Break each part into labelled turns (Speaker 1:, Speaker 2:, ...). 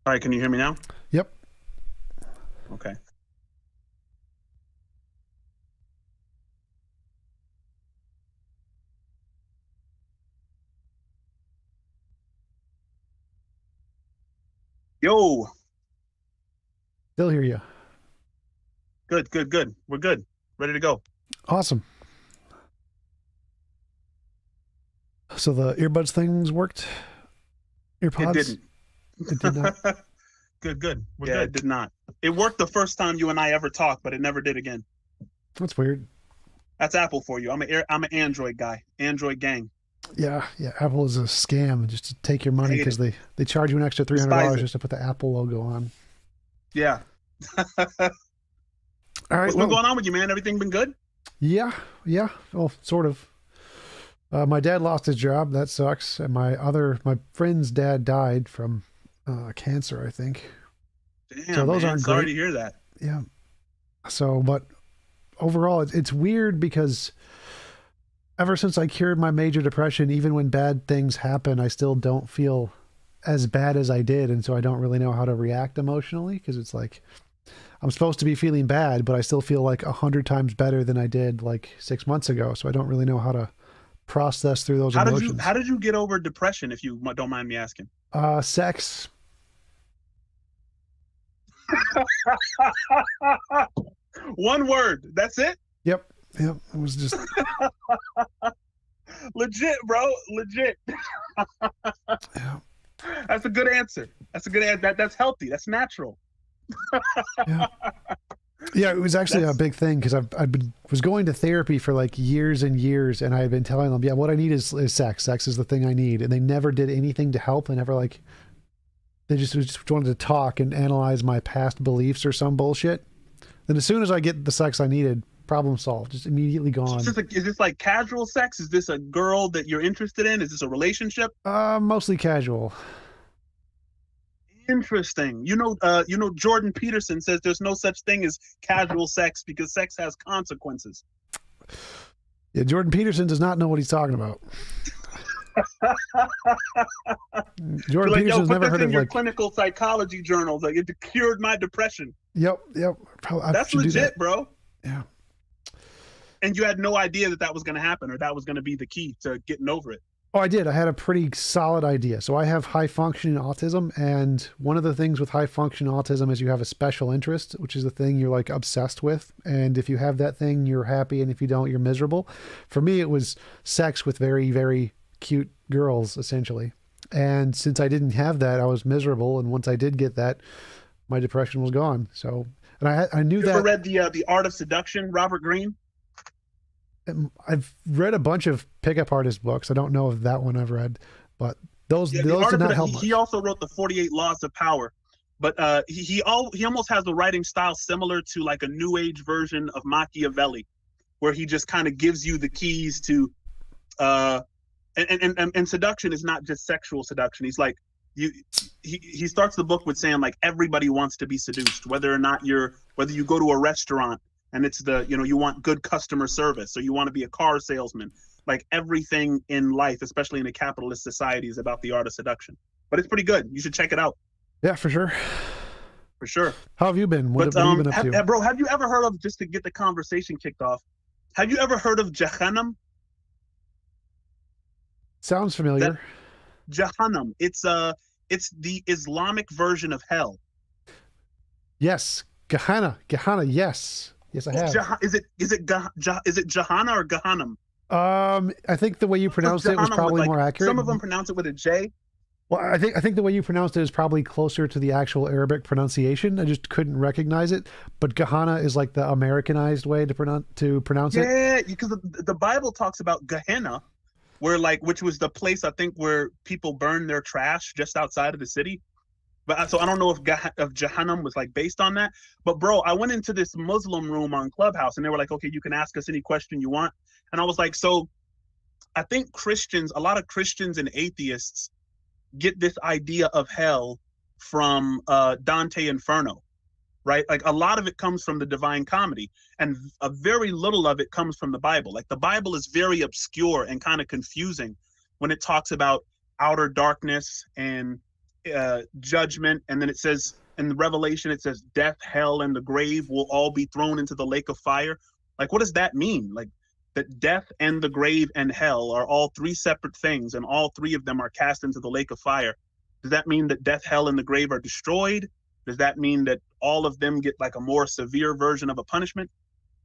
Speaker 1: All right, can you hear me now?
Speaker 2: Yep.
Speaker 1: Okay. Yo,
Speaker 2: Still hear you.
Speaker 1: good, good, good. We're good. Ready to go.
Speaker 2: Awesome. So the earbuds things worked?
Speaker 1: It
Speaker 2: Earpods?
Speaker 1: didn't.
Speaker 2: It did not?
Speaker 1: Good, good. We're good. It did not. It worked the first time you and I ever talked, but it never did again.
Speaker 2: That's weird.
Speaker 1: That's Apple for you. I'm an Android guy. Android gang.
Speaker 2: Yeah, yeah. Apple is a scam just to take your money
Speaker 1: Hate
Speaker 2: because
Speaker 1: it.
Speaker 2: they charge you an extra
Speaker 1: Despise
Speaker 2: $300
Speaker 1: it.
Speaker 2: just to put the Apple logo on.
Speaker 1: Yeah.
Speaker 2: All right.
Speaker 1: What's been
Speaker 2: Well,
Speaker 1: going on with you, man? Everything been good?
Speaker 2: yeah, yeah. Well, sort of. My dad lost his job. That sucks. And my friend's dad died from cancer, I think. So
Speaker 1: Damn,
Speaker 2: those
Speaker 1: man.
Speaker 2: aren't
Speaker 1: Sorry
Speaker 2: great.
Speaker 1: to hear that.
Speaker 2: Yeah. So, but overall, it's weird because ever since I cured my major depression, even when bad things happen, I still don't feel as bad as I did. And so I don't really know how to react emotionally because it's like I'm supposed to be feeling bad, but I still feel like 100 times better than I did like 6 months ago. So I don't really know how to process through those
Speaker 1: How
Speaker 2: emotions.
Speaker 1: did you get over depression, if you don't mind me asking?
Speaker 2: Sex.
Speaker 1: One word. That's it?
Speaker 2: Yep. Yep. It was just,
Speaker 1: Legit, bro. Legit.
Speaker 2: yeah.
Speaker 1: That's a good answer. That's a good answer. That's healthy. That's natural.
Speaker 2: Yeah. Yeah, it was actually a
Speaker 1: That's
Speaker 2: big thing because was going to therapy for like years and years, and I had been telling them, yeah, what I need is sex. Sex is the thing I need, and they never did anything to help. They never like they just wanted to talk and analyze my past beliefs or some bullshit. Then as soon as I get the sex I needed, problem solved. Just immediately gone.
Speaker 1: is this like casual sex? Is this a girl that you're interested in? Is this a relationship?
Speaker 2: Mostly casual.
Speaker 1: Interesting. Jordan Peterson says there's no such thing as casual sex because sex has consequences.
Speaker 2: Yeah, Jordan Peterson does not know what he's talking about.
Speaker 1: You're
Speaker 2: Jordan
Speaker 1: like, yo,
Speaker 2: Peterson's
Speaker 1: put
Speaker 2: never
Speaker 1: this
Speaker 2: heard
Speaker 1: in
Speaker 2: of
Speaker 1: your
Speaker 2: like,
Speaker 1: clinical psychology journals. Like, it cured my depression.
Speaker 2: yep, yep. I
Speaker 1: That's
Speaker 2: should do that.
Speaker 1: legit, bro.
Speaker 2: Yeah.
Speaker 1: And you had no idea that was going to happen or that was going to be the key to getting over it.
Speaker 2: Oh, I did. I had a pretty solid idea. So I have high functioning autism, and one of the things with high functioning autism is you have a special interest, which is the thing you're like obsessed with. And if you have that thing, you're happy, and if you don't, you're miserable. For me, it was sex with very, very cute girls, essentially. And since I didn't have that, I was miserable. And once I did get that, my depression was gone. So, and I knew
Speaker 1: You ever
Speaker 2: that.
Speaker 1: read the Art of Seduction, Robert Greene?
Speaker 2: I've read a bunch of pickup artist books. I don't know if that one I've read, but those
Speaker 1: Yeah, the
Speaker 2: those
Speaker 1: Art
Speaker 2: did
Speaker 1: of
Speaker 2: not
Speaker 1: Seduction.
Speaker 2: help
Speaker 1: He
Speaker 2: much.
Speaker 1: also wrote the 48 Laws of Power, but he almost has the writing style similar to like a New Age version of Machiavelli, where he just kind of gives you the keys to uh, and seduction is not just sexual seduction. He's like you. He starts the book with saying like everybody wants to be seduced, whether you go to a restaurant and it's you want good customer service or you want to be a car salesman. Like everything in life, especially in a capitalist society, is about the art of seduction. But it's pretty good. You should check it out
Speaker 2: Yeah, for sure.
Speaker 1: for sure.
Speaker 2: How have you been?
Speaker 1: But
Speaker 2: What have you been up to?
Speaker 1: bro, have you ever heard of, just to get the conversation kicked off? Have you ever heard of Jahannam?
Speaker 2: Sounds
Speaker 1: That
Speaker 2: familiar.
Speaker 1: Jahannam. It's the Islamic version of hell.
Speaker 2: Yes. Gehenna. Gehenna, yes. Yes, I have.
Speaker 1: Is it Jahanna or Gahannam?
Speaker 2: I think the way you
Speaker 1: Because
Speaker 2: pronounced it was
Speaker 1: Jahannam with
Speaker 2: probably
Speaker 1: like
Speaker 2: more accurate.
Speaker 1: some of them pronounce it with a J.
Speaker 2: Well, I think the way you pronounced it is probably closer to the actual Arabic pronunciation. I just couldn't recognize it. But Gehenna is like the Americanized way to pronounce it.
Speaker 1: Yeah, because the Bible talks about Gehenna, which was the place I think where people burn their trash just outside of the city. But so I don't know if Jahannam was like based on that. But bro, I went into this Muslim room on Clubhouse and they were like, okay, you can ask us any question you want. And I was like, so I think a lot of Christians and atheists get this idea of hell from Dante Inferno, right? Like a lot of it comes from the Divine Comedy, and a very little of it comes from the Bible. Like the Bible is very obscure and kind of confusing when it talks about outer darkness and judgment, and then it says in the Revelation, it says death, hell, and the grave will all be thrown into the lake of fire. Like, what does that mean? Like, that death and the grave and hell are all three separate things, and all three of them are cast into the lake of fire. Does that mean that death, hell, and the grave are destroyed? Does that mean that all of them get like a more severe version of a punishment?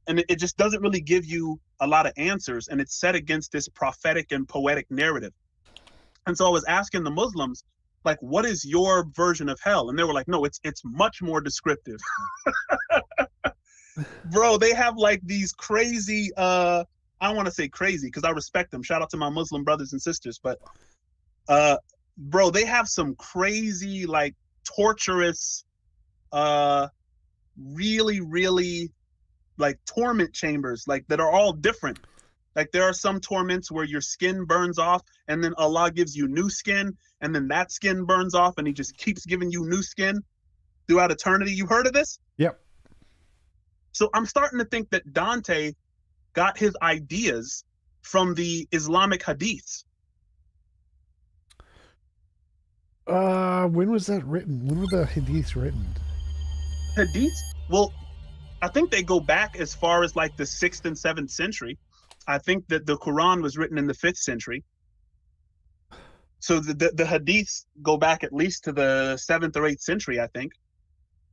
Speaker 1: And it just doesn't really give you a lot of answers, and it's set against this prophetic and poetic narrative. And so I was asking the Muslims, like, what is your version of hell? And they were like, no, it's much more descriptive. Bro, they have like these crazy, I don't want to say crazy because I respect them. Shout out to my Muslim brothers and sisters. But bro, they have some crazy, like, torturous, really, really, like, torment chambers, like, that are all different. Like, there are some torments where your skin burns off, and then Allah gives you new skin, and then that skin burns off, and he just keeps giving you new skin throughout eternity. You heard of this?
Speaker 2: Yep.
Speaker 1: So I'm starting to think that Dante got his ideas from the Islamic hadiths.
Speaker 2: When was that written? When were the hadiths written?
Speaker 1: Hadiths? Well, I think they go back as far as like the 6th and 7th century. I think that the Quran was written in the 5th century. So the hadiths go back at least to the 7th or 8th century, I think.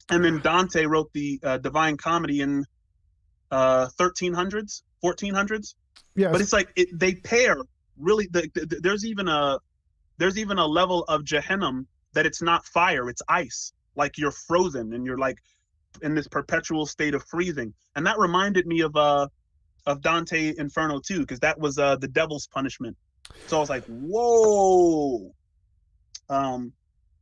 Speaker 1: And then Dante wrote the Divine Comedy in 1300s, 1400s.
Speaker 2: Yeah.
Speaker 1: But it's like they pair really. There's even a level of Jahannam that it's not fire, it's ice. Like, you're frozen and you're like in this perpetual state of freezing. And that reminded me of Dante Inferno too, because that was the devil's punishment. So I was like, whoa.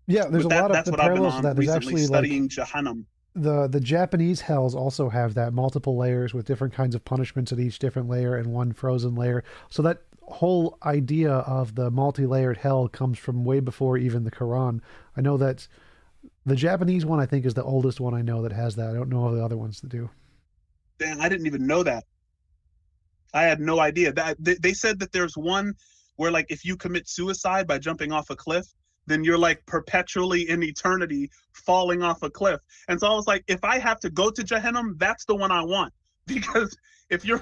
Speaker 2: Yeah, there's a lot of the parallels to that. There's actually
Speaker 1: studying
Speaker 2: like
Speaker 1: Jahannam.
Speaker 2: The Japanese hells also have that, multiple layers with different kinds of punishments at each different layer and one frozen layer. So that whole idea of the multi-layered hell comes from way before even the Quran. I know that the Japanese one, I think, is the oldest one I know that has that. I don't know of the other ones that do.
Speaker 1: Damn, I didn't even know that. I had no idea. That they said that there's one where, like, if you commit suicide by jumping off a cliff, then you're like perpetually in eternity falling off a cliff. And so I was like, if I have to go to Jahannam, that's the one I want. Because if you're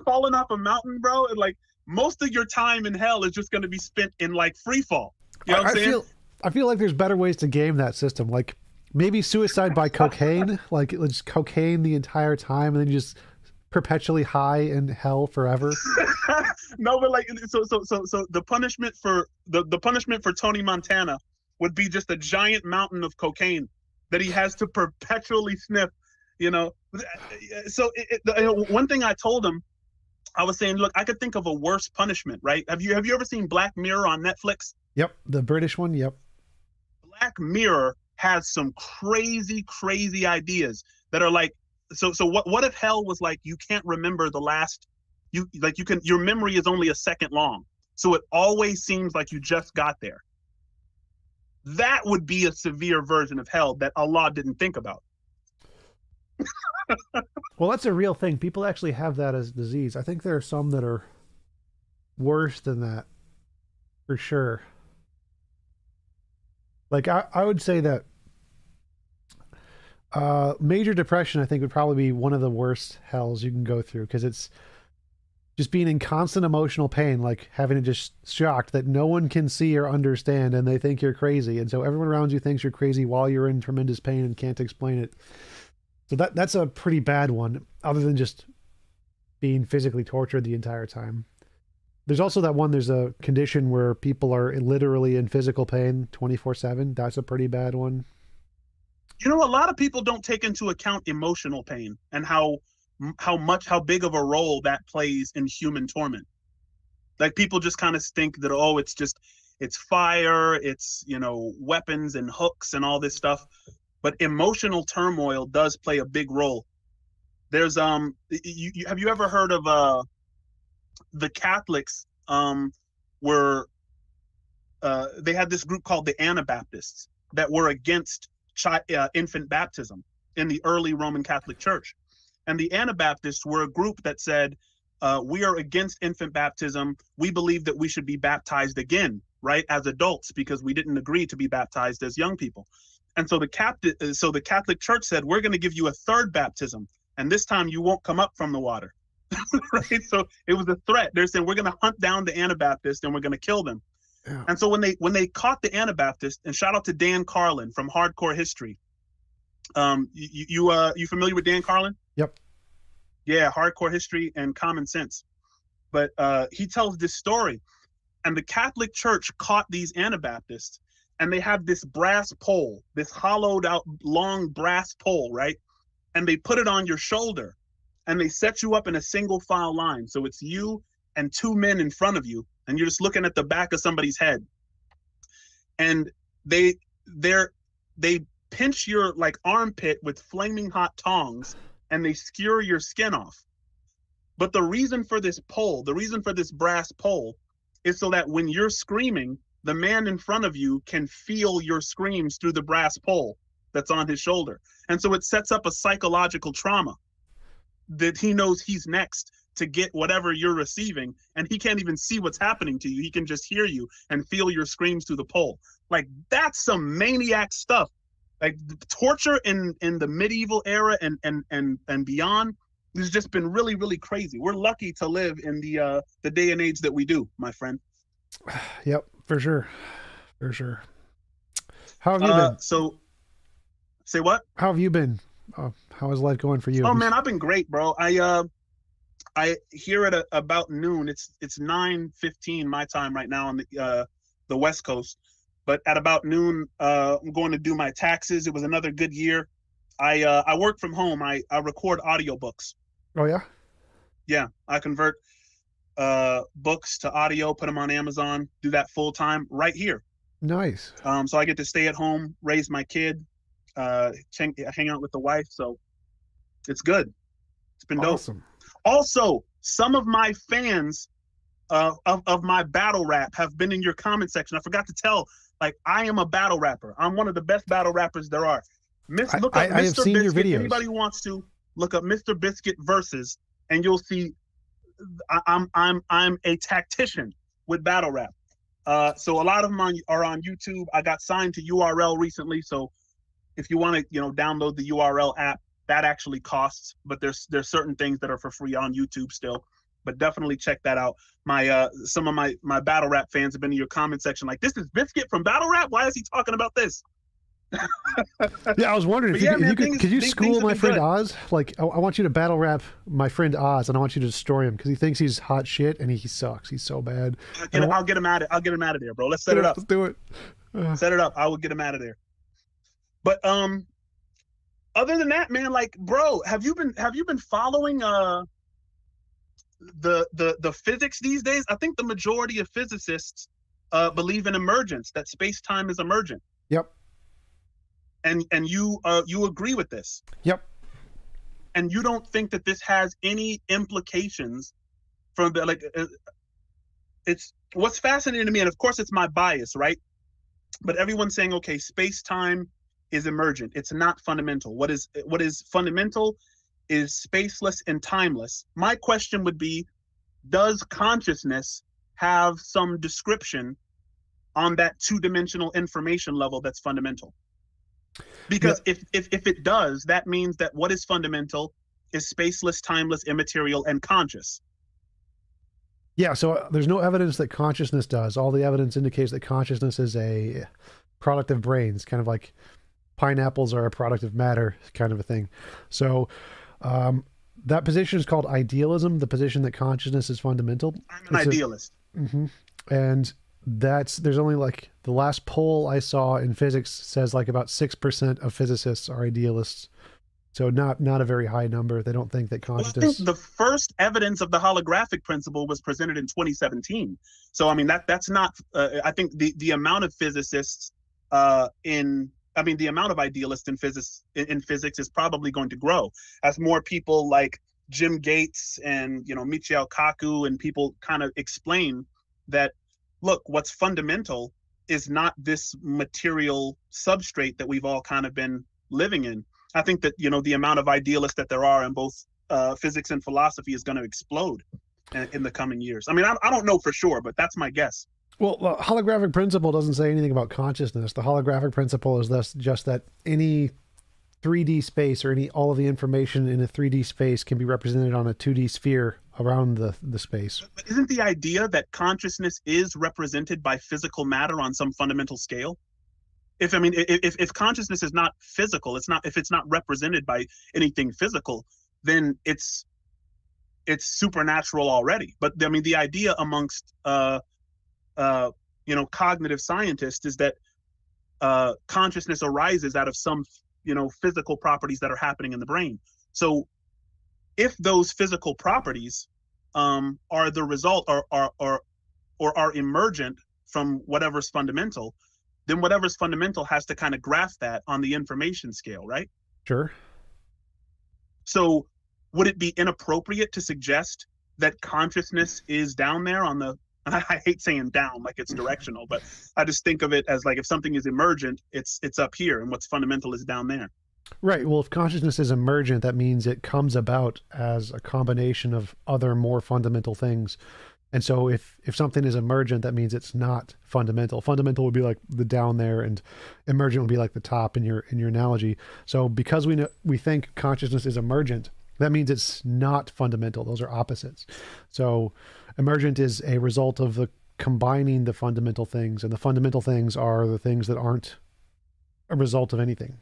Speaker 1: falling off a mountain, bro, and like most of your time in hell is just going to be spent in like free fall. You know what I'm saying?
Speaker 2: I feel like there's better ways to game that system. Like maybe suicide by cocaine, like just cocaine the entire time, and then you just perpetually high in hell forever.
Speaker 1: No, but like, so the punishment for the punishment for Tony Montana would be just a giant mountain of cocaine that he has to perpetually sniff, you know. So one thing I told him, I was saying, look, I could think of a worse punishment, right? Have you ever seen Black Mirror on Netflix?
Speaker 2: Yep, the British one. Yep.
Speaker 1: Black Mirror has some crazy ideas that are like, so what if hell was like, you can't remember the last, your memory is only a second long, so it always seems like you just got there. That would be a severe version of hell that Allah didn't think about.
Speaker 2: Well, that's a real thing. People actually have that as disease. I think there are some that are worse than that, for sure. Like, I would say that major depression, I think, would probably be one of the worst hells you can go through, because it's just being in constant emotional pain, like having it just shocked that no one can see or understand, and they think you're crazy. And so everyone around you thinks you're crazy while you're in tremendous pain and can't explain it. So that's a pretty bad one, other than just being physically tortured the entire time. There's also that one, there's a condition where people are literally in physical pain 24/7. That's a pretty bad one.
Speaker 1: You know, a lot of people don't take into account emotional pain and how big of a role that plays in human torment. Like, people just kind of think that, oh, it's fire, it's, you know, weapons and hooks and all this stuff. But emotional turmoil does play a big role. There's have you ever heard of the Catholics were they had this group called the Anabaptists that were against infant baptism in the early Roman Catholic Church. And the Anabaptists were a group that said, we are against infant baptism. We believe that we should be baptized again, right, as adults, because we didn't agree to be baptized as young people. And so the Catholic Church said, we're going to give you a third baptism, and this time you won't come up from the water. Right? So it was a threat. They're saying, we're going to hunt down the Anabaptists and we're going to kill them.
Speaker 2: Yeah.
Speaker 1: And so when they caught the Anabaptist, and shout out to Dan Carlin from Hardcore History. You familiar with Dan Carlin?
Speaker 2: Yep.
Speaker 1: Yeah, Hardcore History and Common Sense. But he tells this story, and the Catholic Church caught these Anabaptists, and they have this brass pole, this hollowed out long brass pole, right? And they put it on your shoulder, and they set you up in a single file line. So it's you and two men in front of you, and you're just looking at the back of somebody's head. And they pinch your like armpit with flaming hot tongs, and they skewer your skin off. But the reason for this pole, the reason for this brass pole, is so that when you're screaming, the man in front of you can feel your screams through the brass pole that's on his shoulder. And so it sets up a psychological trauma that he knows he's next to get whatever you're receiving, and he can't even see what's happening to you. He can just hear you and feel your screams through the pole. Like, that's some maniac stuff. Like, torture in the medieval era and beyond has just been really, really crazy. We're lucky to live in the day and age that we do, my friend.
Speaker 2: Yep, for sure. For sure. How have you been?
Speaker 1: So, say what?
Speaker 2: How have you been? How is life going for you?
Speaker 1: Oh man, I've been great, bro. I here at about noon. It's 9:15 my time right now on the West Coast. But at about noon, I'm going to do my taxes. It was another good year. I work from home. I record audiobooks.
Speaker 2: Oh yeah?
Speaker 1: Yeah, I convert books to audio, put them on Amazon, do that full time right here.
Speaker 2: Nice.
Speaker 1: So I get to stay at home, raise my kid, hang out with the wife. So it's good. It's been dope.
Speaker 2: Awesome.
Speaker 1: Also, some of my fans of my battle rap have been in your comment section. I forgot to tell, like, I am a battle rapper. I'm one of the best battle rappers there are. Look up
Speaker 2: I have
Speaker 1: Mr.
Speaker 2: seen your
Speaker 1: Biscuit.
Speaker 2: videos.
Speaker 1: Anybody who wants to look up Mr. Biscuit versus, and you'll see I'm a tactician with battle rap. So a lot of them are on YouTube. I got signed to URL recently, so if you want to, download the URL app, that actually costs, but there's certain things that are for free on YouTube still. But definitely check that out. Some of my battle rap fans have been in your comment section like, this is Biscuit from battle rap? Why is he talking about this?
Speaker 2: Yeah, I was wondering if could you school my friend Oz? Like, I want you to battle rap my friend Oz, and I want you to destroy him because he thinks he's hot shit and he sucks. He's so bad.
Speaker 1: I'll get him out of there, bro. Let's set it up.
Speaker 2: Let's do it.
Speaker 1: Set it up. I will get him out of there. But other than that, man, like, bro, have you been following the physics these days? I think the majority of physicists believe in emergence, that space-time is emergent.
Speaker 2: Yep.
Speaker 1: And you agree with this?
Speaker 2: Yep.
Speaker 1: And you don't think that this has any implications from the it's what's fascinating to me, and of course it's my bias, right? But everyone's saying, okay, space-time is emergent. It's not fundamental. What is fundamental is spaceless and timeless. My question would be, does consciousness have some description on that two-dimensional information level that's fundamental? Because if it does, that means that what is fundamental is spaceless, timeless, immaterial, and conscious.
Speaker 2: Yeah, so there's no evidence that consciousness does. All the evidence indicates that consciousness is a product of brains, kind of like pineapples are a product of matter kind of a thing. So that position is called idealism, the position that consciousness is fundamental.
Speaker 1: I'm an idealist.
Speaker 2: And there's only like the last poll I saw in physics says like about 6% of physicists are idealists. So not a very high number. They don't think that consciousness...
Speaker 1: Well, I think the first evidence of the holographic principle was presented in 2017. So, I mean, that's not... I think the amount of physicists the amount of idealists in physics is probably going to grow as more people like Jim Gates and, Michio Kaku and people kind of explain that, look, what's fundamental is not this material substrate that we've all kind of been living in. I think that, the amount of idealists that there are in both physics and philosophy is going to explode in the coming years. I mean, I don't know for sure, but that's my guess.
Speaker 2: Well, the holographic principle doesn't say anything about consciousness. The holographic principle is thus just that any 3D space or any all of the information in a 3D space can be represented on a 2D sphere around the space.
Speaker 1: But isn't the idea that consciousness is represented by physical matter on some fundamental scale? If I mean, if consciousness is not physical, it's not if it's not represented by anything physical, then it's supernatural already. But I mean, the idea amongst cognitive scientists is that consciousness arises out of some physical properties that are happening in the brain. So if those physical properties are the result or are emergent from whatever's fundamental, then whatever's fundamental has to kind of graph that on the information scale, right?
Speaker 2: Sure.
Speaker 1: So would it be inappropriate to suggest that consciousness is down there on the I hate saying down like it's directional, but I just think of it as like if something is emergent, it's up here, and what's fundamental is down there.
Speaker 2: Right. Well, if consciousness is emergent, that means it comes about as a combination of other more fundamental things. And so if something is emergent, that means it's not fundamental. Fundamental would be like the down there, and emergent would be like the top in your analogy. So because we think consciousness is emergent, that means it's not fundamental. Those are opposites. So emergent is a result of the combining the fundamental things, and the fundamental things are the things that aren't a result of anything.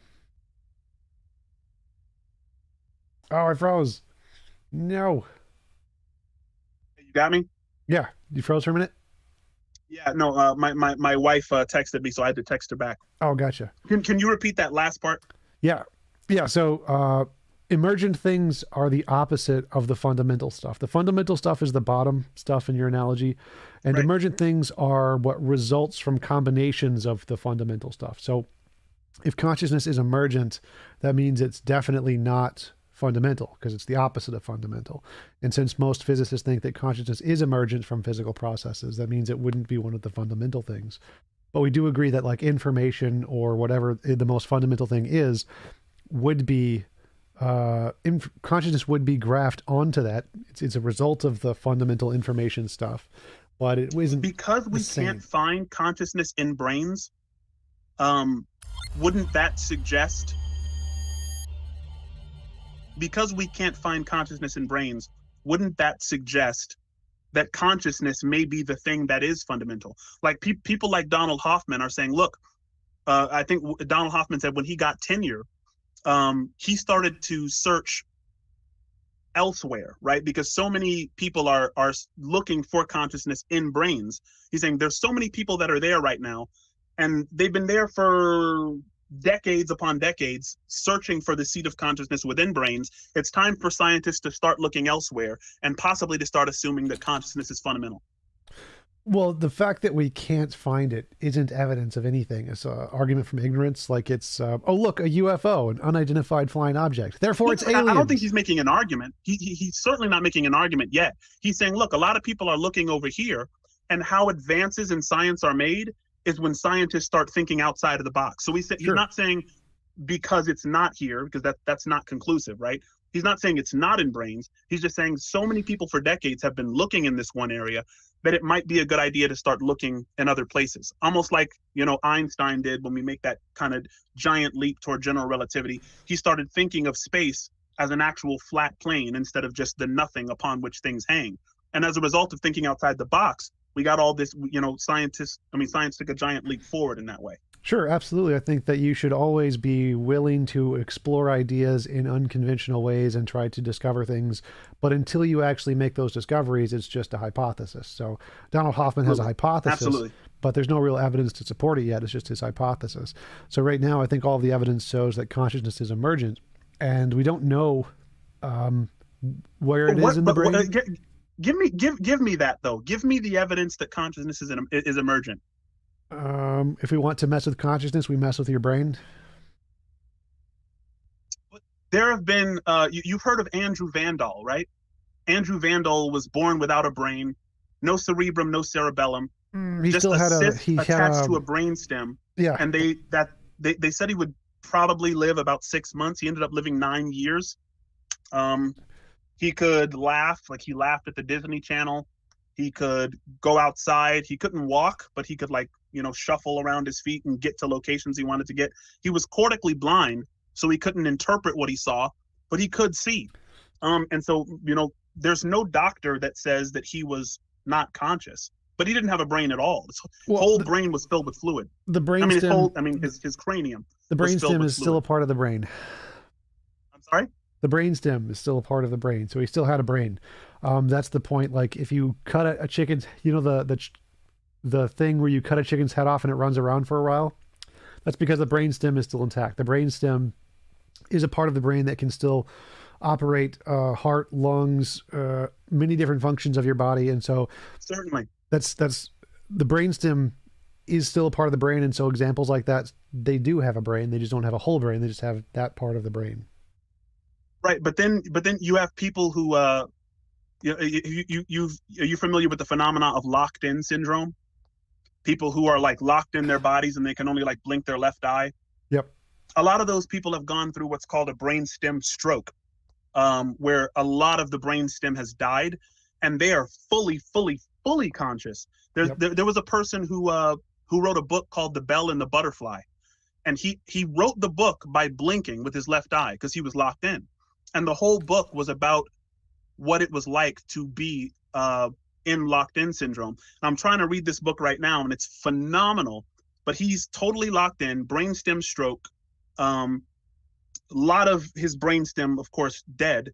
Speaker 2: Oh, I froze. No.
Speaker 1: You got me?
Speaker 2: Yeah, you froze for a minute?
Speaker 1: Yeah, no, my wife texted me, so I had to text her back.
Speaker 2: Oh, gotcha.
Speaker 1: Can you repeat that last part?
Speaker 2: Yeah. Yeah, so emergent things are the opposite of the fundamental stuff. The fundamental stuff is the bottom stuff in your analogy, and
Speaker 1: Right.
Speaker 2: emergent things are what results from combinations of the fundamental stuff. So if consciousness is emergent, that means it's definitely not fundamental, because it's the opposite of fundamental. And since most physicists think that consciousness is emergent from physical processes, that means it wouldn't be one of the fundamental things. But we do agree that like information or whatever the most fundamental thing is would be consciousness would be graphed onto that. It's a result of the fundamental information stuff, but it isn't
Speaker 1: Because we can't find consciousness in brains. Wouldn't that suggest? Because we can't find consciousness in brains, wouldn't that suggest that consciousness may be the thing that is fundamental? Like people like Donald Hoffman are saying, look, I think Donald Hoffman said when he got tenure, he started to search elsewhere, right? Because so many people are looking for consciousness in brains. He's saying there's so many people that are there right now, and they've been there for decades upon decades searching for the seat of consciousness within brains. It's time for scientists to start looking elsewhere and possibly to start assuming that consciousness is fundamental.
Speaker 2: Well, the fact that we can't find it isn't evidence of anything. It's an argument from ignorance. Like it's, oh, look, a UFO, an unidentified flying object. Therefore, it's aliens.
Speaker 1: I don't think he's making an argument. He's certainly not making an argument yet. He's saying, look, a lot of people are looking over here, and how advances in science are made is when scientists start thinking outside of the box. So he's not saying because it's not here, because that's not conclusive, right? He's not saying it's not in brains. He's just saying so many people for decades have been looking in this one area that it might be a good idea to start looking in other places. Almost like, Einstein did when we make that kind of giant leap toward general relativity. He started thinking of space as an actual flat plane instead of just the nothing upon which things hang. And as a result of thinking outside the box, we got all this, science took a giant leap forward in that way.
Speaker 2: Sure, absolutely. I think that you should always be willing to explore ideas in unconventional ways and try to discover things. But until you actually make those discoveries, it's just a hypothesis. So Donald Hoffman has a hypothesis,
Speaker 1: absolutely,
Speaker 2: but there's no real evidence to support it yet. It's just his hypothesis. So right now, I think all the evidence shows that consciousness is emergent, and we don't know where it is in the brain.
Speaker 1: Give me that though. Give me the evidence that consciousness is emergent.
Speaker 2: If we want to mess with consciousness, we mess with your brain.
Speaker 1: There have been, you've heard of Andrew Vandal, right? Andrew Vandal was born without a brain, no cerebrum, no cerebellum, just a cyst attached to a brain stem.
Speaker 2: Yeah.
Speaker 1: And they said he would probably live about 6 months. He ended up living 9 years. He could laugh, like he laughed at the Disney Channel. He could go outside. He couldn't walk, but he could like, shuffle around his feet and get to locations he wanted to get. He was cortically blind, so he couldn't interpret what he saw, but he could see. And so, there's no doctor that says that he was not conscious, but he didn't have a brain at all. His whole brain was filled with fluid.
Speaker 2: The brain
Speaker 1: his cranium.
Speaker 2: The brainstem is still a part of the brain.
Speaker 1: I'm sorry?
Speaker 2: The brainstem is still a part of the brain, so he still had a brain. That's the point. Like if you cut a chicken's, the thing where you cut a chicken's head off and it runs around for a while, that's because the brainstem is still intact. The brainstem is a part of the brain that can still operate heart, lungs, many different functions of your body, and so
Speaker 1: certainly
Speaker 2: that's the brainstem is still a part of the brain, and so examples like that, they do have a brain. They just don't have a whole brain. They just have that part of the brain.
Speaker 1: Right, but then you have people who are you familiar with the phenomena of locked in syndrome? People who are like locked in their bodies and they can only like blink their left eye.
Speaker 2: Yep.
Speaker 1: A lot of those people have gone through what's called a brainstem stroke, where a lot of the brainstem has died, and they are fully conscious. There was a person who wrote a book called The Bell and the Butterfly, and he wrote the book by blinking with his left eye because he was locked in, and the whole book was about what it was like to be in locked in syndrome. And I'm trying to read this book right now, and it's phenomenal. But he's totally locked in, brainstem stroke. A lot of his brainstem, of course, dead,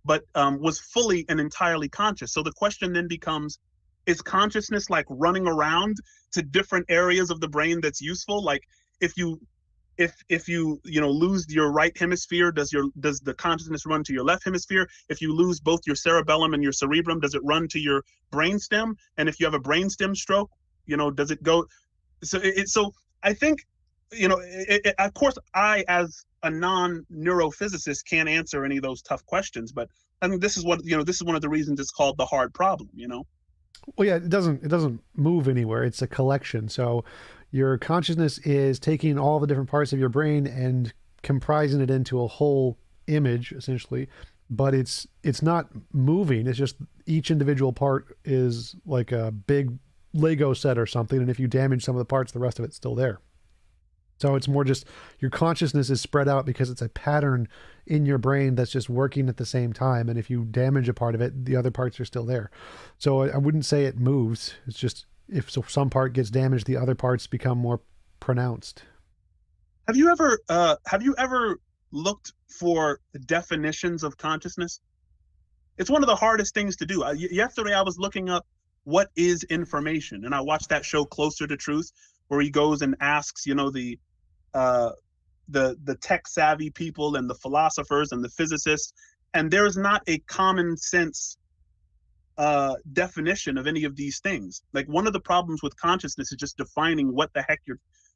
Speaker 1: but was fully and entirely conscious. So the question then becomes, is consciousness like running around to different areas of the brain that's useful? Like if you lose your right hemisphere, does the consciousness run to your left hemisphere? If you lose both your cerebellum and your cerebrum, does it run to your brainstem? And if you have a brainstem stroke, does it go? So I think, of course, I, as a non-neurophysicist, can't answer any of those tough questions, but I think this is one of the reasons it's called the hard problem,
Speaker 2: Well, yeah, it doesn't move anywhere. It's a collection. So your consciousness is taking all the different parts of your brain and comprising it into a whole image, essentially, but it's not moving. It's just each individual part is like a big Lego set or something, and if you damage some of the parts, the rest of it's still there. So it's more just your consciousness is spread out because it's a pattern in your brain that's just working at the same time. And if you damage a part of it, the other parts are still there. So I wouldn't say it moves. It's just if some part gets damaged, the other parts become more pronounced.
Speaker 1: Have you ever looked for definitions of consciousness? It's one of the hardest things to do. Yesterday I was looking up what is information, and I watched that show Closer to Truth, where he goes and asks, the tech savvy people and the philosophers and the physicists, and there's not a common sense definition of any of these things. Like one of the problems with consciousness is just defining what the heck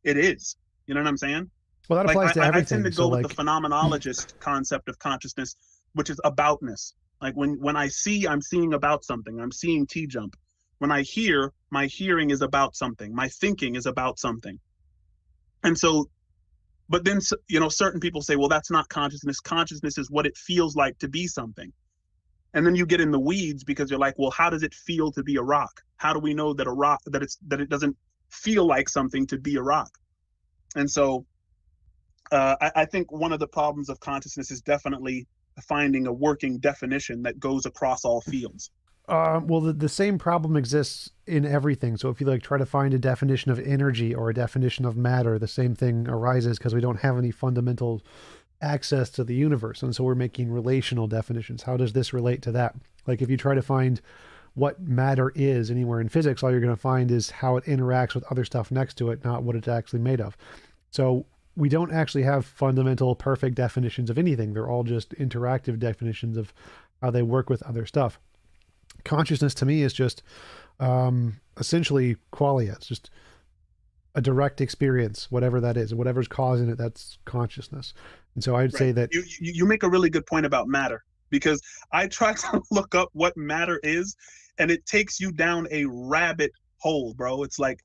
Speaker 1: it is. You know what I'm saying?
Speaker 2: Well, that applies to everything.
Speaker 1: I tend to go with the phenomenologist concept of consciousness, which is aboutness. Like when I see, I'm seeing about something. I'm seeing TJump. When I hear, my hearing is about something. My thinking is about something. And so, but then, certain people say, well, that's not consciousness. Consciousness is what it feels like to be something. And then you get in the weeds because you're like, well, how does it feel to be a rock? How do we know that that it doesn't feel like something to be a rock? And so I think one of the problems of consciousness is definitely finding a working definition that goes across all fields.
Speaker 2: Well, the same problem exists in everything. So if you try to find a definition of energy or a definition of matter, the same thing arises because we don't have any fundamental access to the universe. And so we're making relational definitions. How does this relate to that? Like if you try to find what matter is anywhere in physics, all you're going to find is how it interacts with other stuff next to it, not what it's actually made of. So we don't actually have fundamental perfect definitions of anything. They're all just interactive definitions of how they work with other stuff. Consciousness to me is just essentially qualia. It's just a direct experience, whatever that is, whatever's causing it, that's consciousness. And so I'd say that
Speaker 1: you make a really good point about matter, because I try to look up what matter is, and it takes you down a rabbit hole, bro. It's like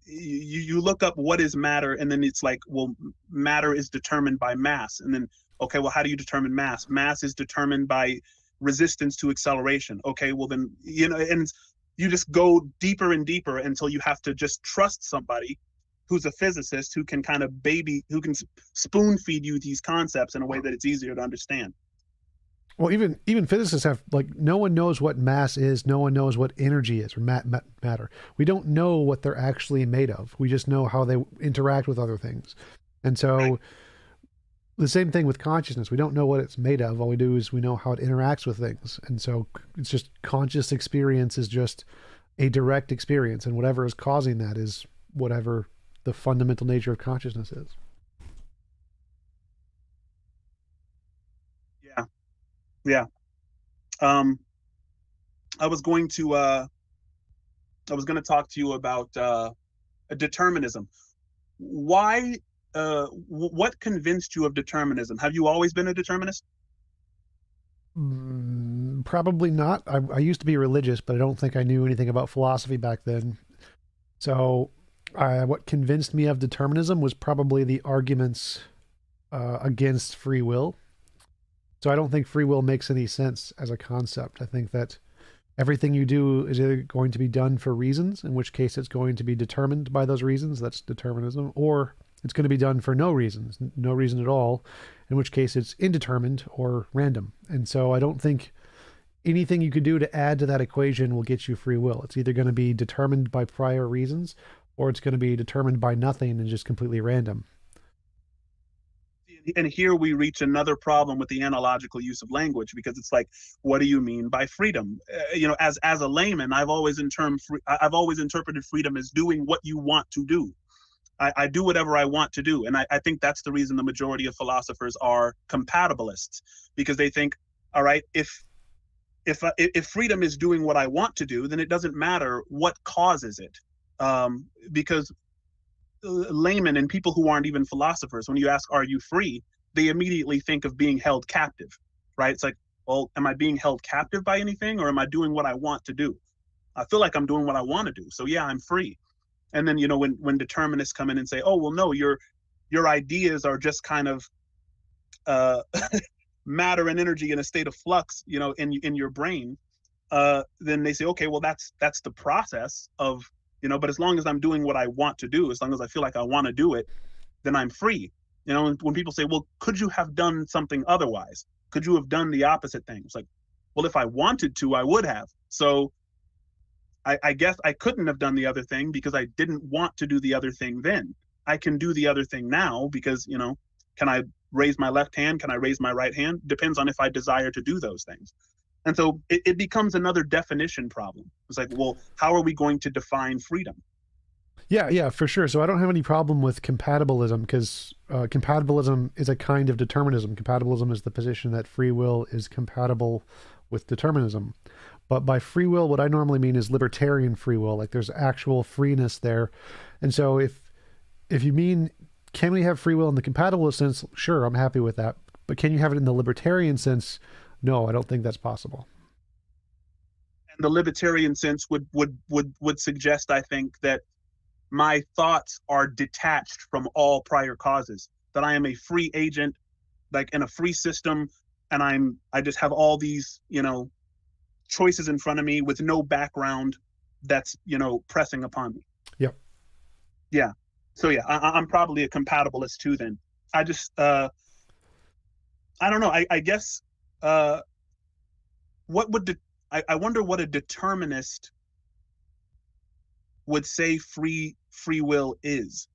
Speaker 1: you look up what is matter, and then it's like, well, matter is determined by mass. And then, okay, well, how do you determine mass? Mass is determined by resistance to acceleration. Okay, well then, and you just go deeper and deeper until you have to just trust somebody who's a physicist who can kind of who can spoon feed you these concepts in a way that it's easier to understand.
Speaker 2: Well, even physicists have, like, no one knows what mass is, no one knows what energy is, or matter. We don't know what they're actually made of. We just know how they interact with other things. And so
Speaker 1: Right.
Speaker 2: the same thing with consciousness. We don't know what it's made of. All we do is we know how it interacts with things. And so it's just conscious experience is just a direct experience, and whatever is causing that is whatever the fundamental nature of consciousness is.
Speaker 1: Yeah. Yeah. Um, I was going to talk to you about determinism. Why? What convinced you of determinism? Have you always been a determinist?
Speaker 2: Probably not. I used to be religious, but I don't think I knew anything about philosophy back then. So, what convinced me of determinism was probably the arguments against free will. So, I don't think free will makes any sense as a concept. I think that everything you do is either going to be done for reasons, in which case it's going to be determined by those reasons. That's determinism. Or it's going to be done for no reasons, no reason at all, in which case it's indeterminate or random. And so I don't think anything you could do to add to that equation will get you free will. It's either going to be determined by prior reasons, or it's going to be determined by nothing and just completely random.
Speaker 1: And here we reach another problem with the analogical use of language, because it's like, what do you mean by freedom? As a layman, I've always interpreted freedom as doing what you want to do. I do whatever I want to do, and I think that's the reason the majority of philosophers are compatibilists, because they think, all right, if freedom is doing what I want to do, then it doesn't matter what causes it, because laymen and people who aren't even philosophers, when you ask, are you free, they immediately think of being held captive, right? It's like, well, am I being held captive by anything, or am I doing what I want to do? I feel like I'm doing what I want to do, so yeah, I'm free. And then, when determinists come in and say, oh, well, no, your ideas are just kind of uh, matter and energy in a state of flux, in your brain, then they say, okay, well, that's the process of, but as long as I'm doing what I want to do, as long as I feel like I want to do it, then I'm free. When people say, well, could you have done something otherwise? Could you have done the opposite thing? It's like, well, if I wanted to, I would have. So I guess I couldn't have done the other thing because I didn't want to do the other thing then. I can do the other thing now because, can I raise my left hand? Can I raise my right hand? Depends on if I desire to do those things. And so it becomes another definition problem. It's like, well, how are we going to define freedom?
Speaker 2: Yeah, for sure. So I don't have any problem with compatibilism, because compatibilism is a kind of determinism. Compatibilism is the position that free will is compatible with determinism. But by free will, what I normally mean is libertarian free will. Like, there's actual freeness there. And so if you mean, can we have free will in the compatibilist sense? Sure, I'm happy with that. But can you have it in the libertarian sense? No, I don't think that's possible.
Speaker 1: And the libertarian sense would suggest, I think, that my thoughts are detached from all prior causes, that I am a free agent, like in a free system, and I just have all these, choices in front of me with no background that's, pressing upon me.
Speaker 2: Yep.
Speaker 1: Yeah. So yeah, I'm probably a compatibilist too then. I just I don't know. I guess what would I wonder what a determinist would say free will is.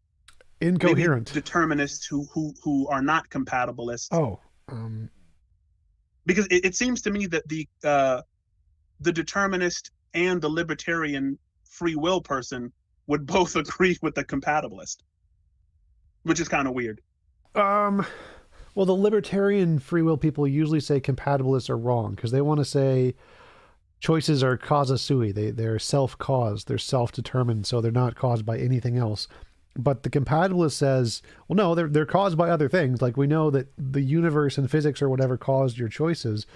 Speaker 2: Incoherent.
Speaker 1: Maybe determinists who are not compatibilists.
Speaker 2: Oh,
Speaker 1: because it seems to me that the determinist and the libertarian free will person would both agree with the compatibilist, which is kind of weird.
Speaker 2: Well, the libertarian free will people usually say compatibilists are wrong, because they want to say choices are causa sui. They're self-caused. They're self-determined, so they're not caused by anything else. But the compatibilist says, well, no, they're caused by other things. Like, we know that the universe and physics or whatever caused your choices,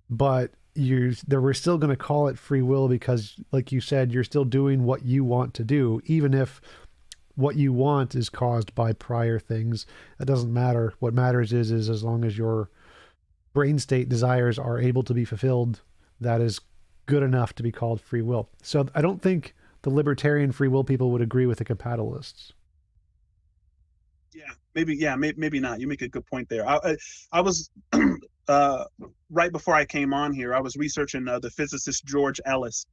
Speaker 2: but we're still going to call it free will because, like you said, you're still doing what you want to do, even if what you want is caused by prior things. It doesn't matter. What matters is as long as your brain state desires are able to be fulfilled, that is good enough to be called free will. So I don't think the libertarian free will people would agree with the compatibilists.
Speaker 1: Maybe not. You make a good point there. I was right before I came on here, I was researching the physicist George Ellis,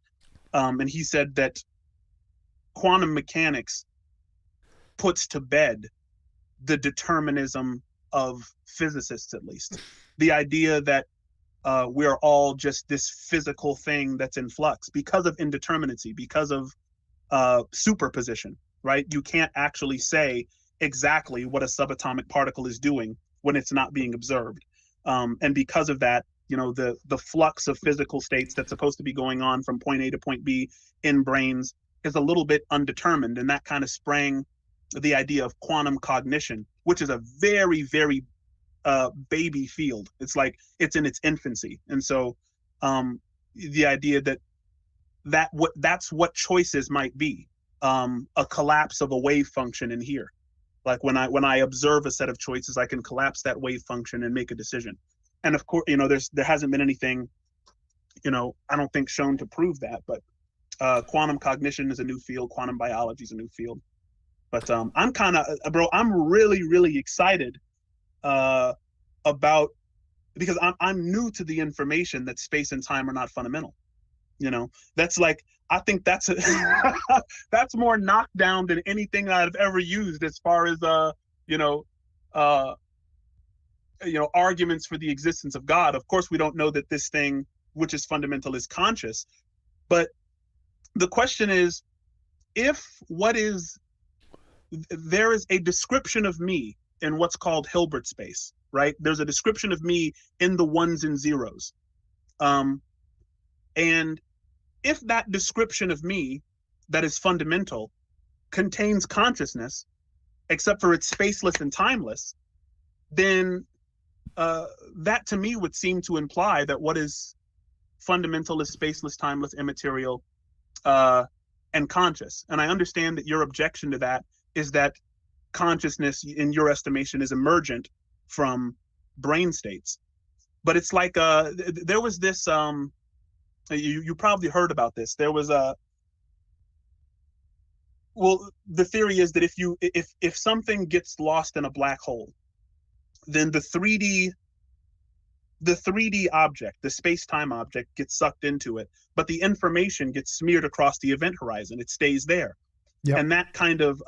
Speaker 1: and he said that quantum mechanics puts to bed the determinism of physicists, at least. The idea that we're all just this physical thing that's in flux because of indeterminacy, because of superposition, right? You can't actually say exactly what a subatomic particle is doing when it's not being observed. And because of that, the flux of physical states that's supposed to be going on from point A to point B in brains is a little bit undetermined. And that kind of sprang the idea of quantum cognition, which is a very, very baby field. It's like it's in its infancy. And so the idea that's what choices might be, a collapse of a wave function in here. Like when I observe a set of choices, I can collapse that wave function and make a decision. And of course, there hasn't been anything, I don't think shown to prove that, but quantum cognition is a new field. Quantum biology is a new field. But I'm really, really excited about, because I'm new to the information that space and time are not fundamental. That's like, I think that's that's more knockdown than anything I've ever used as far as arguments for the existence of God. Of course, we don't know that this thing, which is fundamental, is conscious. But the question is, there is a description of me in what's called Hilbert space, right? There's a description of me in the ones and zeros. And if that description of me that is fundamental contains consciousness, except for it's spaceless and timeless, then that to me would seem to imply that what is fundamental is spaceless, timeless, immaterial, and conscious. And I understand that your objection to that is that consciousness, in your estimation, is emergent from brain states. But it's like there was this, you probably heard about this. There was the theory is that if something gets lost in a black hole, then the 3D object, the space-time object, gets sucked into it, but the information gets smeared across the event horizon. It stays there. Yep. And that kind of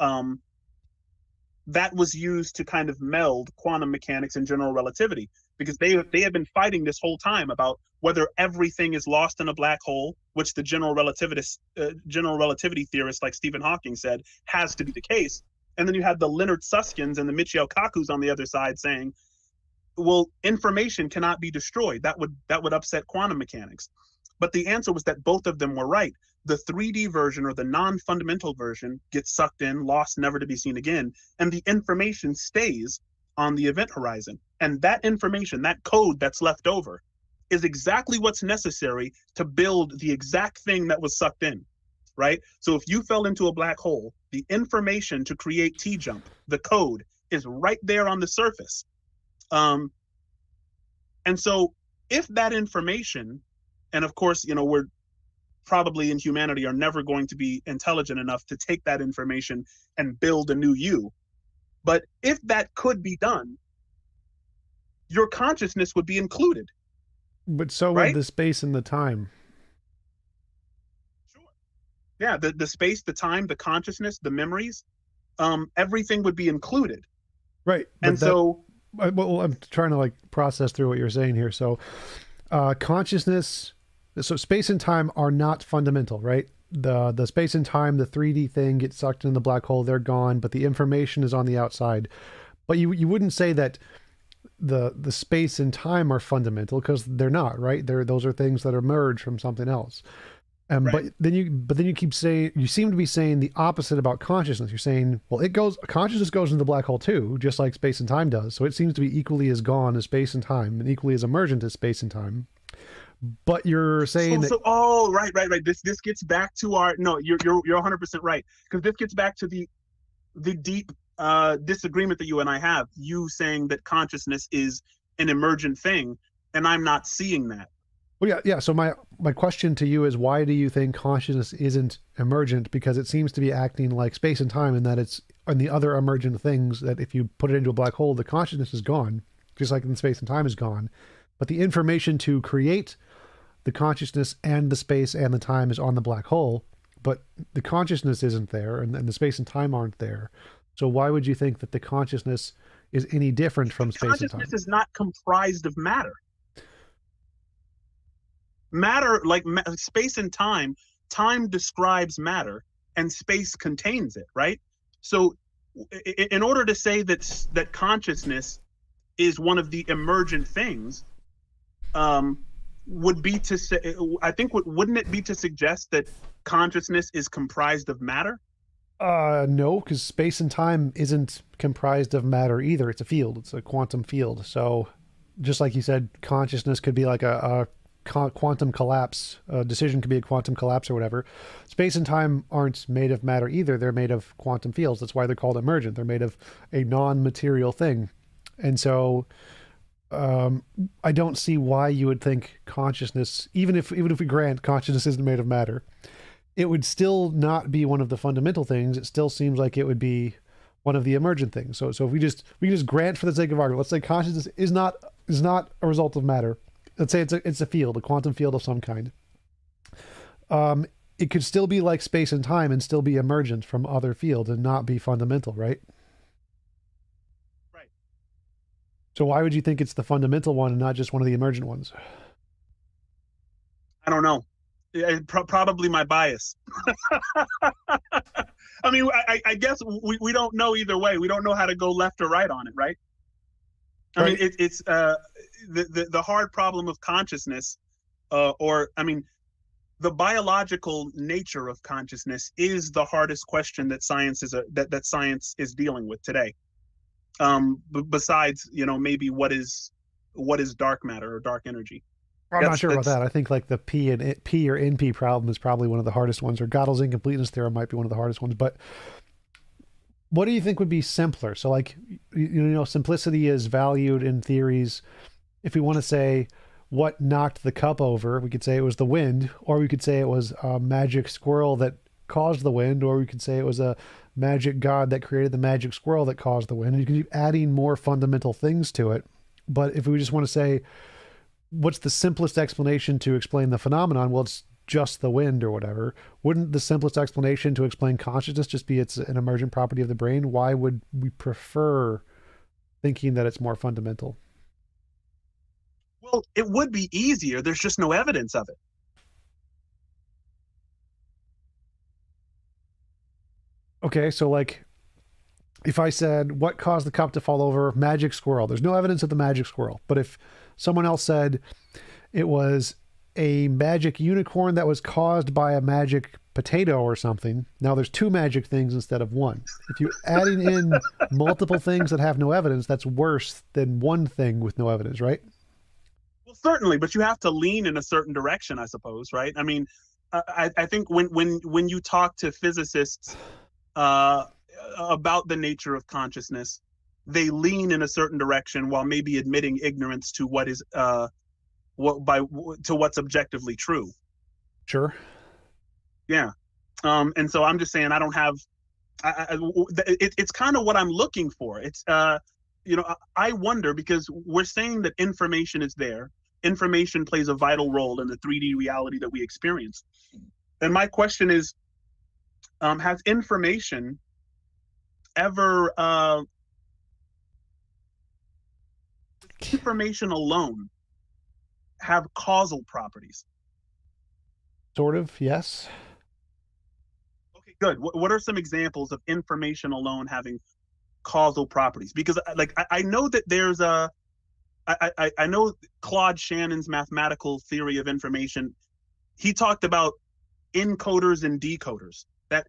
Speaker 1: that was used to kind of meld quantum mechanics and general relativity, because they have been fighting this whole time about whether everything is lost in a black hole, which the general relativity theorists like Stephen Hawking said has to be the case. And then you had the Leonard Suskins and the Michio Kakus on the other side saying, well, information cannot be destroyed. That would upset quantum mechanics. But the answer was that both of them were right. The 3D version, or the non-fundamental version, gets sucked in, lost, never to be seen again, and the information stays on the event horizon. And that information, that code that's left over, is exactly what's necessary to build the exact thing that was sucked in, right? So if you fell into a black hole, the information to create TJump, the code, is right there on the surface. And so if that information, and of course, we're probably in humanity are never going to be intelligent enough to take that information and build a new you. But if that could be done, your consciousness would be included.
Speaker 2: But so would the space and the time.
Speaker 1: Sure. Yeah, the space, the time, the consciousness, the memories, everything would be included.
Speaker 2: Right.
Speaker 1: And so
Speaker 2: I'm trying to process through what you're saying here. So consciousness, so space and time are not fundamental, right? The space and time, the 3D thing gets sucked in the black hole, they're gone, but the information is on the outside. But you wouldn't say that the space and time are fundamental, because they're not, right? Those are things that emerge from something else. Right. But then you keep saying, you seem to be saying the opposite about consciousness. You're saying, well, consciousness goes into the black hole too, just like space and time does. So it seems to be equally as gone as space and time, and equally as emergent as space and time. But you're saying
Speaker 1: right. This gets back to you're 100% right, because this gets back to the deep disagreement that you and I have. You saying that consciousness is an emergent thing, and I'm not seeing that.
Speaker 2: Well, yeah. So my question to you is, why do you think consciousness isn't emergent? Because it seems to be acting like space and time, in that it's on the other emergent things that if you put it into a black hole, the consciousness is gone, just like the space and time is gone. But the information to create the consciousness and the space and the time is on the black hole, but the consciousness isn't there, and the space and time aren't there. So why would you think that the consciousness is any different from space and
Speaker 1: Consciousness
Speaker 2: time?
Speaker 1: is not comprised of matter. Matter, like space and time describes matter, and space contains it, right? So, in order to say that consciousness is one of the emergent things, um, would be to say, I think, wouldn't it be to suggest that consciousness is comprised of matter?
Speaker 2: No, because space and time isn't comprised of matter either. It's a field. It's a quantum field. So, just like you said, consciousness could be like a quantum collapse. A decision could be a quantum collapse or whatever. Space and time aren't made of matter either. They're made of quantum fields. That's why they're called emergent. They're made of a non-material thing. And so, I don't see why you would think consciousness, even if we grant consciousness isn't made of matter, it would still not be one of the fundamental things. It still seems like it would be one of the emergent things. So if we just grant, for the sake of argument, let's say consciousness is not a result of matter. Let's say it's a field, a quantum field of some kind. It could still be like space and time and still be emergent from other fields and not be fundamental, right?
Speaker 1: Right.
Speaker 2: So why would you think it's the fundamental one and not just one of the emergent ones?
Speaker 1: I don't know. Probably my bias. I mean, I guess we don't know either way. We don't know how to go left or right on it, right? I mean,
Speaker 2: Right.
Speaker 1: it's the hard problem of consciousness, or I mean, the biological nature of consciousness is the hardest question that that science is dealing with today. Besides, maybe what is dark matter or dark energy.
Speaker 2: I'm not
Speaker 1: That's
Speaker 2: sure about
Speaker 1: that's
Speaker 2: that. I think like the P or NP problem is probably one of the hardest ones, or Gödel's incompleteness theorem might be one of the hardest ones. But what do you think would be simpler? So like, simplicity is valued in theories. If we want to say what knocked the cup over, we could say it was the wind, or we could say it was a magic squirrel that caused the wind, or we could say it was a magic god that created the magic squirrel that caused the wind. And you can keep adding more fundamental things to it. But if we just want to say, what's the simplest explanation to explain the phenomenon? Well, it's just the wind or whatever. Wouldn't the simplest explanation to explain consciousness just be it's an emergent property of the brain? Why would we prefer thinking that it's more fundamental?
Speaker 1: Well, it would be easier. There's just no evidence of it.
Speaker 2: Okay, so like if I said, what caused the cup to fall over? Magic squirrel. There's no evidence of the magic squirrel. But if someone else said it was a magic unicorn that was caused by a magic potato or something, now there's two magic things instead of one. If you're adding in multiple things that have no evidence, that's worse than one thing with no evidence, right?
Speaker 1: Well, certainly, but you have to lean in a certain direction, I suppose, right? I mean, I think when you talk to physicists uh, about the nature of consciousness, they lean in a certain direction while maybe admitting ignorance to what is to what's objectively true.
Speaker 2: Sure.
Speaker 1: Yeah. And so I'm just saying I don't have. It's kind of what I'm looking for. It's I wonder, because we're saying that information is there. Information plays a vital role in the 3D reality that we experience. And my question is, has ever information alone have causal properties?
Speaker 2: Sort of, yes.
Speaker 1: Okay, good. What are some examples of information alone having causal properties? Because like I know that there's I know Claude Shannon's mathematical theory of information. He talked about encoders and decoders. That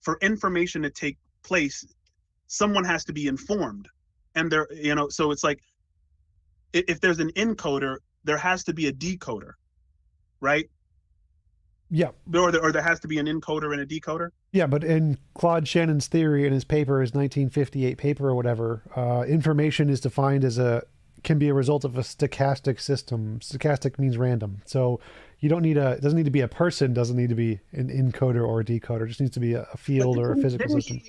Speaker 1: for information to take place, someone has to be informed, and so it's like if there's an encoder, there has to be a decoder, right?
Speaker 2: Yeah.
Speaker 1: Or there has to be an encoder and a decoder.
Speaker 2: Yeah, but in Claude Shannon's theory in his paper, his 1958 paper or whatever, information is defined as can be a result of a stochastic system. Stochastic means random. So you don't need it doesn't need to be a person, doesn't need to be an encoder or a decoder. It just needs to be a
Speaker 1: But
Speaker 2: field or a physical system.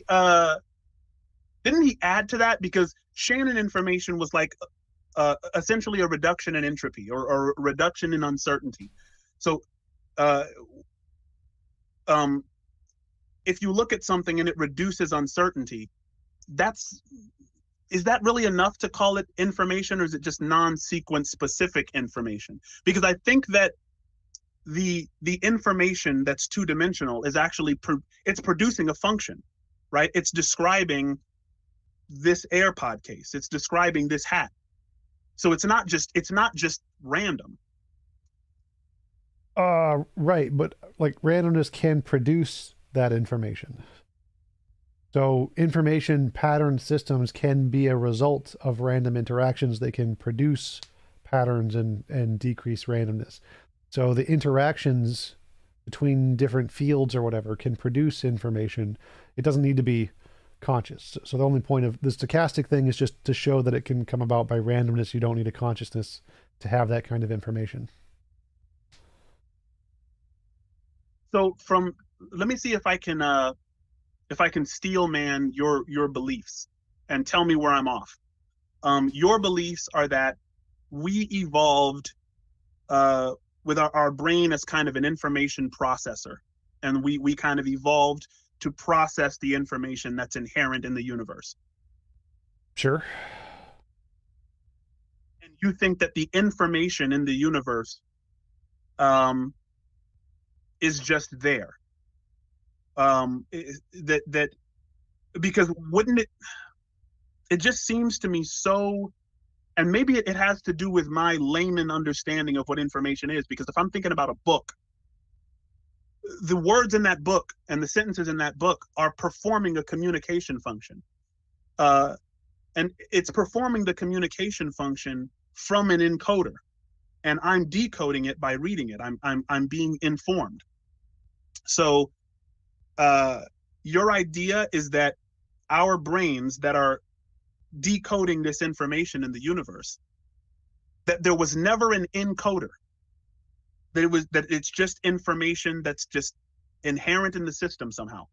Speaker 1: didn't he add to that because Shannon information was like essentially a reduction in entropy or a reduction in uncertainty. So uh, um, if you look at something and it reduces uncertainty, that's is that really enough to call it information, or is it just non-sequence specific information? Because I think that the information that's two-dimensional is actually it's producing a function, right? It's describing this AirPod case. It's describing this hat. So it's not just random.
Speaker 2: Right, but like randomness can produce that information. So information pattern systems can be a result of random interactions. They can produce patterns and decrease randomness. So the interactions between different fields or whatever can produce information. It doesn't need to be conscious. So the only point of the stochastic thing is just to show that it can come about by randomness. You don't need a consciousness to have that kind of information.
Speaker 1: So from let me see if I can steel man your beliefs and tell me where I'm off. Your beliefs are that we evolved uh, with our brain as kind of an information processor, and we kind of evolved to process the information that's inherent in the universe.
Speaker 2: Sure.
Speaker 1: And you think that the information in the universe um, is just there. That because wouldn't it? It just seems to me so, and maybe it has to do with my layman understanding of what information is. Because if I'm thinking about a book, the words in that book and the sentences in that book are performing a communication function, uh, and it's performing the communication function from an encoder, and I'm decoding it by reading it. I'm being informed. So uh, your idea is that our brains that are decoding this information in the universe, that there was never an encoder, that it's just information that's just inherent in the system somehow.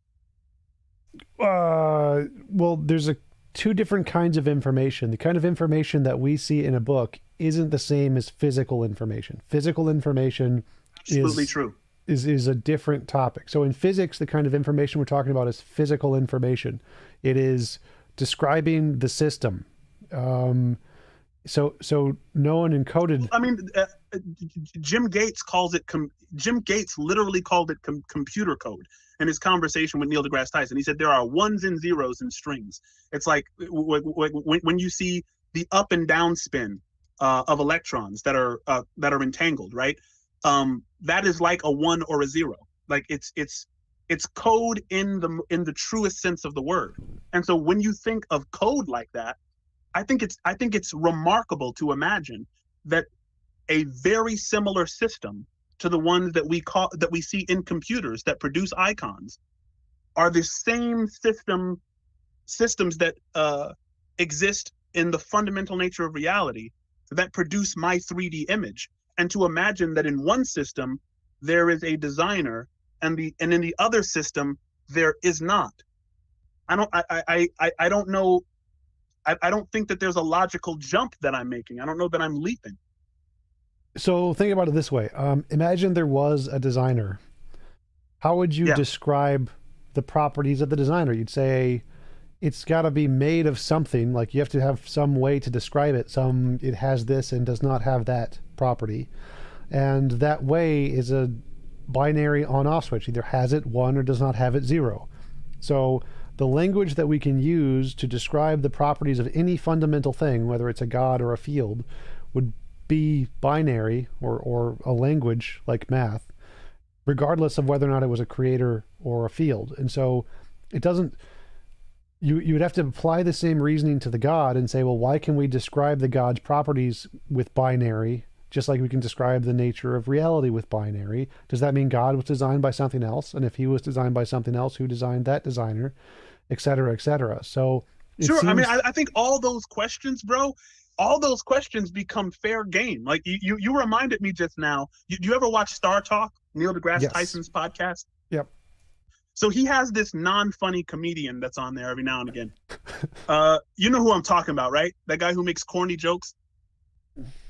Speaker 2: Well, there's a two different kinds of information. The kind of information that we see in a book isn't the same as physical information. Physical information
Speaker 1: Absolutely true.
Speaker 2: Is a different topic. So in physics, the kind of information we're talking about is physical information. It is describing the system. So no one encoded.
Speaker 1: I mean, Jim Gates calls it. Jim Gates literally called it computer code in his conversation with Neil deGrasse Tyson. He said there are ones and zeros in strings. It's like when you see the up and down spin of electrons that are entangled, right? That is like a one or a zero. Like it's code in the truest sense of the word. And so when you think of code like that, I think it's remarkable to imagine that a very similar system to the ones that we see in computers that produce icons are the same systems that exist in the fundamental nature of reality that produce my 3D image. And to imagine that in one system there is a designer and in the other system there is not. I don't know. I don't think that there's a logical jump that I'm making. I don't know that I'm leaping.
Speaker 2: So think about it this way. Imagine there was a designer. How would you
Speaker 1: Yeah.
Speaker 2: describe the properties of the designer? You'd say it's got to be made of something. Like you have to have some way to describe it. It has this and does not have that property. And that way is a binary on-off switch. Either has it one or does not have it zero. So the language that we can use to describe the properties of any fundamental thing, whether it's a god or a field, would be binary or a language like math, regardless of whether or not it was a creator or a field. And so it doesn't, you would have to apply the same reasoning to the god and say, well, why can we describe the god's properties with binary, just like we can describe the nature of reality with binary? Does that mean God was designed by something else? And if he was designed by something else, who designed that designer, et cetera, et cetera? So it
Speaker 1: Sure. I
Speaker 2: seems,
Speaker 1: mean, I think all those questions, bro, all those questions become fair game. Like you reminded me just now. You ever watch Star Talk, Neil deGrasse
Speaker 2: Yes.
Speaker 1: Tyson's podcast?
Speaker 2: Yep.
Speaker 1: So he has this non-funny comedian that's on there every now and again. You know who I'm talking about, right? That guy who makes corny jokes.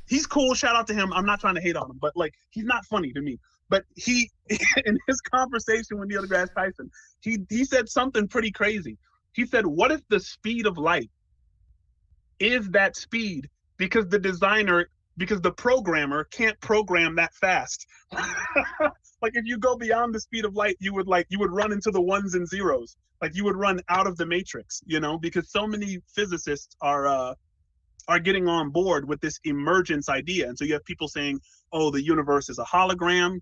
Speaker 1: He's cool. Shout out to him. I'm not trying to hate on him, but like he's not funny to me. But he, in his conversation with Neil deGrasse Tyson, he said something pretty crazy. He said, "What if the speed of light is that speed because the programmer can't program that fast?" Like if you go beyond the speed of light, you would run into the ones and zeros. Like you would run out of the matrix, because so many physicists are getting on board with this emergence idea. And so you have people saying, "Oh, the universe is a hologram,"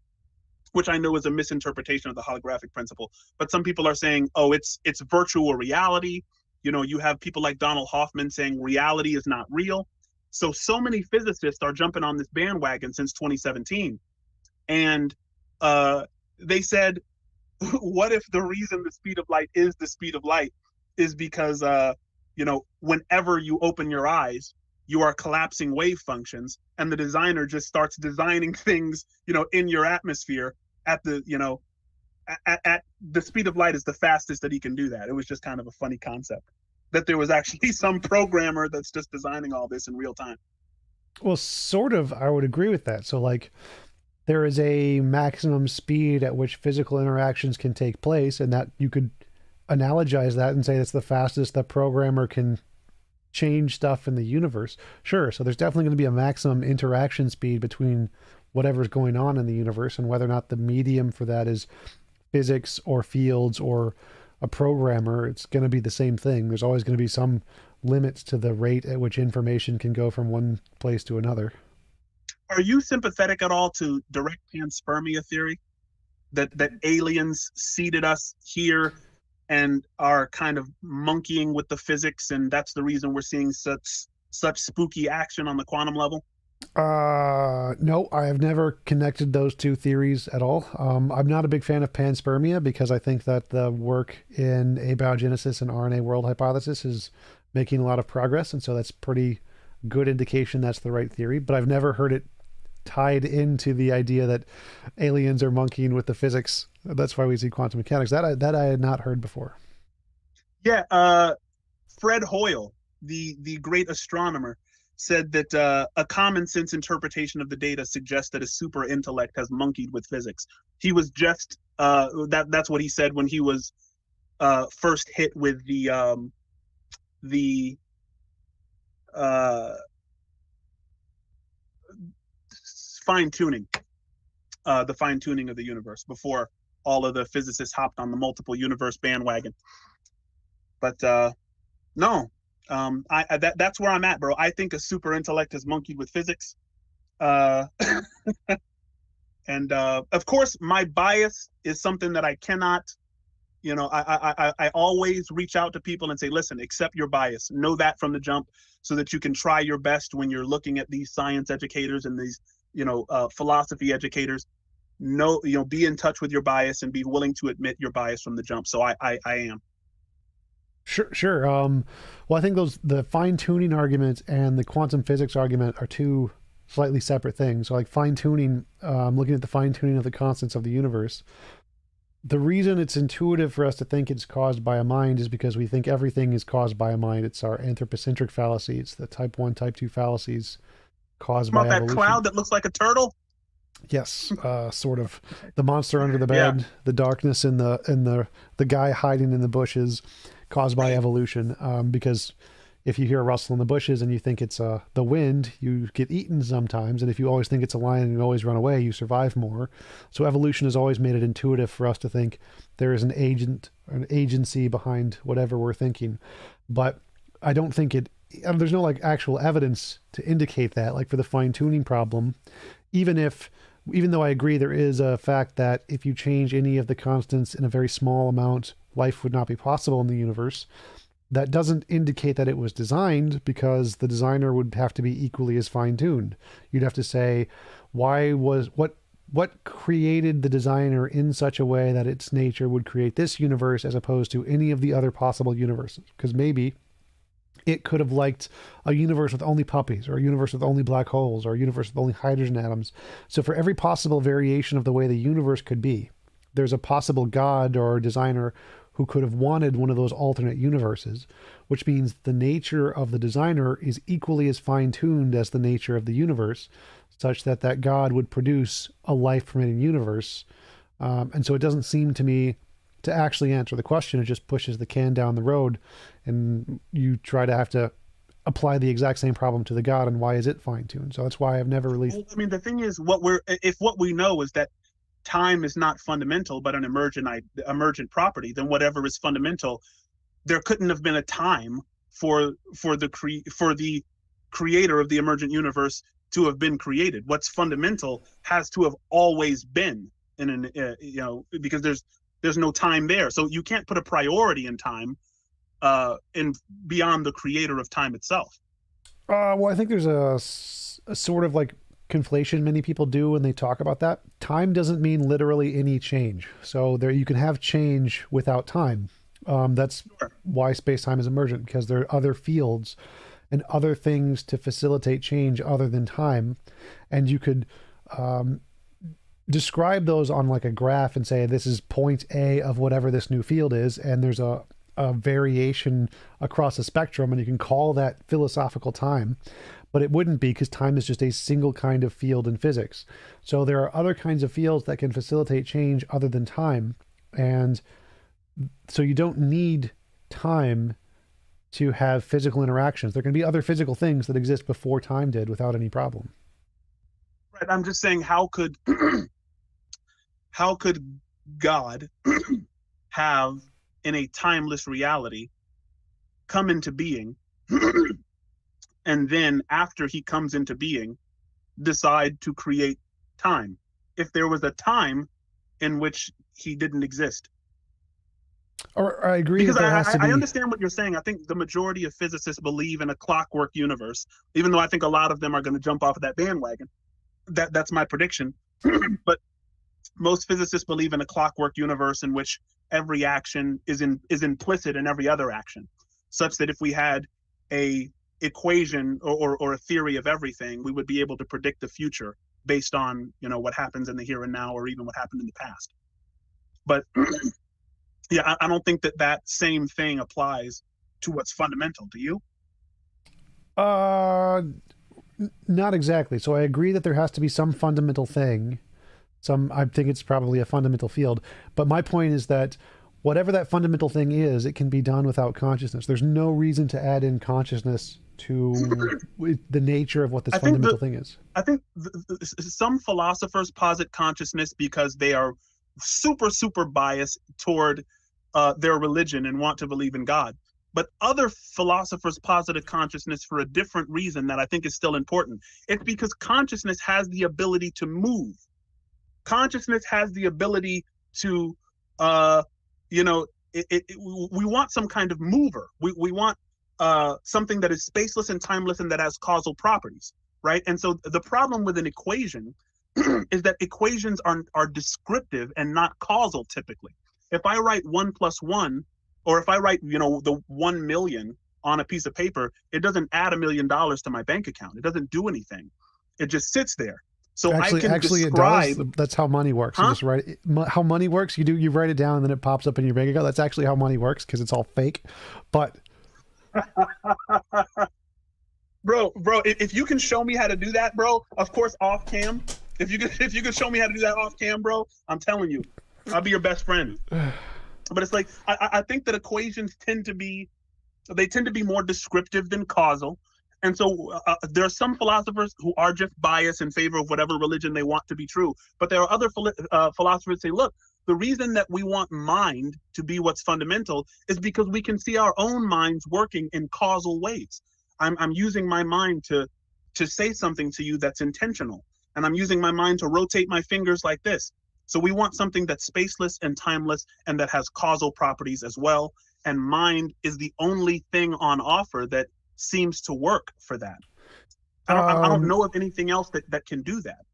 Speaker 1: which I know is a misinterpretation of the holographic principle. But some people are saying, "Oh, it's virtual reality." You have people like Donald Hoffman saying reality is not real. So many physicists are jumping on this bandwagon since 2017. And they said, what if the reason the speed of light is the speed of light is because, whenever you open your eyes, you are collapsing wave functions, and the designer just starts designing things, in your atmosphere at the, at the speed of light is the fastest that he can do that. It was just kind of a funny concept that there was actually some programmer that's just designing all this in real time.
Speaker 2: Well, sort of, I would agree with that. So, like, there is a maximum speed at which physical interactions can take place, and that you could analogize that and say that's the fastest the programmer can change stuff in the universe. Sure. So there's definitely going to be a maximum interaction speed between whatever's going on in the universe, and whether or not the medium for that is physics or fields or a programmer, it's going to be the same thing. There's always going to be some limits to the rate at which information can go from one place to another.
Speaker 1: Are you sympathetic at all to direct panspermia theory? That aliens seeded us here and are kind of monkeying with the physics, and that's the reason we're seeing such spooky action on the quantum level?
Speaker 2: No, I have never connected those two theories at all. I'm not a big fan of panspermia because I think that the work in abiogenesis and RNA world hypothesis is making a lot of progress, and so that's pretty good indication that's the right theory. But I've never heard it tied into the idea that aliens are monkeying with the physics. That's why we see quantum mechanics. That I had not heard before.
Speaker 1: Yeah, Fred Hoyle, the great astronomer, said that a common sense interpretation of the data suggests that a super intellect has monkeyed with physics. He was just that's what he said when he was first hit with the fine tuning, the fine tuning of the universe before all of the physicists hopped on the multiple universe bandwagon. But no, that's where I'm at, bro. I think a super intellect has monkeyed with physics, uh, and of course, my bias is something that I cannot. I always reach out to people and say, listen, accept your bias. Know that from the jump, so that you can try your best when you're looking at these science educators and these philosophy educators. Be in touch with your bias and be willing to admit your bias from the jump. So I am.
Speaker 2: Sure. Well, I think the fine tuning argument and the quantum physics argument are two slightly separate things. So, like fine tuning, looking at the fine tuning of the constants of the universe. The reason it's intuitive for us to think it's caused by a mind is because we think everything is caused by a mind. It's our anthropocentric fallacy. It's the type 1, type 2 fallacies caused by
Speaker 1: About
Speaker 2: evolution.
Speaker 1: that cloud that looks like a turtle?
Speaker 2: Yes, sort of. The monster under the bed, yeah. The darkness in the guy hiding in the bushes, caused by evolution. Because if you hear a rustle in the bushes and you think it's the wind, you get eaten sometimes. And if you always think it's a lion and you always run away, you survive more. So evolution has always made it intuitive for us to think there is an agency behind whatever we're thinking. But I don't think there's no like actual evidence to indicate that. Like for the fine tuning problem, even though I agree there is a fact that if you change any of the constants in a very small amount, life would not be possible in the universe. That doesn't indicate that it was designed, because the designer would have to be equally as fine-tuned. You'd have to say, what created the designer in such a way that its nature would create this universe as opposed to any of the other possible universes? Because maybe It could have liked a universe with only puppies, or a universe with only black holes, or a universe with only hydrogen atoms. So for every possible variation of the way the universe could be, there's a possible god or designer who could have wanted one of those alternate universes, which means the nature of the designer is equally as fine-tuned as the nature of the universe, such that that god would produce a life-permitting universe. And so it doesn't seem to me to actually answer the question. It just pushes the can down the road, and you try to have to apply the exact same problem to the god, and why is it fine-tuned? So that's why I've never really...
Speaker 1: I mean, the thing is, if what we know is that time is not fundamental but an emergent property, then whatever is fundamental, there couldn't have been a time for the creator of the emergent universe to have been created. What's fundamental has to have always been in an because there's no time there, so you can't put a priority in time in beyond the creator of time itself.
Speaker 2: Well, I think there's a sort of like conflation many people do when they talk about that. Time doesn't mean literally any change. So there you can have change without time. That's
Speaker 1: Sure.
Speaker 2: why space-time is emergent, because there are other fields and other things to facilitate change other than time. And you could describe those on like a graph and say this is point A of whatever this new field is, and there's a variation across a spectrum, and you can call that philosophical time. But it wouldn't be, because time is just a single kind of field in physics. So there are other kinds of fields that can facilitate change other than time. And so you don't need time to have physical interactions. There can be other physical things that exist before time did without any problem.
Speaker 1: Right. I'm just saying, how could how could God have, in a timeless reality, come into being and then after he comes into being decide to create time if there was a time in which he didn't exist?
Speaker 2: Or I agree
Speaker 1: Because
Speaker 2: that there has to be...
Speaker 1: I understand what you're saying. I think the majority of physicists believe in a clockwork universe, even though I think a lot of them are going to jump off of that bandwagon. That's my prediction. But most physicists believe in a clockwork universe in which every action is implicit in every other action, such that if we had a equation or a theory of everything, we would be able to predict the future based on what happens in the here and now, or even what happened in the past. But yeah, I don't think that same thing applies to what's fundamental. Do you?
Speaker 2: Uh, Not exactly. So I agree that there has to be some fundamental thing. I think it's probably a fundamental field. But my point is that whatever that fundamental thing is, it can be done without consciousness. There's no reason to add in consciousness to the nature of what this fundamental thing is.
Speaker 1: I think some philosophers posit consciousness because they are super, super biased toward their religion and want to believe in God. But other philosophers posit a consciousness for a different reason that I think is still important. It's because consciousness has the ability to move. Consciousness has the ability to, we want some kind of mover. We want something that is spaceless and timeless and that has causal properties, right? And so the problem with an equation is that equations are descriptive and not causal typically. If I write 1 + 1, or if I write, the 1 million on a piece of paper, it doesn't add $1 million to my bank account. It doesn't do anything. It just sits there. So
Speaker 2: actually, it does. That's how money works.
Speaker 1: Huh?
Speaker 2: You just write it. How money works. You write it down and then it pops up in your bank account. That's actually how money works, because it's all fake. But
Speaker 1: bro, if you can show me how to do that, bro, of course off cam. If you can show me how to do that off cam, bro, I'm telling you, I'll be your best friend. But it's like I think that equations tend to be more descriptive than causal. And so there are some philosophers who are just biased in favor of whatever religion they want to be true. But there are other philosophers who say, look, the reason that we want mind to be what's fundamental is because we can see our own minds working in causal ways. I'm using my mind to say something to you that's intentional. And I'm using my mind to rotate my fingers like this. So we want something that's spaceless and timeless and that has causal properties as well. And mind is the only thing on offer that seems to work for that. I don't know of anything else that can do that.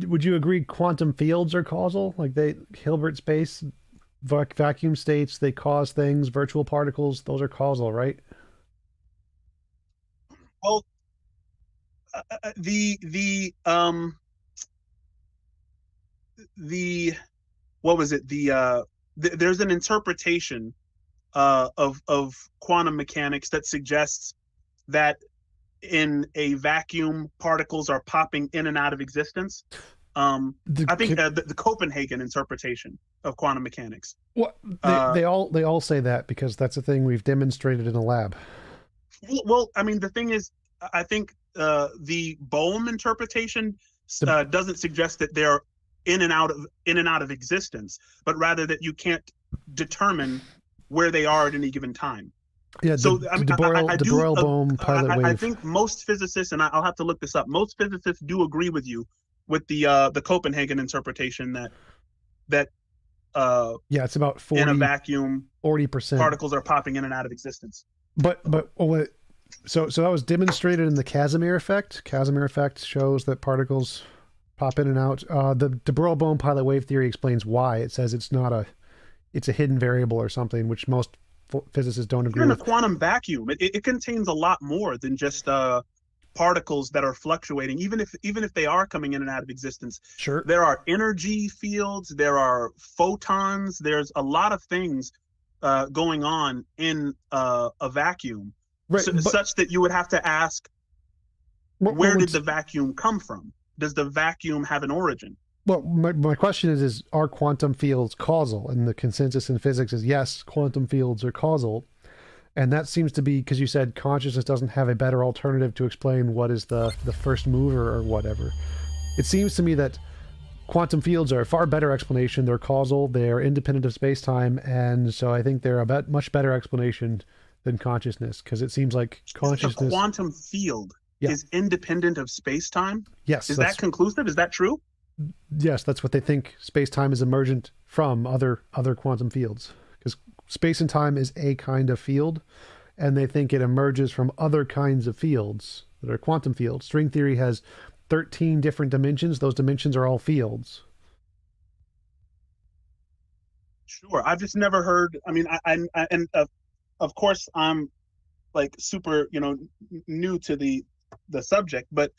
Speaker 2: Would you agree quantum fields are causal? Like Hilbert space, vacuum states, they cause things, virtual particles, those are causal, right?
Speaker 1: Well, the what was it? There's an interpretation of quantum mechanics that suggests that in a vacuum, particles are popping in and out of existence.
Speaker 2: The,
Speaker 1: I think the Copenhagen interpretation of quantum mechanics.
Speaker 2: what
Speaker 1: Uh,
Speaker 2: they all say that because that's a thing we've demonstrated in a lab.
Speaker 1: well, I mean, the thing is, I think the Bohm interpretation
Speaker 2: The
Speaker 1: doesn't suggest that they're in and out of existence, but rather that you can't determine where they are at any given time.
Speaker 2: yeah,
Speaker 1: So I
Speaker 2: the
Speaker 1: mean,
Speaker 2: De Broglie Bohm pilot
Speaker 1: I
Speaker 2: wave.
Speaker 1: think most physicists, and I'll have to look this up. Most physicists do agree with you with the Copenhagen interpretation that
Speaker 2: Yeah, it's about
Speaker 1: in a
Speaker 2: 40
Speaker 1: vacuum
Speaker 2: 40%.
Speaker 1: particles are popping in and out of existence.
Speaker 2: So that was demonstrated in the Casimir effect. Casimir effect shows that particles pop in and out. The De Broglie Bohm pilot wave theory explains why. It says it's a hidden variable or something, which most physicists don't agree
Speaker 1: Even a
Speaker 2: with.
Speaker 1: quantum vacuum, it contains a lot more than just particles that are fluctuating. Even if they are coming in and out of existence,
Speaker 2: Sure.
Speaker 1: there are energy fields, there are photons, there's a lot of things going on in a vacuum,
Speaker 2: Right, but
Speaker 1: such that you would have to ask,
Speaker 2: well,
Speaker 1: where did the vacuum come from? Does the vacuum have an origin?
Speaker 2: my question is are quantum fields causal? And the consensus in physics is yes, quantum fields are causal. And that seems to be because you said consciousness doesn't have a better alternative to explain what is the first mover or whatever. It seems to me that quantum fields are a far better explanation. They're causal, they're independent of space-time, and so I think they're a much better explanation than consciousness, because it seems like
Speaker 1: A
Speaker 2: consciousness.
Speaker 1: quantum field
Speaker 2: Yeah.
Speaker 1: is independent of space-time?
Speaker 2: Yes,
Speaker 1: Is that conclusive? Is that true?
Speaker 2: yes, that's what they think. Space-time is emergent from other quantum fields, because space and time is a kind of field, and they think it emerges from other kinds of fields that are quantum fields. String theory has 13 different dimensions. Those dimensions are all fields.
Speaker 1: Sure. I've just never heard. I mean, I and of course I'm like super, new to the subject, but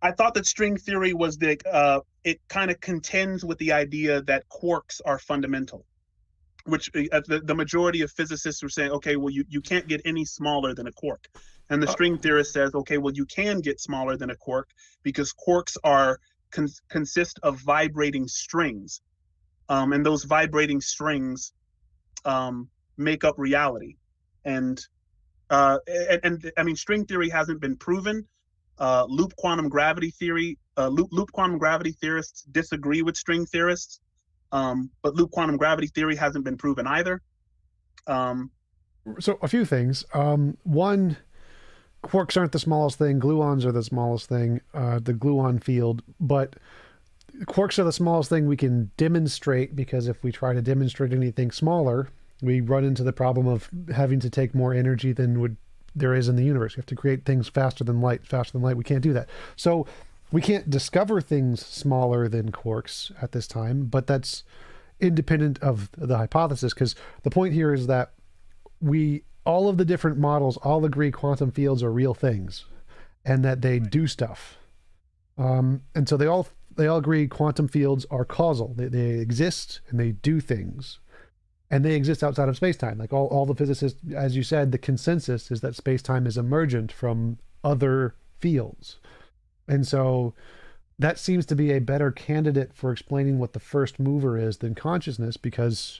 Speaker 1: I thought that string theory was it kind of contends with the idea that quarks are fundamental, which the majority of physicists are saying, okay, well, you can't get any smaller than a quark. And the
Speaker 2: Uh,
Speaker 1: string theorist says, okay, well, you can get smaller than a quark because quarks consist of vibrating strings. And those vibrating strings make up reality. And, I mean, string theory hasn't been proven. Loop quantum gravity theorists disagree with string theorists, but loop quantum gravity theory hasn't been proven either. Um,
Speaker 2: so a few things. One, quarks aren't the smallest thing. Gluons are the smallest thing. The gluon field, but quarks are the smallest thing we can demonstrate, because if we try to demonstrate anything smaller, we run into the problem of having to take more energy than there is in the universe. We have to create things faster than light. Faster than light, we can't do that. So we can't discover things smaller than quarks at this time, but that's independent of the hypothesis, because the point here is that all of the different models all agree quantum fields are real things and that they do stuff. And so they all agree quantum fields are causal. They exist and they do things. And they exist outside of space-time. Like all the physicists, as you said, the consensus is that space-time is emergent from other fields. And so that seems to be a better candidate for explaining what the first mover is than consciousness, because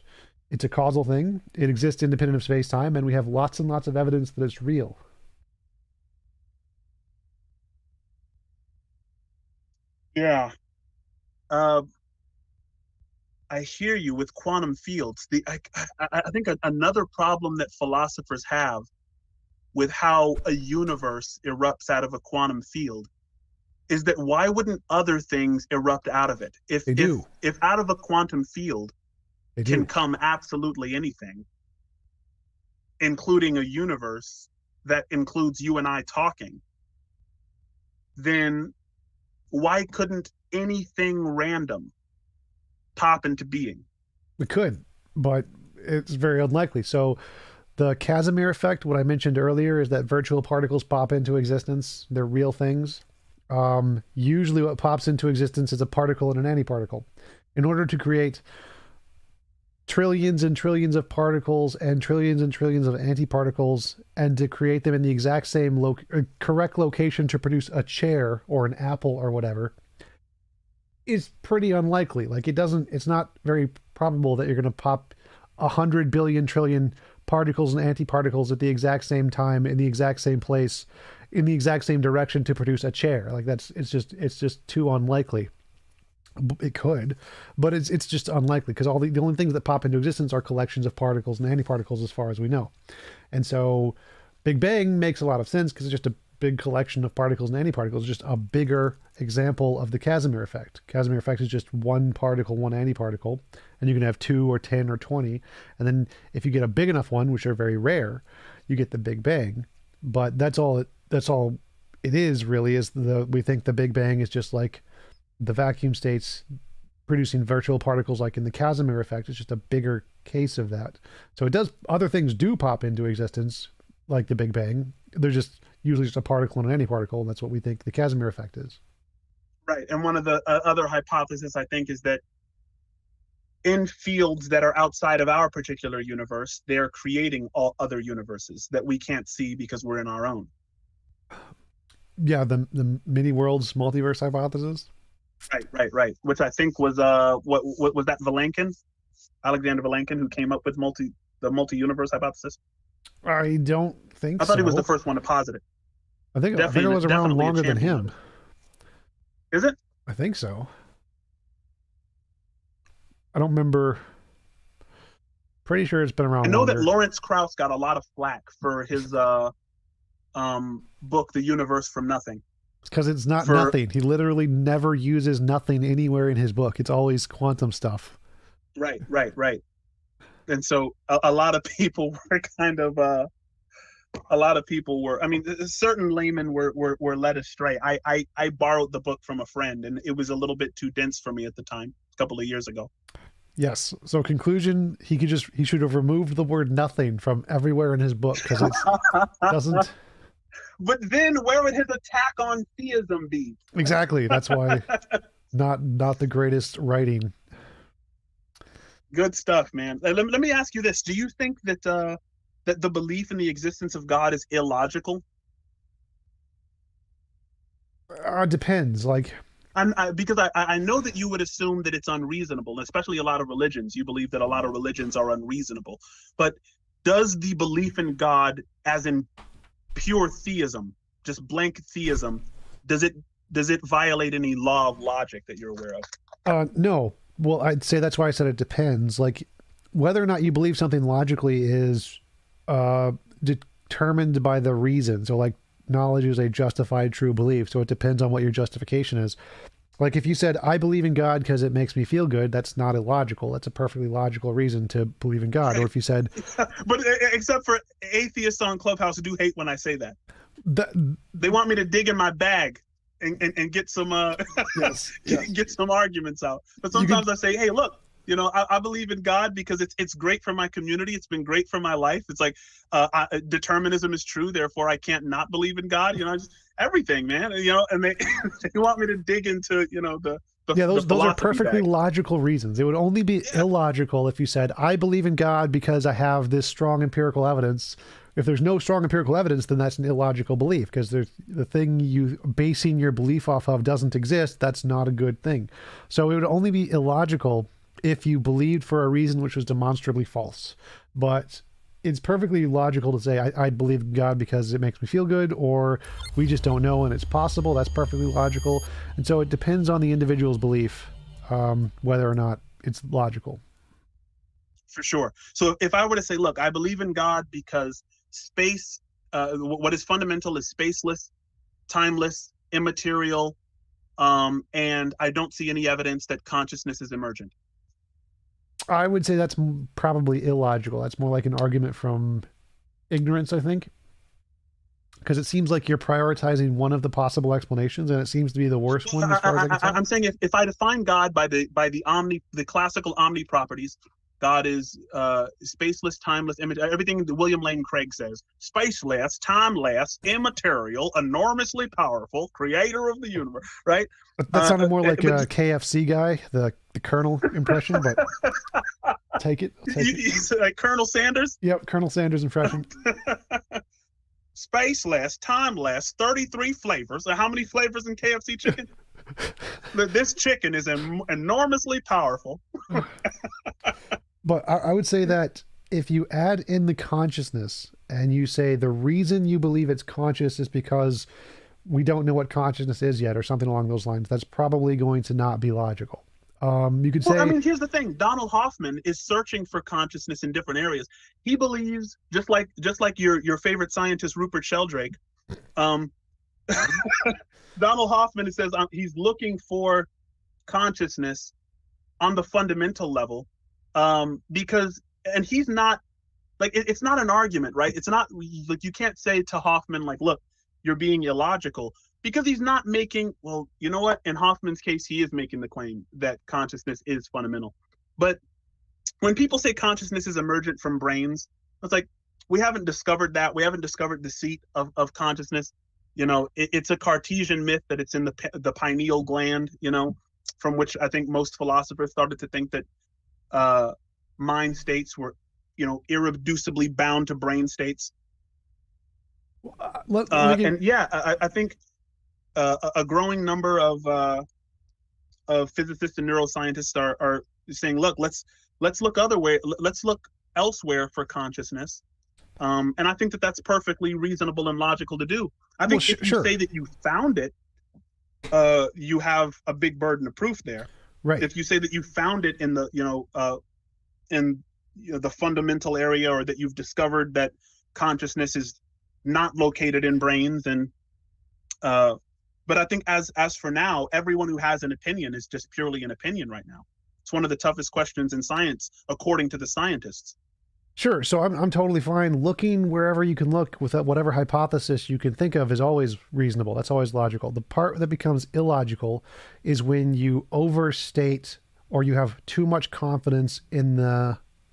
Speaker 2: it's a causal thing. It exists independent of space-time, and we have lots and lots of evidence that it's real.
Speaker 1: yeah. Uh, I hear you with quantum fields. I think another problem that philosophers have with how a universe erupts out of a quantum field is that why wouldn't other things erupt out of it?
Speaker 2: They do.
Speaker 1: If out of a quantum field
Speaker 2: They
Speaker 1: can
Speaker 2: do.
Speaker 1: come absolutely anything, including a universe that includes you and I talking, then why couldn't anything random pop into being?
Speaker 2: We could, but it's very unlikely. So The Casimir effect, what I mentioned earlier, is that virtual particles pop into existence. They're real things. Usually what pops into existence is a particle and an antiparticle. In order to create trillions and trillions of particles and trillions of antiparticles, and to create them in the exact same correct location to produce a chair or an apple or whatever, is pretty unlikely. Like, it's not very probable that you're going to pop 100 billion trillion particles and antiparticles at the exact same time in the exact same place in the exact same direction to produce a chair. Like, it's just too unlikely. It could, but it's just unlikely, because the only things that pop into existence are collections of particles and antiparticles as far as we know. And so Big Bang makes a lot of sense because it's just a big collection of particles and antiparticles, just a bigger example of the Casimir effect. Casimir effect is just one particle, one antiparticle, and you can have 2 or 10 or 20. And then if you get a big enough one, which are very rare, you get the Big Bang. But that's all it is really, is we think the Big Bang is just like the vacuum states producing virtual particles, like in the Casimir effect. It's just a bigger case of that. So other things do pop into existence, like the Big Bang. They're just usually just a particle and an antiparticle, and that's what we think the Casimir effect is.
Speaker 1: Right. And one of the other hypotheses, I think, is that in fields that are outside of our particular universe, they're creating all other universes that we can't see because we're in our own.
Speaker 2: Yeah, the many worlds multiverse hypothesis.
Speaker 1: Right. Which I think was what was that, Vilenkin, Alexander Vilenkin, who came up with the multi-universe hypothesis?
Speaker 2: I don't think
Speaker 1: I thought
Speaker 2: so.
Speaker 1: he was the first one to posit it.
Speaker 2: I think it was around longer than him.
Speaker 1: Is it?
Speaker 2: I think so. I don't remember. Pretty sure it's been around
Speaker 1: I know
Speaker 2: longer.
Speaker 1: that Lawrence Krauss got a lot of flack for his book, The Universe from Nothing.
Speaker 2: It's because it's not nothing. He literally never uses nothing anywhere in his book. It's always quantum stuff.
Speaker 1: Right. And so a lot of people were kind of I mean, certain laymen were led astray. I borrowed the book from a friend, and it was a little bit too dense for me at the time, a couple of years ago.
Speaker 2: Yes. So conclusion, he should have removed the word nothing from everywhere in his book, because it doesn't.
Speaker 1: But then where would his attack on theism be?
Speaker 2: Exactly. That's why not the greatest writing.
Speaker 1: Good stuff, man. Let me ask you this. Do you think that that the belief in the existence of God is illogical?
Speaker 2: Depends. Like,
Speaker 1: because I know that you would assume that it's unreasonable, especially a lot of religions. You believe that a lot of religions are unreasonable. But does the belief in God, as in pure theism, just blank theism, does it violate any law of logic that you're aware of?
Speaker 2: No. Well, I'd say that's why I said it depends. Like, whether or not you believe something logically is determined by the reason. So, like, knowledge is a justified true belief. So it depends on what your justification is. Like, if you said, I believe in God because it makes me feel good, that's not illogical. That's a perfectly logical reason to believe in God. Or if you said...
Speaker 1: But except for atheists on Clubhouse do hate when I say that. They want me to dig in my bag and get some get some arguments out. But sometimes I say, hey, look, I believe in God because it's great for my community. It's been great for my life. It's like determinism is true, therefore I can't not believe in God. Just everything, man. And they they want me to dig into those
Speaker 2: are perfectly logical reasons. It would only be illogical if you said, I believe in God because I have this strong empirical evidence. If there's no strong empirical evidence, then that's an illogical belief, because the thing you basing your belief off of doesn't exist. That's not a good thing. So it would only be illogical if you believed for a reason which was demonstrably false. But it's perfectly logical to say, I believe in God because it makes me feel good, or we just don't know and it's possible. That's perfectly logical. And so it depends on the individual's belief, whether or not it's logical.
Speaker 1: For sure. So if I were to say, look, I believe in God because space, what is fundamental is spaceless, timeless, immaterial, and I don't see any evidence that consciousness is emergent.
Speaker 2: I would say that's probably illogical. That's more like an argument from ignorance, I think. Because it seems like you're prioritizing one of the possible explanations, and it seems to be the worst one as far as I can tell.
Speaker 1: I'm saying if I define God by the classical omni properties, God is spaceless, timeless, everything that William Lane Craig says. Spaceless, timeless, immaterial, enormously powerful, creator of the universe, right?
Speaker 2: That sounded more like
Speaker 1: But
Speaker 2: a KFC guy, the Colonel impression, but take it. I'll take it.
Speaker 1: you said like Colonel Sanders?
Speaker 2: Yep, Colonel Sanders impression.
Speaker 1: Spaceless, timeless, 33 flavors. How many flavors in KFC chicken? This chicken is enormously powerful.
Speaker 2: But I would say that if you add in the consciousness and you say the reason you believe it's conscious is because we don't know what consciousness is yet or something along those lines, that's probably going to not be logical. You could say,
Speaker 1: well, I mean, here's the thing. Donald Hoffman is searching for consciousness in different areas. He believes, just like your favorite scientist, Rupert Sheldrake, Donald Hoffman says he's looking for consciousness on the fundamental level, because, and he's not, like, it's not an argument, right? It's not, like, you can't say to Hoffman, like, look, you're being illogical, because he's not making, well, you know what? In Hoffman's case, he is making the claim that consciousness is fundamental. But when people say consciousness is emergent from brains, it's like, we haven't discovered that. We haven't discovered the seat of consciousness. You know, it's a Cartesian myth that it's in the pineal gland, you know, from which I think most philosophers started to think that mind states were, you know, irreducibly bound to brain states. And yeah, I think a growing number of physicists and neuroscientists are saying, look, let's look let's look elsewhere for consciousness. And I think that that's perfectly reasonable and logical to do. I think if you say that you found it, you have a big burden of proof there.
Speaker 2: Right.
Speaker 1: If you say that you found it in the, the fundamental area, or that you've discovered that consciousness is not located in brains, and but I think as for now, everyone who has an opinion is just purely an opinion right now. It's one of the toughest questions in science, according to the scientists.
Speaker 2: Sure. So I'm totally fine. Looking wherever you can look with whatever hypothesis you can think of is always reasonable. That's always logical. The part that becomes illogical is when you overstate or you have too much confidence in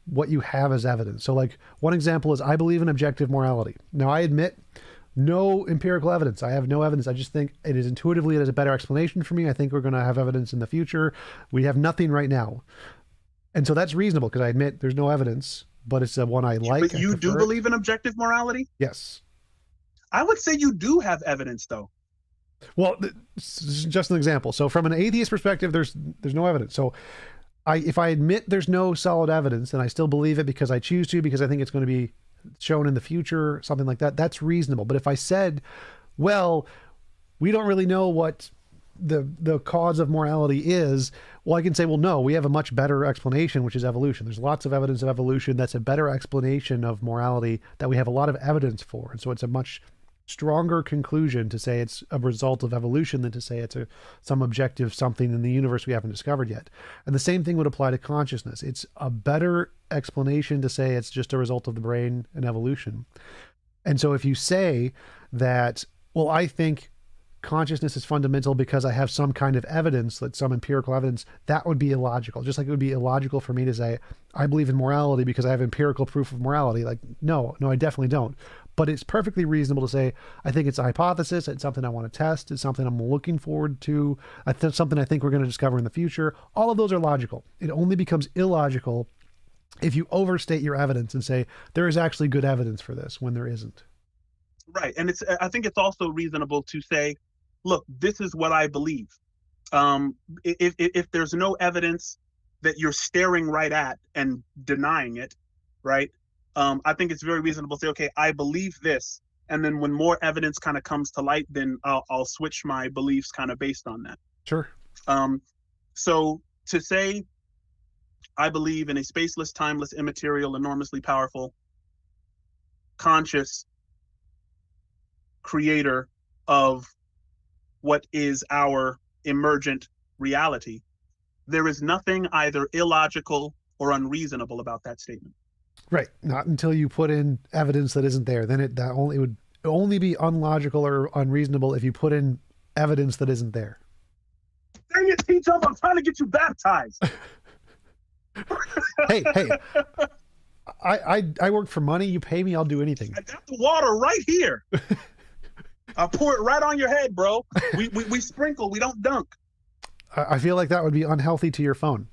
Speaker 2: what you have as evidence. So, like, one example is, I believe in objective morality. Now, I admit no empirical evidence. I have no evidence. I just think it is intuitively, it is a better explanation for me. I think we're going to have evidence in the future. We have nothing right now. And so that's reasonable because I admit there's no evidence, but it's the one I like.
Speaker 1: But you do believe in objective morality?
Speaker 2: Yes.
Speaker 1: I would say you do have evidence, though.
Speaker 2: Well, this is just an example. So from an atheist perspective, there's no evidence. So if I admit there's no solid evidence and I still believe it because I choose to, because I think it's going to be shown in the future, something like that, that's reasonable. But if I said, well, we don't really know what the cause of morality is, well, I can say, well, no, we have a much better explanation, which is evolution. There's lots of evidence of evolution that's a better explanation of morality that we have a lot of evidence for. And so it's a much stronger conclusion to say it's a result of evolution than to say it's some objective something in the universe we haven't discovered yet. And the same thing would apply to consciousness. It's a better explanation to say it's just a result of the brain and evolution. And so if you say that, well, I think consciousness is fundamental because I have some kind of evidence, like some empirical evidence, that would be illogical. Just like it would be illogical for me to say, I believe in morality because I have empirical proof of morality. Like, no, I definitely don't. But it's perfectly reasonable to say, I think it's a hypothesis, it's something I want to test, it's something I'm looking forward to, something I think we're going to discover in the future. All of those are logical. It only becomes illogical if you overstate your evidence and say, there is actually good evidence for this when there isn't.
Speaker 1: Right. And I think it's also reasonable to say, look, this is what I believe. If there's no evidence that you're staring right at and denying it, right? I think it's very reasonable to say, okay, I believe this. And then when more evidence kind of comes to light, then I'll switch my beliefs kind of based on that.
Speaker 2: Sure.
Speaker 1: So to say, I believe in a spaceless, timeless, immaterial, enormously powerful, conscious creator of what is our emergent reality, there is nothing either illogical or unreasonable about that statement.
Speaker 2: Right. Not until you put in evidence that isn't there. Then it would only be unlogical or unreasonable if you put in evidence that isn't there.
Speaker 1: Dang it, TJump, I'm trying to get you baptized.
Speaker 2: Hey, I work for money. You pay me, I'll do anything.
Speaker 1: I got the water right here. I'll pour it right on your head, bro. We sprinkle, we don't dunk.
Speaker 2: I feel like that would be unhealthy to your phone.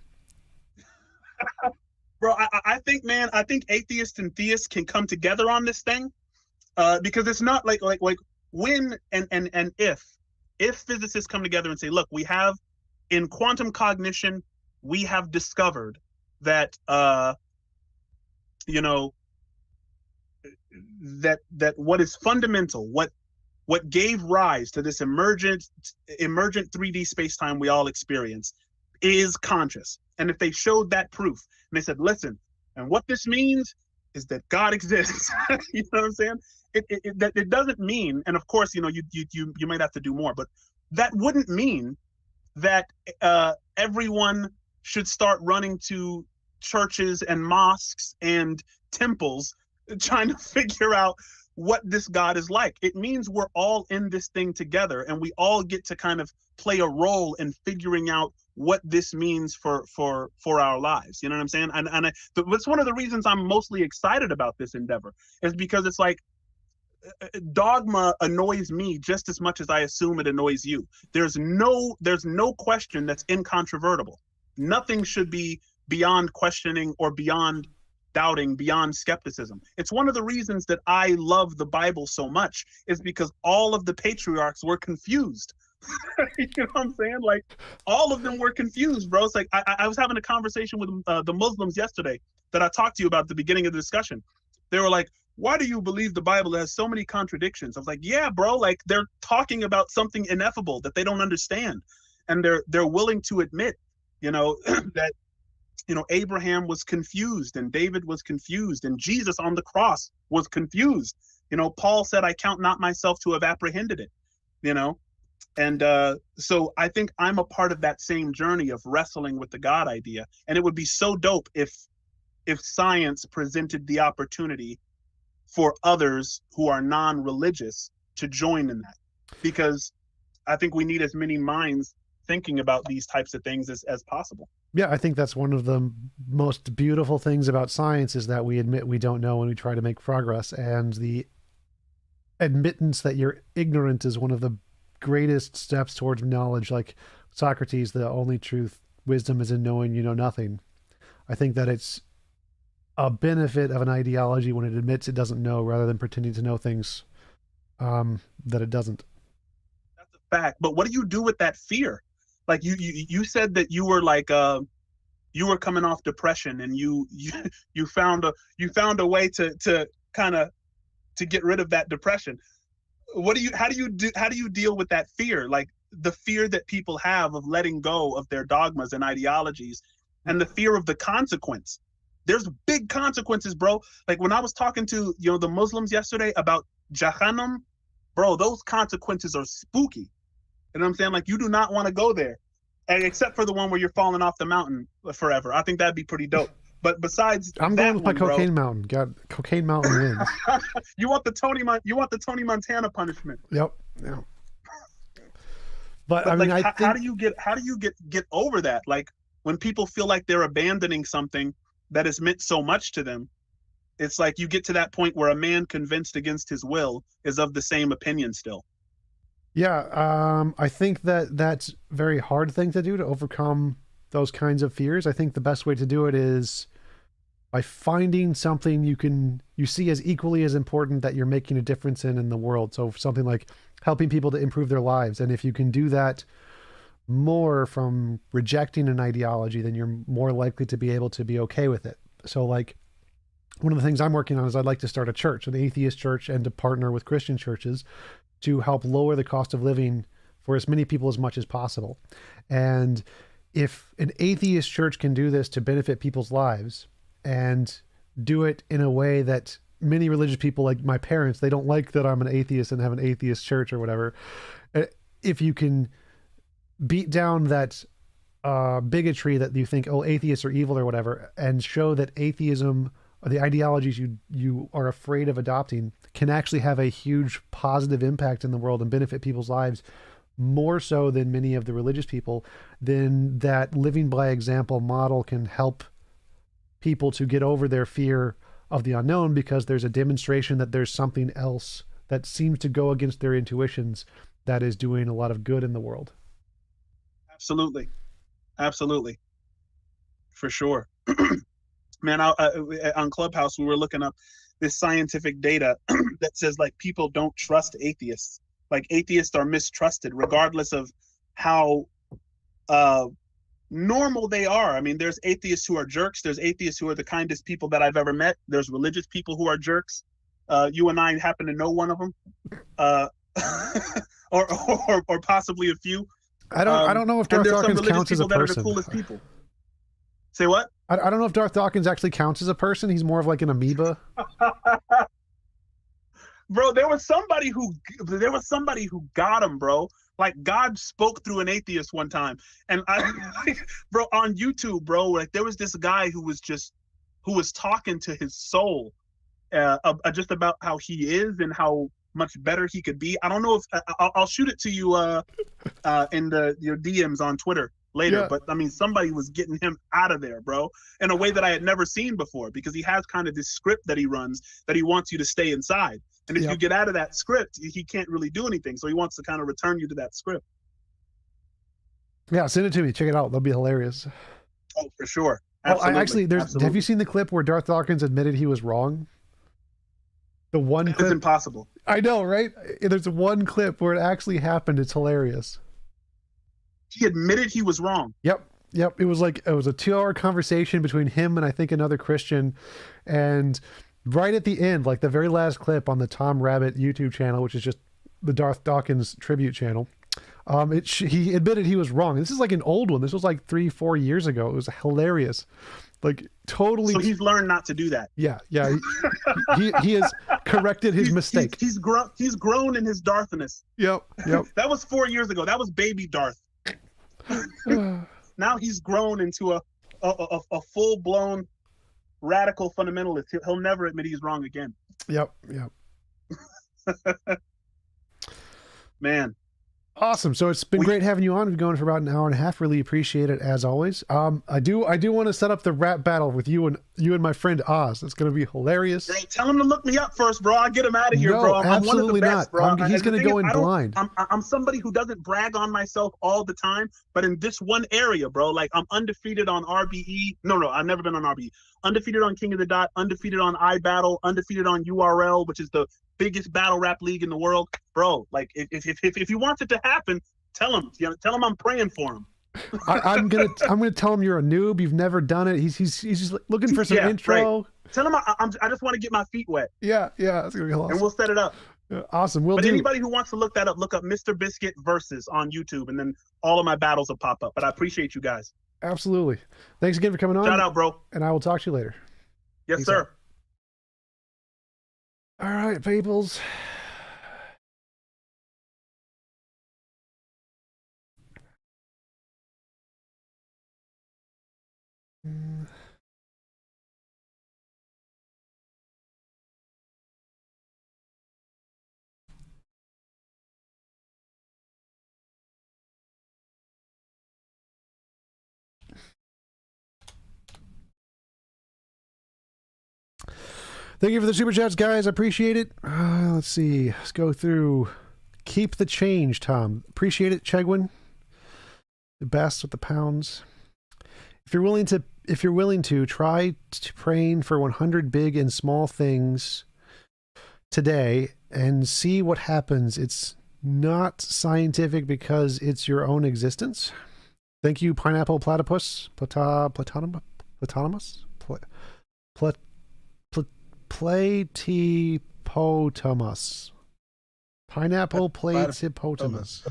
Speaker 1: Bro, I think, man, I think atheists and theists can come together on this thing, because it's not like when and if physicists come together and say, look, we have in quantum cognition, we have discovered that you know that what is fundamental, what gave rise to this emergent 3D space-time we all experience is conscious. And if they showed that proof and they said, listen, and what this means is that God exists, you know what I'm saying? It doesn't mean, and of course, you might have to do more, but that wouldn't mean that everyone should start running to churches and mosques and temples trying to figure out what this God is like. It means we're all in this thing together, and we all get to kind of play a role in figuring out what this means for our lives. You know what I'm saying? And that's one of the reasons I'm mostly excited about this endeavor, is because it's like dogma annoys me just as much as I assume it annoys you. There's no question that's incontrovertible. Nothing should be beyond questioning or beyond doubting, beyond skepticism. It's one of the reasons that I love the Bible so much, is because all of the patriarchs were confused. You know what I'm saying? Like, all of them were confused, bro. It's like I was having a conversation with the Muslims yesterday that I talked to you about at the beginning of the discussion. They were like, why do you believe the Bible has so many contradictions? I was like, yeah, bro, like they're talking about something ineffable that they don't understand. And they're willing to admit, that Abraham was confused, and David was confused, and Jesus on the cross was confused. Paul said, I count not myself to have apprehended it, and so I think I'm a part of that same journey of wrestling with the God idea. And it would be so dope if science presented the opportunity for others who are non-religious to join in that, because I think we need as many minds thinking about these types of things as possible.
Speaker 2: Yeah, I think that's one of the most beautiful things about science, is that we admit we don't know and we try to make progress. And the admittance that you're ignorant is one of the greatest steps towards knowledge. Like Socrates, the only truth, wisdom is in knowing you know nothing. I think that it's a benefit of an ideology when it admits it doesn't know, rather than pretending to know things that it doesn't.
Speaker 1: That's a fact. But what do you do with that fear? Like you said that you were like you were coming off depression, and you found a way to kind of to get rid of that depression. How do you deal with that fear? Like the fear that people have of letting go of their dogmas and ideologies, and the fear of the consequence. There's big consequences, bro. Like when I was talking to the Muslims yesterday about Jahannam, bro, those consequences are spooky. You know what I'm saying? Like, you do not want to go there, and except for the one where you're falling off the mountain forever. I think that'd be pretty dope. But besides,
Speaker 2: I'm going with my Cocaine Mountain. God, Cocaine Mountain wins.
Speaker 1: You want the Tony Montana punishment?
Speaker 2: Yep. Yeah. But I mean,
Speaker 1: like, how do you get over that? Like, when people feel like they're abandoning something that has meant so much to them, it's like you get to that point where a man convinced against his will is of the same opinion still.
Speaker 2: Yeah, I think that that's a very hard thing to do, to overcome those kinds of fears. I think the best way to do it is by finding something you see as equally as important that you're making a difference in the world. So something like helping people to improve their lives. And if you can do that more from rejecting an ideology, then you're more likely to be able to be okay with it. So like, one of the things I'm working on is I'd like to start a church, an atheist church, and to partner with Christian churches to help lower the cost of living for as many people as much as possible. And if an atheist church can do this to benefit people's lives, and do it in a way that many religious people, like my parents, they don't like that I'm an atheist and have an atheist church or whatever. If you can beat down that bigotry that you think, oh, atheists are evil or whatever, and show that atheism, or the ideologies you are afraid of adopting, can actually have a huge positive impact in the world and benefit people's lives more so than many of the religious people, then that living by example model can help people to get over their fear of the unknown, because there's a demonstration that there's something else that seems to go against their intuitions that is doing a lot of good in the world.
Speaker 1: Absolutely. Absolutely. For sure. Man, on Clubhouse, we were looking up this scientific data that says like people don't trust atheists. Like atheists are mistrusted regardless of how normal they are. I mean, there's atheists who are jerks. There's atheists who are the kindest people that I've ever met. There's religious people who are jerks. You and I happen to know one of them, or possibly a few.
Speaker 2: I don't know if Darth Dawkins counts as a person.
Speaker 1: That are the coolest people. Say what?
Speaker 2: I don't know if Darth Dawkins actually counts as a person. He's more of like an amoeba.
Speaker 1: Bro, there was somebody who got him, bro. Like God spoke through an atheist one time, and bro, on YouTube, bro, like there was this guy who was talking to his soul, just about how he is and how much better he could be. I don't know if I'll shoot it to you in your DMs on Twitter later, yeah. But I mean, somebody was getting him out of there, bro, in a way that I had never seen before, because he has kind of this script that he runs that he wants you to stay inside. And if you get out of that script, he can't really do anything. So he wants to kind of return you to that script.
Speaker 2: Yeah, send it to me. Check it out. That'll be hilarious.
Speaker 1: Oh, for sure.
Speaker 2: Absolutely. Have you seen the clip where Darth Dawkins admitted he was wrong? The one clip?
Speaker 1: It's impossible.
Speaker 2: I know, right? There's one clip where it actually happened. It's hilarious.
Speaker 1: He admitted he was wrong.
Speaker 2: Yep. It was a 2-hour conversation between him and I think another Christian. And right at the end, like the very last clip on the Tom Rabbit YouTube channel, which is just the Darth Dawkins tribute channel, he admitted he was wrong. This is like an old one. This was like 3-4 years ago. It was hilarious. Like totally.
Speaker 1: So he's learned not to do that.
Speaker 2: Yeah. He has corrected his mistake.
Speaker 1: He's grown in his Darthness.
Speaker 2: Yep.
Speaker 1: That was 4 years ago. That was baby Darth. Now he's grown into a full blown radical fundamentalist. He'll never admit he's wrong again.
Speaker 2: Yep.
Speaker 1: Man.
Speaker 2: Awesome. So it's been great having you on. We've been going for about an hour and a half. Really appreciate it as always. I do want to set up the rap battle with you and my friend Oz. It's going to be hilarious.
Speaker 1: Hey, tell him to look me up first, bro. I'll get him out of here, bro.
Speaker 2: I'm one of the best,
Speaker 1: bro.
Speaker 2: He's going to go in blind.
Speaker 1: I'm somebody who doesn't brag on myself all the time, but in this one area, bro, like I'm undefeated on RBE. No, I've never been on RBE. Undefeated on King of the Dot, undefeated on iBattle, undefeated on URL, which is the biggest battle rap league in the world, bro. Like if he wants it to happen, tell him I'm praying for him.
Speaker 2: I'm gonna tell him you're a noob. You've never done it. He's just looking for some intro.
Speaker 1: Right. Tell him I just want to get my feet wet.
Speaker 2: Yeah, it's gonna be awesome.
Speaker 1: And we'll set it up.
Speaker 2: Yeah, awesome.
Speaker 1: Anybody who wants to look that up, look up Mr. Biscuit Versus on YouTube, and then all of my battles will pop up. But I appreciate you guys.
Speaker 2: Absolutely. Thanks again for coming on.
Speaker 1: Shout out, bro.
Speaker 2: And I will talk to you later.
Speaker 1: Yes,
Speaker 2: Peace
Speaker 1: sir.
Speaker 2: Out. All right, peoples. Thank you for the super chats, guys. I appreciate it. Let's see. Let's go through. Keep the change, Tom. Appreciate it, Chegwin. The best with the pounds. If you're willing to try praying for 100 big and small things today and see what happens. It's not scientific because it's your own existence. Thank you, Pineapple Platypus. Platypus? Platypotamus. Pineapple platypotamus.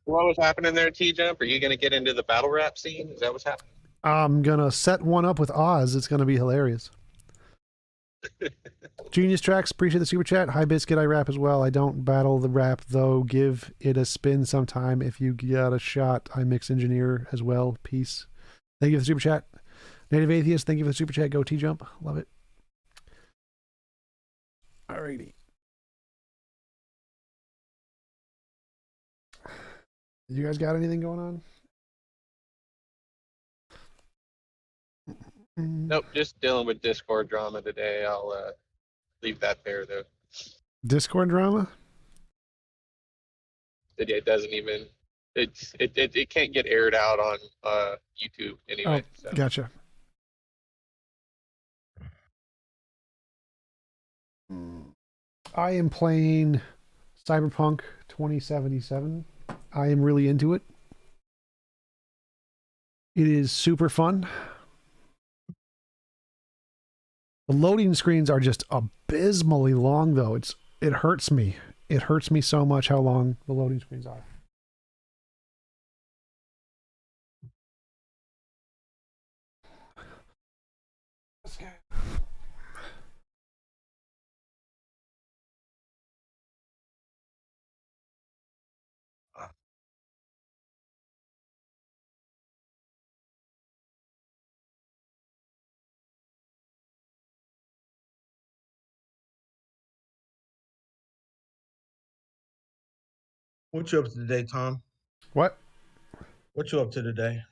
Speaker 3: What was happening there, TJump? Are you going to get into the battle rap scene? Is that what's happening?
Speaker 2: I'm going to set one up with Oz. It's going to be hilarious. Genius Tracks, appreciate the super chat. Hi, Biscuit, I rap as well. I don't battle the rap, though. Give it a spin sometime if you got a shot. I mix engineer as well. Peace. Thank you for the super chat. Native Atheist, thank you for the super chat. Go TJump. Love it. Alrighty. You guys got anything going on?
Speaker 3: Nope, just dealing with Discord drama today. I'll leave that there though.
Speaker 2: Discord drama?
Speaker 3: It doesn't even it can't get aired out on YouTube anyway.
Speaker 2: Oh,
Speaker 3: So
Speaker 2: gotcha. I am playing Cyberpunk 2077. I am really into it. It is super fun. The loading screens are just abysmally long, though. It hurts me. It hurts me so much how long the loading screens are.
Speaker 4: What you up to today, Tom?
Speaker 2: What?
Speaker 4: What you up to today?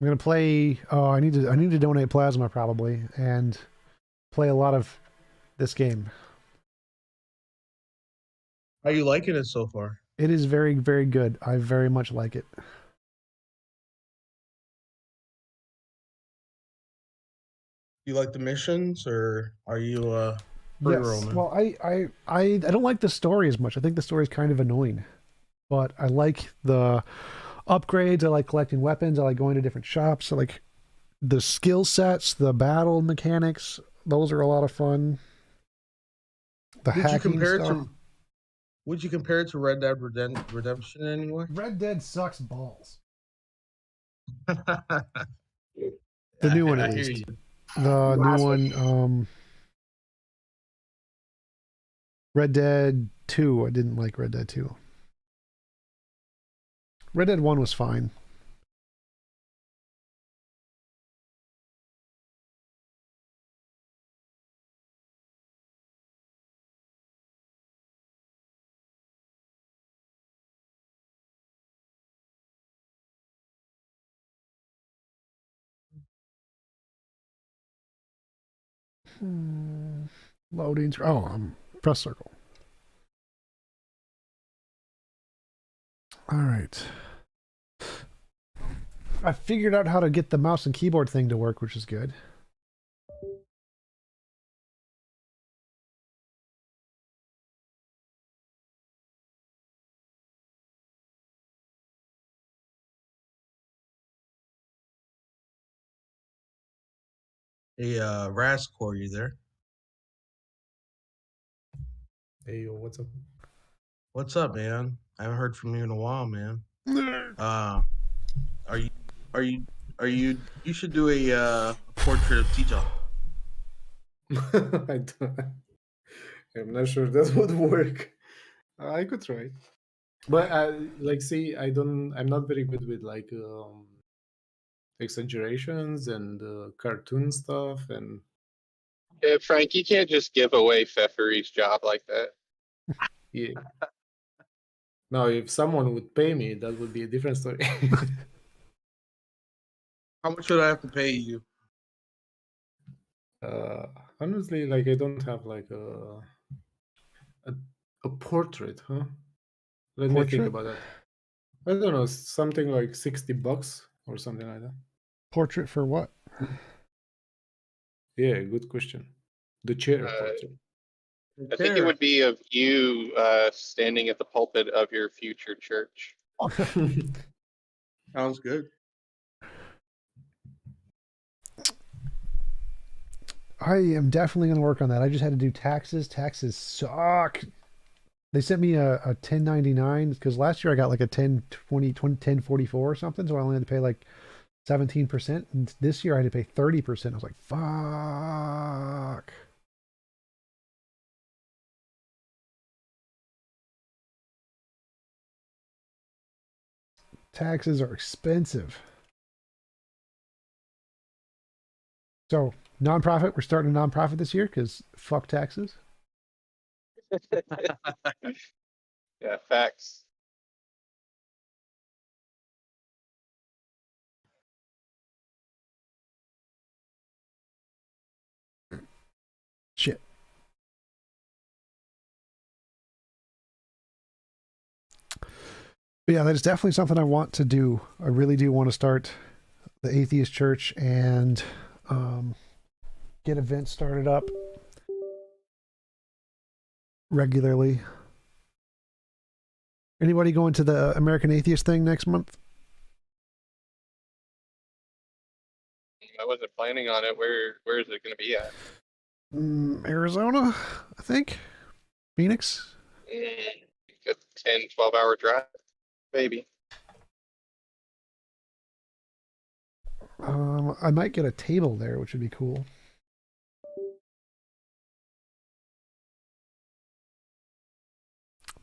Speaker 2: I'm gonna play. Oh, I need to donate plasma probably and play a lot of this game.
Speaker 4: How you liking it so far?
Speaker 2: It is very, very good. I very much like it.
Speaker 4: You like the missions, or are you free
Speaker 2: Yes.
Speaker 4: roaming?
Speaker 2: Well, I don't like the story as much. I think the story is kind of annoying, but I like the upgrades. I like collecting weapons. I like going to different shops. I like the skill sets, the battle mechanics. Those are a lot of fun. The
Speaker 4: Would you
Speaker 2: hacking
Speaker 4: compare it
Speaker 2: stuff.
Speaker 4: to? Would you compare it to Red Dead Redemption in any way?
Speaker 2: Red Dead sucks balls.
Speaker 4: The
Speaker 2: The new one,
Speaker 4: I
Speaker 2: at
Speaker 4: hear
Speaker 2: least.
Speaker 4: you.
Speaker 2: The new one, Red Dead 2. I didn't like Red Dead 2. Red Dead 1 was fine. Loading. Oh, press circle. All right. I figured out how to get the mouse and keyboard thing to work, which is good.
Speaker 4: Hey, Rascore, you there?
Speaker 5: Hey, yo, what's up?
Speaker 4: What's up, man? I haven't heard from you in a while, man. Are you are you you should do a portrait of TJump.
Speaker 5: I don't, I'm not sure that would work. I could try, but like, see, I'm not very good with like exaggerations and cartoon stuff, and
Speaker 3: yeah, Frank, you can't just give away Pfeffery's job like that.
Speaker 5: yeah. Now, if someone would pay me, that would be a different story.
Speaker 4: How much would I have to pay you?
Speaker 5: uh, Honestly, like, I don't have like a portrait, huh? Let me think
Speaker 2: Portrait?
Speaker 5: about that. I don't know, something like $60 or something like that.
Speaker 2: Portrait for what?
Speaker 5: Yeah, good question. The chair portrait.
Speaker 3: I think it would be of you standing at the pulpit of your future church.
Speaker 4: Sounds good.
Speaker 2: I am definitely going to work on that. I just had to do taxes. Taxes suck. They sent me a 1099 because last year I got like a 1044 or something. So I only had to pay like 17%. And this year I had to pay 30%. I was like, fuck. Taxes are expensive. So, nonprofit, we're starting a nonprofit this year because fuck taxes.
Speaker 3: Yeah, facts.
Speaker 2: But yeah, that is definitely something I want to do. I really do want to start the atheist church and get events started up regularly. Anybody going to the American Atheist thing next month?
Speaker 3: I wasn't planning on it. Where is it going to be at?
Speaker 2: Arizona, I think. Phoenix.
Speaker 3: A 10, 12-hour drive, maybe.
Speaker 2: I might get a table there, which would be cool.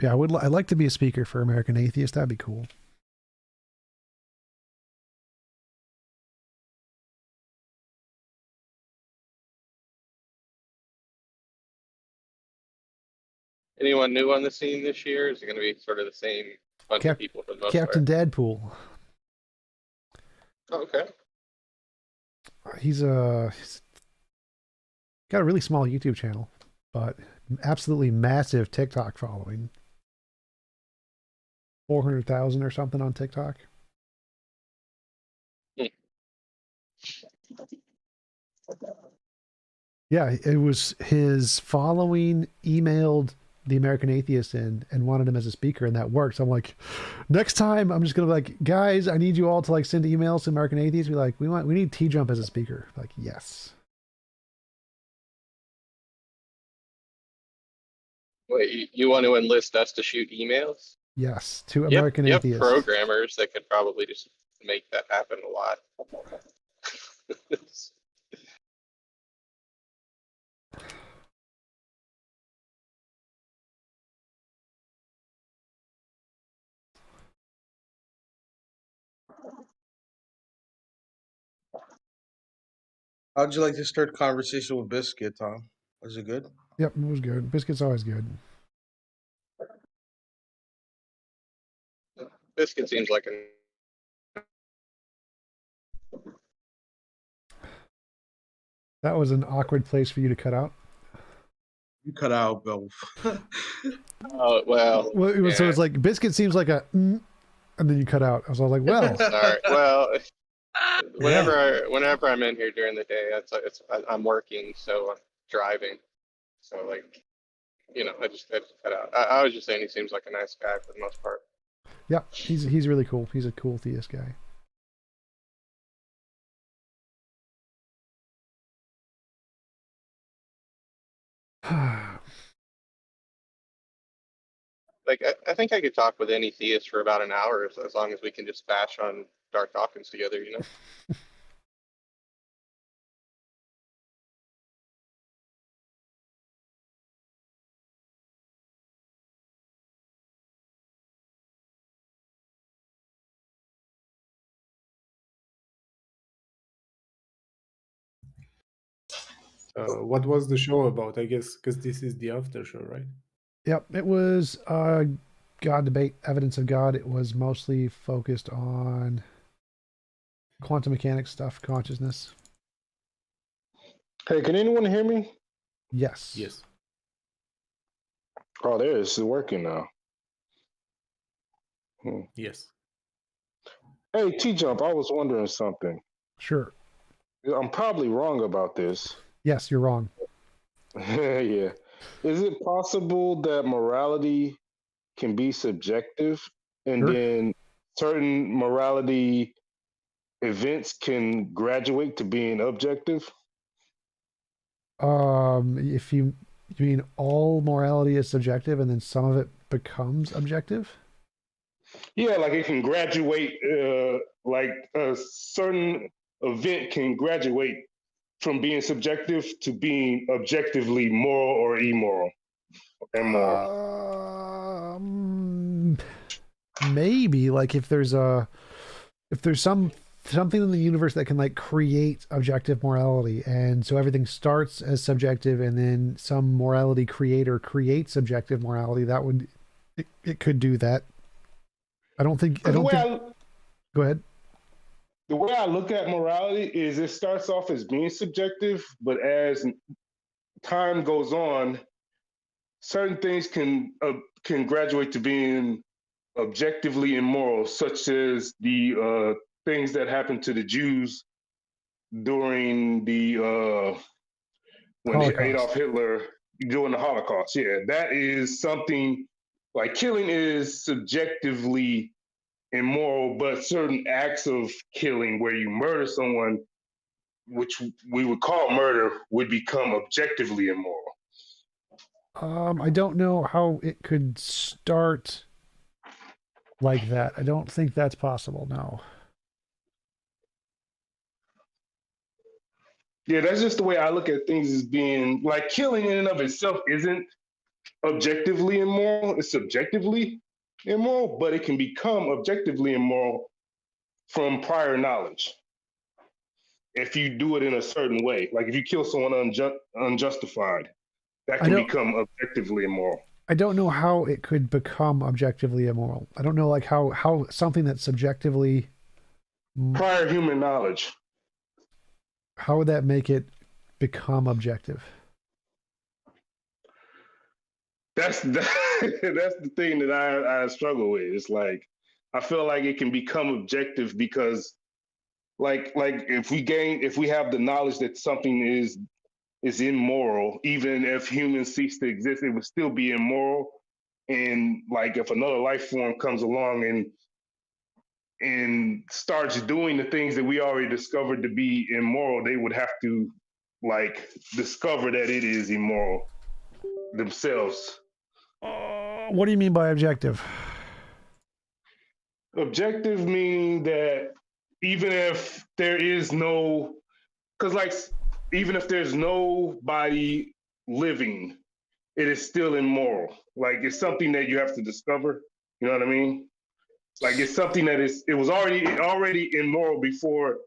Speaker 2: Yeah, I'd like to be a speaker for American Atheist. That'd be cool.
Speaker 3: Anyone new on the scene this year? Is it going to be sort of the same bunch of people for the most
Speaker 2: Captain
Speaker 3: part?
Speaker 2: Dadpool.
Speaker 3: Oh, okay.
Speaker 2: He's got a really small YouTube channel, but absolutely massive TikTok following. 400,000 or something on TikTok. Yeah, it was his following emailed the American Atheist in and wanted him as a speaker, and that worked. So I'm like, next time I'm just gonna be like, guys, I need you all to like send emails to American Atheist. Be like, we need TJump as a speaker. Like, yes.
Speaker 3: Wait, you want to enlist us to shoot emails?
Speaker 2: Yes, to American
Speaker 3: You
Speaker 2: Atheist.
Speaker 3: have programmers that could probably just make that happen a lot.
Speaker 4: How'd you like to start conversation with Biscuit, Tom? Was it good?
Speaker 2: Yep, it was good. Biscuit's always good.
Speaker 3: Biscuit seems like a
Speaker 2: That was an awkward place for you to cut out.
Speaker 4: You cut out, Bill.
Speaker 3: oh well.
Speaker 2: Well, so it's like Biscuit seems like a, and then you cut out. I was like, well,
Speaker 3: Sorry. Well, whenever I'm in here during the day, I'm working, so I'm driving. So like, I just cut out. I was just saying he seems like a nice guy for the most part.
Speaker 2: yeah, he's really cool. He's a cool theist guy.
Speaker 3: Like I think I could talk with any theist for about an hour as long as we can just bash on Dark Dawkins together,
Speaker 5: What was the show about? I guess because this is the after show, right?
Speaker 2: Yep, it was God debate, evidence of God. It was mostly focused on quantum mechanics stuff, consciousness.
Speaker 6: Hey, can anyone hear me?
Speaker 2: Yes.
Speaker 5: Yes.
Speaker 6: Oh, there it is. It's working now.
Speaker 5: Yes.
Speaker 6: Hey, TJump, I was wondering something.
Speaker 2: Sure.
Speaker 6: I'm probably wrong about this.
Speaker 2: Yes, you're wrong.
Speaker 6: Yeah. Is it possible that morality can be subjective and
Speaker 2: Sure.
Speaker 6: then certain morality events can graduate to being objective?
Speaker 2: If you mean all morality is subjective and then some of it becomes objective?
Speaker 6: Yeah, like it can graduate, like a certain event can graduate from being subjective to being objectively moral or immoral.
Speaker 2: Maybe like if there's something in the universe that can like create objective morality, and so everything starts as subjective and then some morality creator creates objective morality, that would it could do that. I don't think go ahead.
Speaker 6: The way I look at morality is it starts off as being subjective, but as time goes on, certain things can graduate to being objectively immoral, such as the things that happened to the Jews during the when
Speaker 2: Holocaust.
Speaker 6: Adolf Hitler during the Holocaust. Yeah, that is something like killing is subjectively immoral, but certain acts of killing where you murder someone, which we would call murder, would become objectively immoral.
Speaker 2: I don't know how it could start like that. I don't think that's possible. No.
Speaker 6: Yeah, that's just the way I look at things as being like killing in and of itself isn't objectively immoral, it's subjectively immoral, but it can become objectively immoral from prior knowledge if you do it in a certain way. Like if you kill someone unjustified, that can become objectively immoral.
Speaker 2: I don't know how it could become objectively immoral. I don't know like how something that's subjectively
Speaker 6: prior human knowledge.
Speaker 2: How would that make it become objective?
Speaker 6: That's the thing that I struggle with. It's like I feel like it can become objective because like if we have the knowledge that something is immoral, even if humans cease to exist, it would still be immoral. And like if another life form comes along and starts doing the things that we already discovered to be immoral, they would have to like discover that it is immoral themselves.
Speaker 2: What do you mean by objective?
Speaker 6: Objective meaning that even if there is no, because like even if there's nobody living, it is still immoral. Like it's something that you have to discover. You know what I mean? Like it's something that it was already immoral before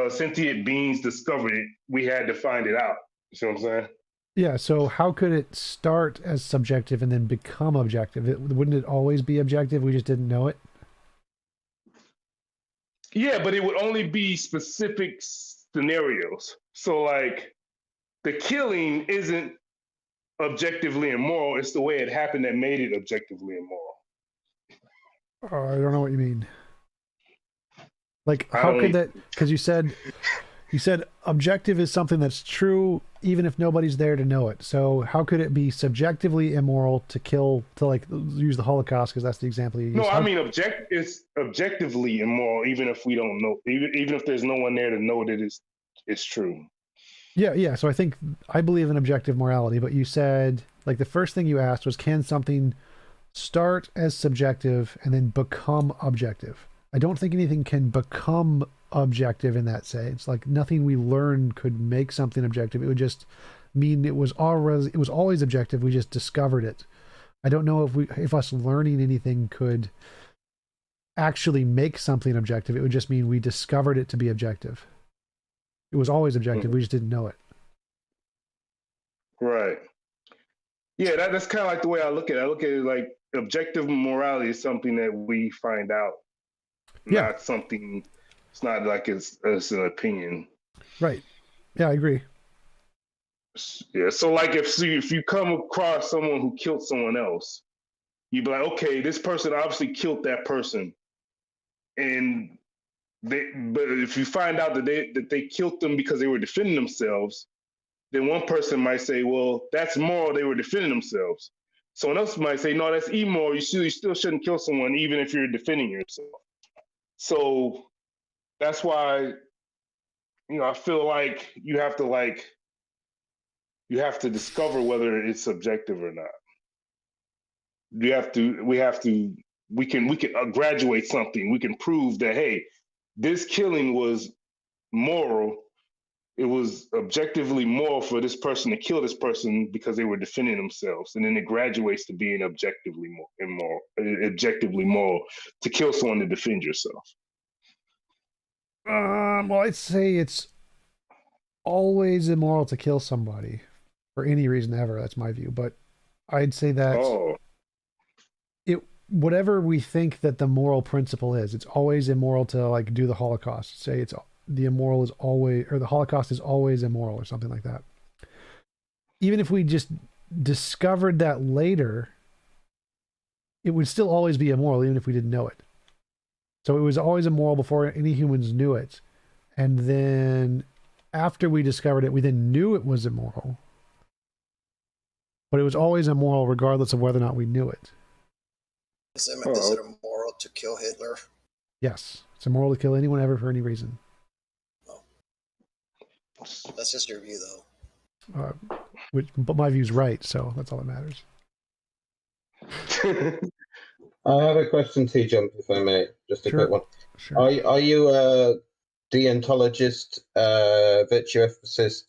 Speaker 6: sentient beings discovered it. We had to find it out. You see what I'm saying?
Speaker 2: Yeah. So how could it start as subjective and then become objective? Wouldn't it always be objective? We just didn't know it.
Speaker 6: Yeah, but it would only be specific scenarios. So like the killing isn't objectively immoral. It's the way it happened that made it objectively immoral.
Speaker 2: I don't know what you mean. Like, how could that? Because you said objective is something that's true even if nobody's there to know it. So how could it be subjectively immoral to kill, to like use the Holocaust, because that's the example you used?
Speaker 6: No, I mean it's objectively immoral even if we don't know, even if there's no one there to know that it's true.
Speaker 2: Yeah. So I believe in objective morality, but you said like the first thing you asked was, can something start as subjective and then become objective? I don't think anything can become objective in that sense. Like nothing we learn could make something objective. It would just mean it was always objective. We just discovered it. I don't know if us learning anything could actually make something objective. It would just mean we discovered it to be objective. It was always objective. We just didn't know it.
Speaker 6: Right. Yeah, that's kind of like the way I look at it. I look at it like objective morality is something that we find out.
Speaker 2: Yeah.
Speaker 6: Not something, it's not like it's an opinion.
Speaker 2: Right. Yeah, I agree.
Speaker 6: Yeah, so like if you come across someone who killed someone else, you'd be like, okay, this person obviously killed that person. But if you find out that they killed them because they were defending themselves, then one person might say, well, that's moral, they were defending themselves. Someone else might say, no, that's immoral, you still shouldn't kill someone even if you're defending yourself. So that's why, I feel like you have to discover whether it's subjective or not. We can graduate something. We can prove that, hey, this killing was moral. It was objectively moral for this person to kill this person because they were defending themselves. And then it graduates to being objectively moral to kill someone to defend yourself.
Speaker 2: Well, I'd say it's always immoral to kill somebody for any reason ever. That's my view. But I'd say that whatever we think that the moral principle is, it's always immoral to like do the Holocaust. Say the Holocaust is always immoral or something like that. Even if we just discovered that later, it would still always be immoral even if we didn't know it. So it was always immoral before any humans knew it. And then after we discovered it, we then knew it was immoral. But it was always immoral regardless of whether or not we knew it.
Speaker 7: Is it immoral to kill Hitler?
Speaker 2: Yes. It's immoral to kill anyone ever for any reason.
Speaker 7: Oh. That's just your view, though.
Speaker 2: But my view's right, so that's all that matters.
Speaker 8: I have a question, TJump, if I may. Just a quick one.
Speaker 2: Sure.
Speaker 8: Are you a deontologist, virtue ethicist,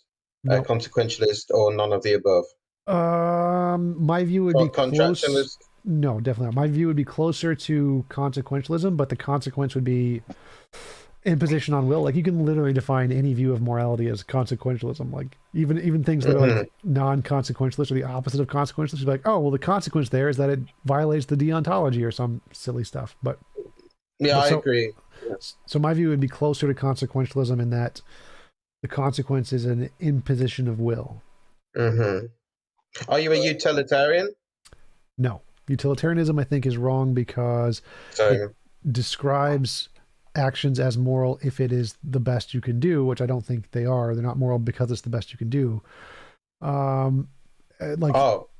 Speaker 2: No.
Speaker 8: consequentialist, or none of the above?
Speaker 2: My view would be close.
Speaker 8: Contractualist?
Speaker 2: No, definitely not. My view would be closer to consequentialism, but the consequence would be imposition on will. Like, you can literally define any view of morality as consequentialism. Like, even things that are like non-consequentialist or the opposite of consequentialist, you'd be like, oh, well, the consequence there is that it violates the deontology or some silly stuff. But
Speaker 8: I agree.
Speaker 2: So my view would be closer to consequentialism in that the consequence is an imposition of will.
Speaker 8: Are you a utilitarian?
Speaker 2: No. Utilitarianism, I think, is wrong because it describes actions as moral if it is the best you can do, which I don't think they are. They're not moral because it's the best you can do. If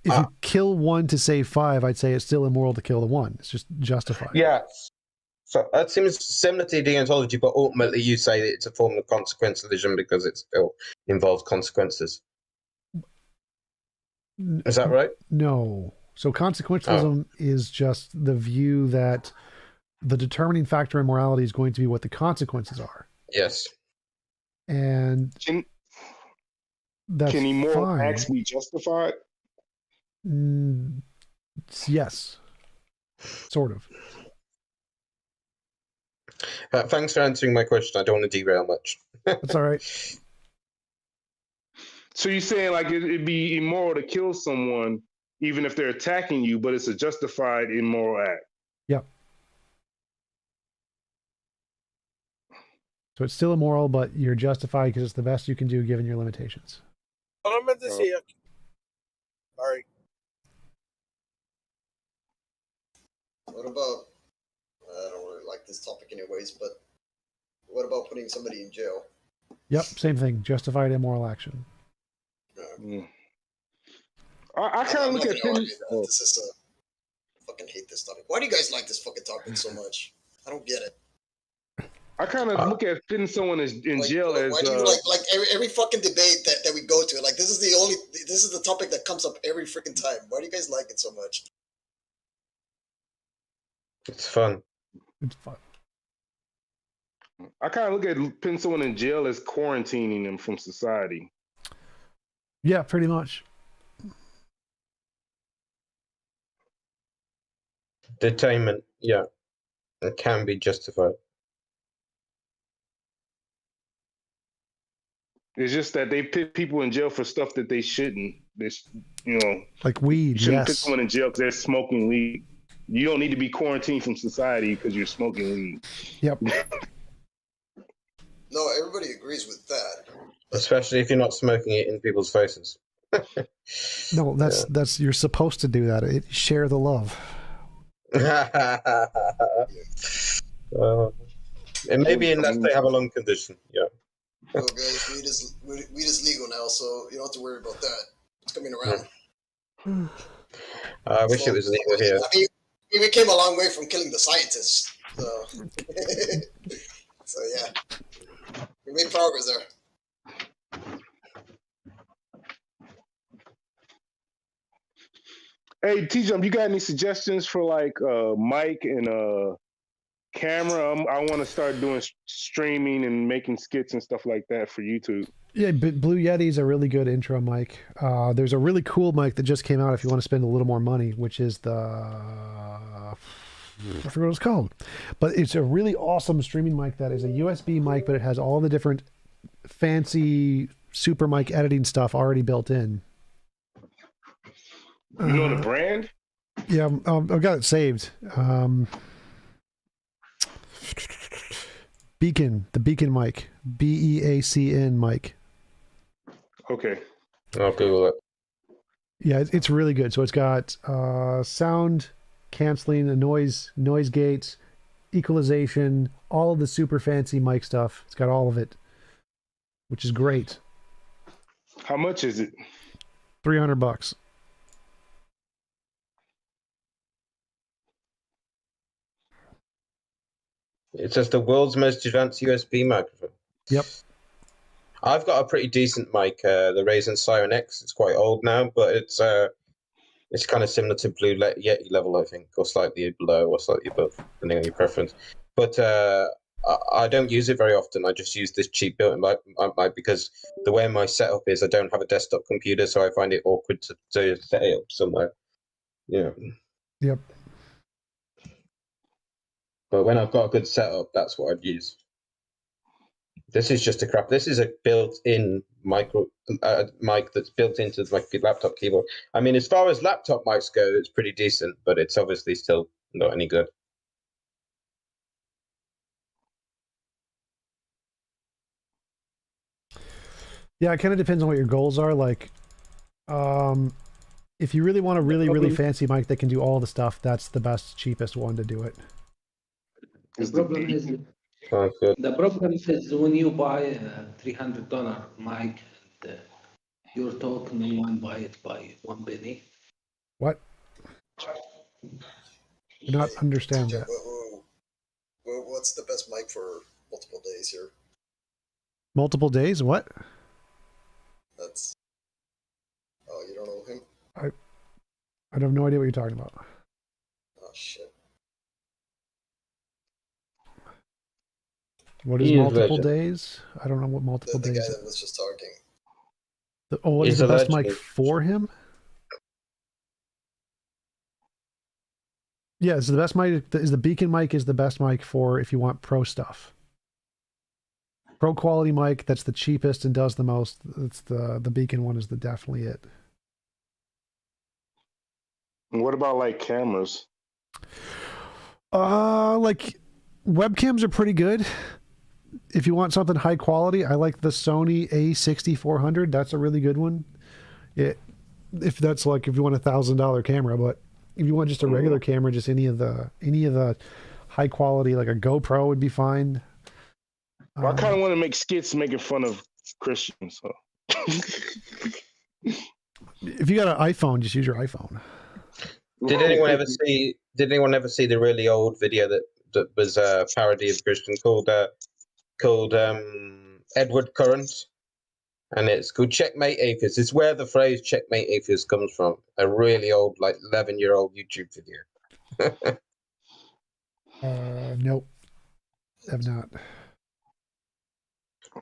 Speaker 2: you kill one to save five, I'd say it's still immoral to kill the one. It's just justified.
Speaker 8: Yes. So that seems similar to deontology, but ultimately you say that it's a form of consequentialism because it still involves consequences. Is that right?
Speaker 2: No. So consequentialism is just the view that the determining factor in morality is going to be what the consequences are.
Speaker 8: Yes.
Speaker 2: And that's
Speaker 6: can immoral
Speaker 2: fine.
Speaker 6: acts be justified?
Speaker 2: Yes. Sort of.
Speaker 8: Thanks for answering my question. I don't want to derail much.
Speaker 2: That's all right.
Speaker 6: So you're saying like it'd be immoral to kill someone even if they're attacking you, but it's a justified immoral act.
Speaker 2: Yep. So it's still immoral, but you're justified because it's the best you can do given your limitations.
Speaker 9: Well, I meant to say, sorry.
Speaker 7: What about, I don't really like this topic anyways, but what about putting somebody in jail?
Speaker 2: Yep, same thing. Justified immoral action.
Speaker 6: I kind of look at
Speaker 7: this is I fucking hate this topic. Why do you guys like this fucking topic so much? I don't get it.
Speaker 6: I kind of look at putting someone in jail as
Speaker 7: why do you like every fucking debate that we go to? Like, this is the topic that comes up every freaking time. Why do you guys like it so much?
Speaker 8: It's fun.
Speaker 2: It's fun.
Speaker 6: I kind of look at putting someone in jail as quarantining them from society.
Speaker 2: Yeah, pretty much.
Speaker 8: Detainment, yeah. It can be justified.
Speaker 6: It's just that they put people in jail for stuff that they shouldn't.
Speaker 2: Like weed.
Speaker 6: You shouldn't put
Speaker 2: Yes.
Speaker 6: someone in jail because they're smoking weed. You don't need to be quarantined from society because you're smoking weed.
Speaker 2: Yep.
Speaker 7: No, everybody agrees with that.
Speaker 8: Especially if you're not smoking it in people's faces.
Speaker 2: No, that's you're supposed to do that. Share the love.
Speaker 8: And maybe unless they have a lung condition, yeah.
Speaker 7: Well, guys, weed is legal now, so you don't have to worry about that. It's coming around.
Speaker 8: I wish it was legal here.
Speaker 7: I mean, we came a long way from killing the scientists. So, so yeah, we made progress there.
Speaker 6: Hey, TJump, you got any suggestions for like mic and camera? I want to start doing streaming and making skits and stuff like that for YouTube.
Speaker 2: Yeah, but Blue Yeti's a really good intro mic. There's a really cool mic that just came out if you want to spend a little more money, which is I forget what it's called. But it's a really awesome streaming mic that is a USB mic, but it has all the different fancy super mic editing stuff already built in.
Speaker 6: You know the brand?
Speaker 2: Yeah, I've got it saved. Beacon, the Beacon mic. BEACN mic.
Speaker 6: Okay.
Speaker 8: I'll Google it.
Speaker 2: Yeah, it's really good. So it's got sound canceling, the noise gates, equalization, all of the super fancy mic stuff. It's got all of it, which is great.
Speaker 6: How much is it?
Speaker 2: $300.
Speaker 8: It says the world's most advanced USB microphone.
Speaker 2: Yep.
Speaker 8: I've got a pretty decent mic, the Razer Siren X. It's quite old now, but it's kind of similar to Blue Yeti level, I think, or slightly below or slightly above, depending on your preference. But I don't use it very often. I just use this cheap built-in mic because the way my setup is, I don't have a desktop computer, so I find it awkward to set it up somewhere. Yeah.
Speaker 2: Yep.
Speaker 8: But when I've got a good setup, that's what I'd use. This is just a crap. This is a built-in mic that's built into my laptop keyboard. I mean, as far as laptop mics go, it's pretty decent, but it's obviously still not any good.
Speaker 2: Yeah, it kind of depends on what your goals are. Like, if you really want a really fancy mic that can do all the stuff, that's the best, cheapest one to do it.
Speaker 10: The problem is when you buy a $300 mic, and, you're told no one buy it by $1
Speaker 2: What? Do not understand that.
Speaker 7: What's the best mic for multiple days here?
Speaker 2: Multiple days? What?
Speaker 7: That's. Oh, you don't know him?
Speaker 2: I have no idea what you're talking about.
Speaker 7: Oh shit.
Speaker 2: What is multiple days? I don't know what multiple days.
Speaker 7: The guy that was just talking.
Speaker 2: What is the best mic for him? Yeah, so the best mic is the Beacon mic is the best mic for if you want pro stuff. Pro quality mic, that's the cheapest and does the most. It's the Beacon one is definitely it.
Speaker 6: And what about like cameras?
Speaker 2: Like webcams are pretty good. If you want something high quality, I like the Sony A6400. That's a really good one. If you want $1,000 camera, but if you want just a regular camera, just any of the high quality, like a GoPro would be fine.
Speaker 6: Well, I kind of want to make skits making fun of Christians. So.
Speaker 2: If you got an iPhone, just use your iPhone.
Speaker 8: Did anyone ever see the really old video that was a parody of Christian called Edward Current? And it's called Checkmate Atheist. It's where the phrase Checkmate Atheist comes from. A really old, like 11-year-old YouTube video.
Speaker 2: Nope. Have not.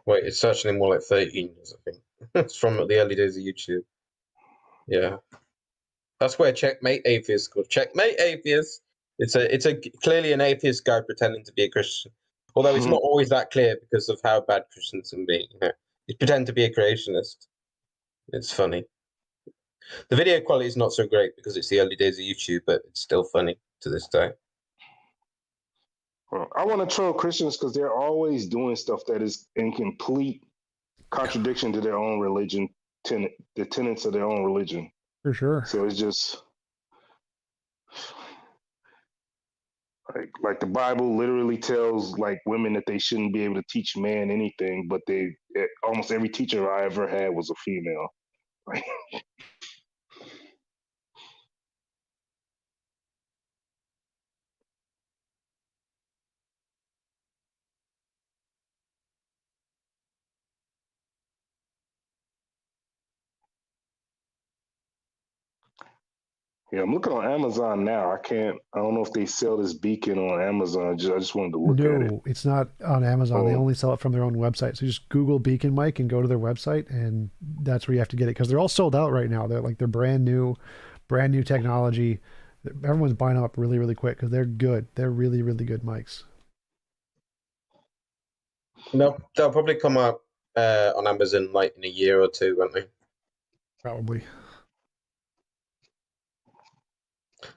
Speaker 8: Wait, it's actually more like 13 years, I think. It's from the early days of YouTube. Yeah. That's where Checkmate Atheist is called. Checkmate Atheist. It's clearly an atheist guy pretending to be a Christian. Although it's not always that clear because of how bad Christians can be. You know? He's pretending to be a creationist. It's funny. The video quality is not so great because it's the early days of YouTube, but it's still funny to this day.
Speaker 6: Well, I want to troll Christians because they're always doing stuff that is in complete contradiction to their own religion, the tenets of their own religion.
Speaker 2: For sure.
Speaker 6: So it's just like the Bible literally tells like women that they shouldn't be able to teach man anything, but almost every teacher I ever had was a female. Yeah, I'm looking on Amazon now. I don't know if they sell this beacon on Amazon. I just wanted to look at it.
Speaker 2: No, it's not on Amazon. They only sell it from their own website. So just Google Beacon Mic and go to their website, and that's where you have to get it because they're all sold out right now. They're brand new technology. Everyone's buying them up really, really quick because they're good. They're really, really good mics.
Speaker 8: No, they'll probably come out on Amazon like in a year or two, won't they?
Speaker 2: Probably.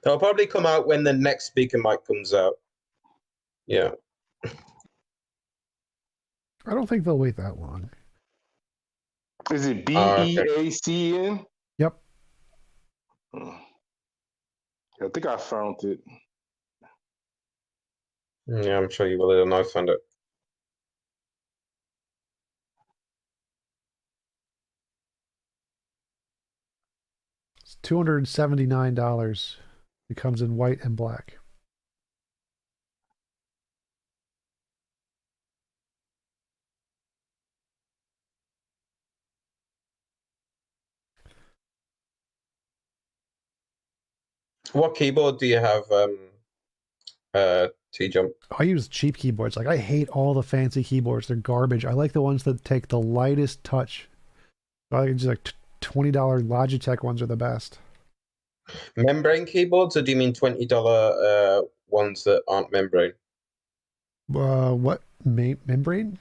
Speaker 8: They'll probably come out when the next speaker mic comes out. Yeah.
Speaker 2: I don't think they'll wait that long.
Speaker 6: Is it BEACN?
Speaker 2: Yep.
Speaker 6: I think I found it.
Speaker 8: Yeah, I'm sure you will. And I found it.
Speaker 2: It's $279. It comes in white and black.
Speaker 8: What keyboard do you have, TJump?
Speaker 2: I use cheap keyboards. Like, I hate all the fancy keyboards. They're garbage. I like the ones that take the lightest touch. I like just like $20 Logitech ones are the best.
Speaker 8: Membrane keyboards, or do you mean $20 ones that aren't membrane?
Speaker 2: What? Membrane?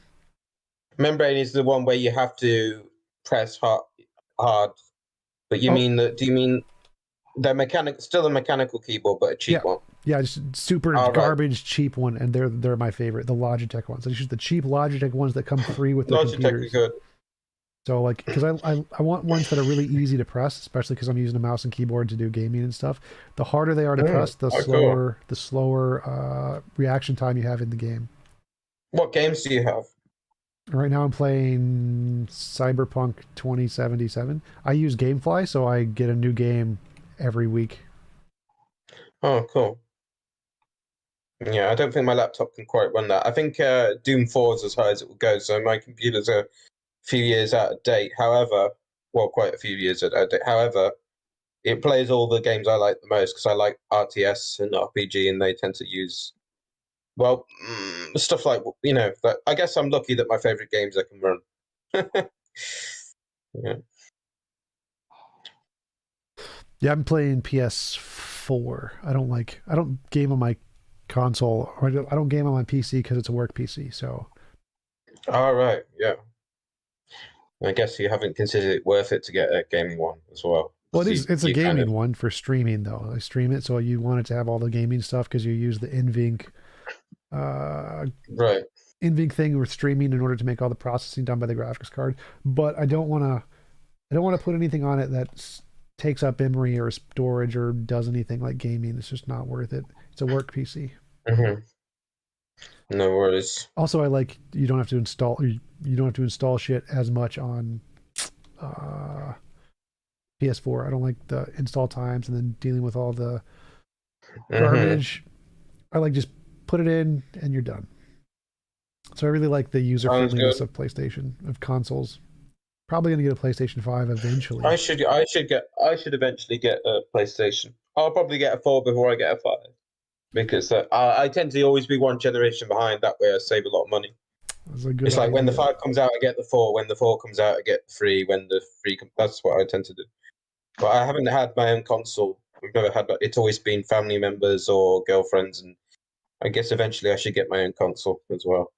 Speaker 8: Membrane is the one where you have to press hard. But you mean that? Do you mean the still a mechanical keyboard, but a cheap one?
Speaker 2: Yeah, just super garbage cheap one, and they're my favorite. The Logitech ones. I use the cheap Logitech ones that come free with the
Speaker 8: Logitech
Speaker 2: computers.
Speaker 8: is good.
Speaker 2: So like, because I want ones that are really easy to press, especially because I'm using a mouse and keyboard to do gaming and stuff. The harder they are to press, the slower reaction time you have in the game.
Speaker 8: What games do you have?
Speaker 2: Right now I'm playing Cyberpunk 2077. I use GameFly, so I get a new game every week.
Speaker 8: Oh, cool. Yeah, I don't think my laptop can quite run that. I think Doom 4 is as high as it will go, so my computer's a few years out of date. However, well, quite a few years out of date. However, it plays all the games I like the most because I like RTS and RPG, and they tend to use, well, stuff like, you know, that. I guess I'm lucky that my favorite games I can run. Yeah.
Speaker 2: Yeah, I'm playing PS4. I don't game on my console, or I don't game on my PC because it's a work PC. So.
Speaker 8: All right. Yeah. I guess you haven't considered it worth it to get a gaming one as well.
Speaker 2: Well, it's a gaming one for streaming though. I stream it, so you want it to have all the gaming stuff because you use the NVENC,
Speaker 8: right?
Speaker 2: NVENC thing with streaming in order to make all the processing done by the graphics card. But I don't want to put anything on it that takes up memory or storage or does anything like gaming. It's just not worth it. It's a work PC.
Speaker 8: Mm-hmm. No worries.
Speaker 2: Also, I like you don't have to install shit as much on PS4. I don't like the install times and then dealing with all the garbage. I like just put it in and you're done. So I really like the user friendliness of PlayStation, of consoles. Probably gonna get a PlayStation 5 eventually.
Speaker 8: I should eventually get a PlayStation. I'll probably get a 4 before I get a 5. Because I tend to always be one generation behind. That way I save a lot of money. It's like when the 5 comes out, I get the 4. When the 4 comes out, I get the 3. When the 3 comes, that's what I tend to do. But I haven't had my own console. We've never had. It's always been family members or girlfriends, and I guess eventually I should get my own console as well.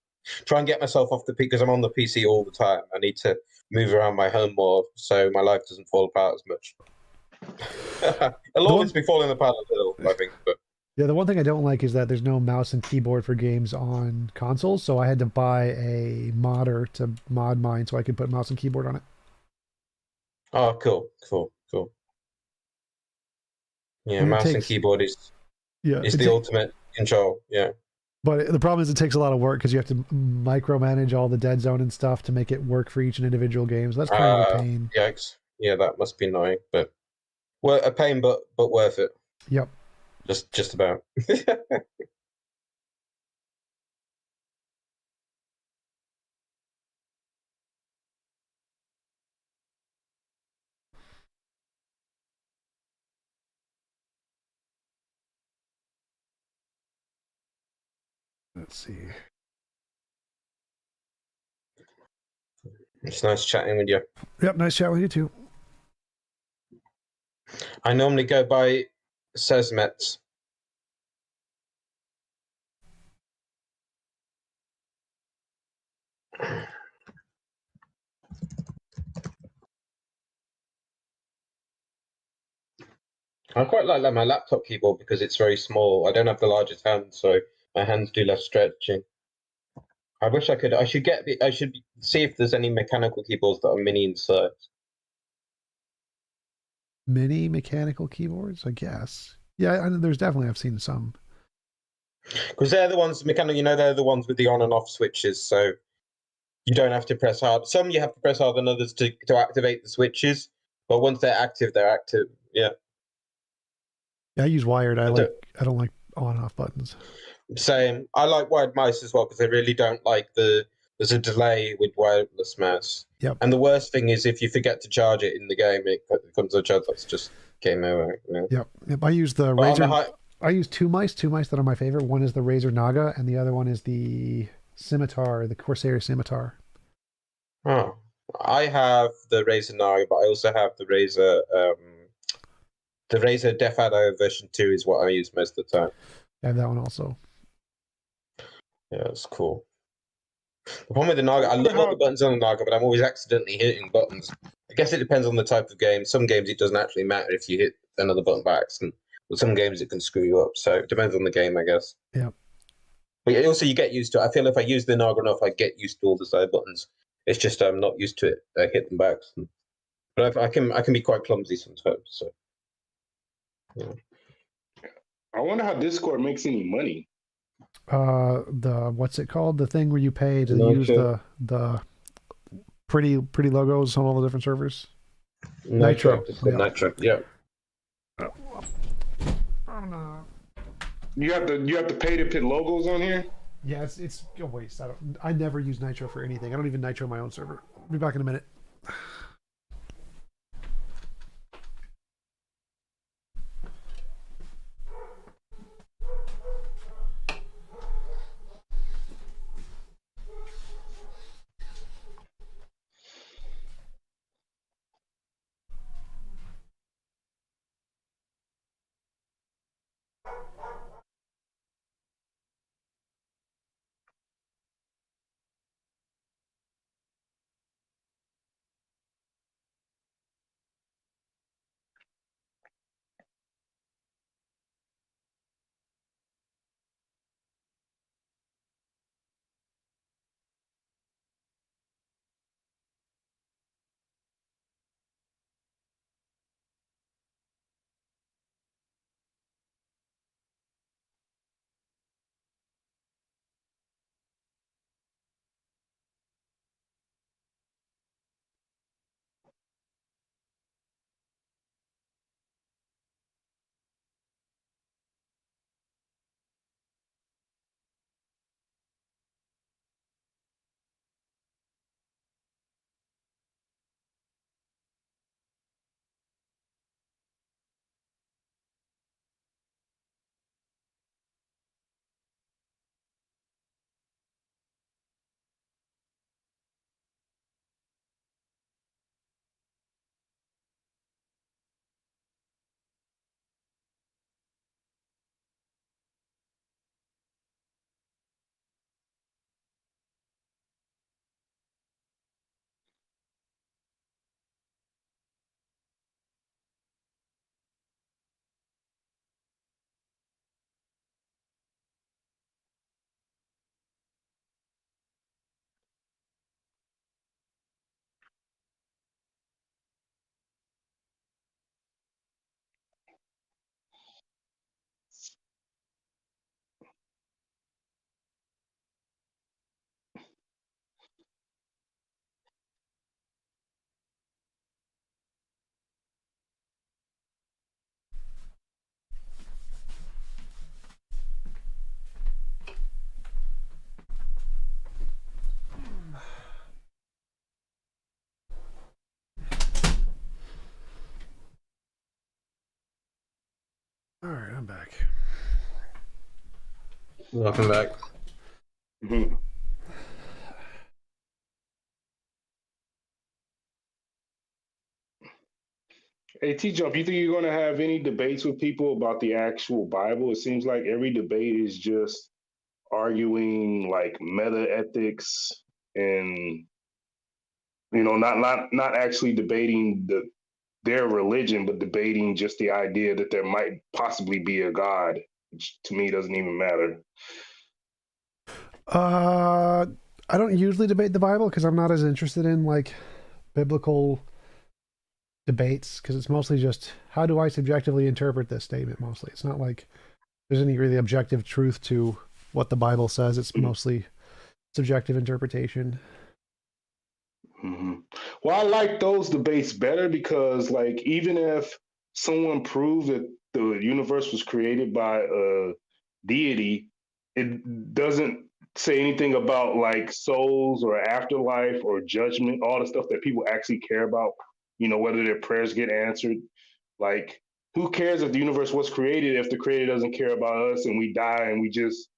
Speaker 8: Try and get myself off the PC because I'm on the PC all the time. I need to move around my home more so my life doesn't fall apart as much. It'll always be falling apart a little, I think, but.
Speaker 2: Yeah, the one thing I don't like is that there's no mouse and keyboard for games on consoles, so I had to buy a modder to mod mine so I could put mouse and keyboard on it.
Speaker 8: Oh, cool. Yeah, mouse and keyboard is the ultimate control, yeah.
Speaker 2: But the problem is it takes a lot of work because you have to micromanage all the dead zone and stuff to make it work for each and individual game. So that's kind of a pain.
Speaker 8: Yikes. Yeah, that must be annoying, but a pain, but worth it.
Speaker 2: Yep.
Speaker 8: Just about.
Speaker 2: Let's see.
Speaker 8: It's nice chatting with you.
Speaker 2: Yep, nice chatting with you too.
Speaker 8: I normally go by Sesmet. I quite like my laptop keyboard because it's very small. I don't have the largest hands, so my hands do less stretching. I wish I could. I should see if there's any mechanical keyboards that are mini in size.
Speaker 2: Mini mechanical keyboards, I guess. Yeah, there's definitely I've seen some.
Speaker 8: Because they're the ones, they're the ones with the on and off switches, so you don't have to press hard. Some you have to press hard than others to activate the switches, but once they're active, they're active. Yeah.
Speaker 2: Yeah, I use wired. I don't like on and off buttons.
Speaker 8: Same. I like wired mice as well because I really don't like there's a delay with wireless mouse.
Speaker 2: Yep.
Speaker 8: And the worst thing is if you forget to charge it in the game, it comes to charge. That's just game over. You know?
Speaker 2: Yep. I use the Razer. I use two mice that are my favorite. One is the Razer Naga, and the other one is the Scimitar, the Corsair Scimitar.
Speaker 8: Oh, I have the Razer Naga, but I also have the Razer Def Addo version 2 is what I use most of the time.
Speaker 2: I have that one also.
Speaker 8: Yeah, it's cool. The problem with the Naga, I love all the buttons on the Naga, but I'm always accidentally hitting buttons. I guess it depends on the type of game. Some games it doesn't actually matter if you hit another button by accident. With some games it can screw you up. So it depends on the game, I guess.
Speaker 2: Yeah.
Speaker 8: But also you get used to it. I feel if I use the Naga enough, I get used to all the side buttons. It's just I'm not used to it. I hit them by accident. But I can be quite clumsy sometimes. So. Yeah.
Speaker 6: I wonder how Discord makes any money.
Speaker 2: The what's it called? The thing where you pay to use the pretty logos on all the different servers.
Speaker 8: Nitro.
Speaker 2: Yeah.
Speaker 8: Nitro. Yeah.
Speaker 6: You have to pay to put logos on here.
Speaker 2: Yeah, it's a waste. I never use Nitro for anything. I don't even Nitro my own server. I'll be back in a minute. All right, I'm back.
Speaker 8: Welcome back.
Speaker 6: Mm-hmm. Hey, TJump, you think you're going to have any debates with people about the actual Bible? It seems like every debate is just arguing like meta ethics and not actually debating their religion, but debating just the idea that there might possibly be a God, which to me doesn't even matter.
Speaker 2: I don't usually debate the Bible because I'm not as interested in like biblical debates because it's mostly just how do I subjectively interpret this statement. Mostly, it's not like there's any really objective truth to what the Bible says. It's mostly subjective interpretation.
Speaker 6: Hmm. Well, I like those debates better because, like, even if someone proved that the universe was created by a deity, it doesn't say anything about like souls or afterlife or judgment, all the stuff that people actually care about, whether their prayers get answered. Like, who cares if the universe was created if the creator doesn't care about us and we die and we just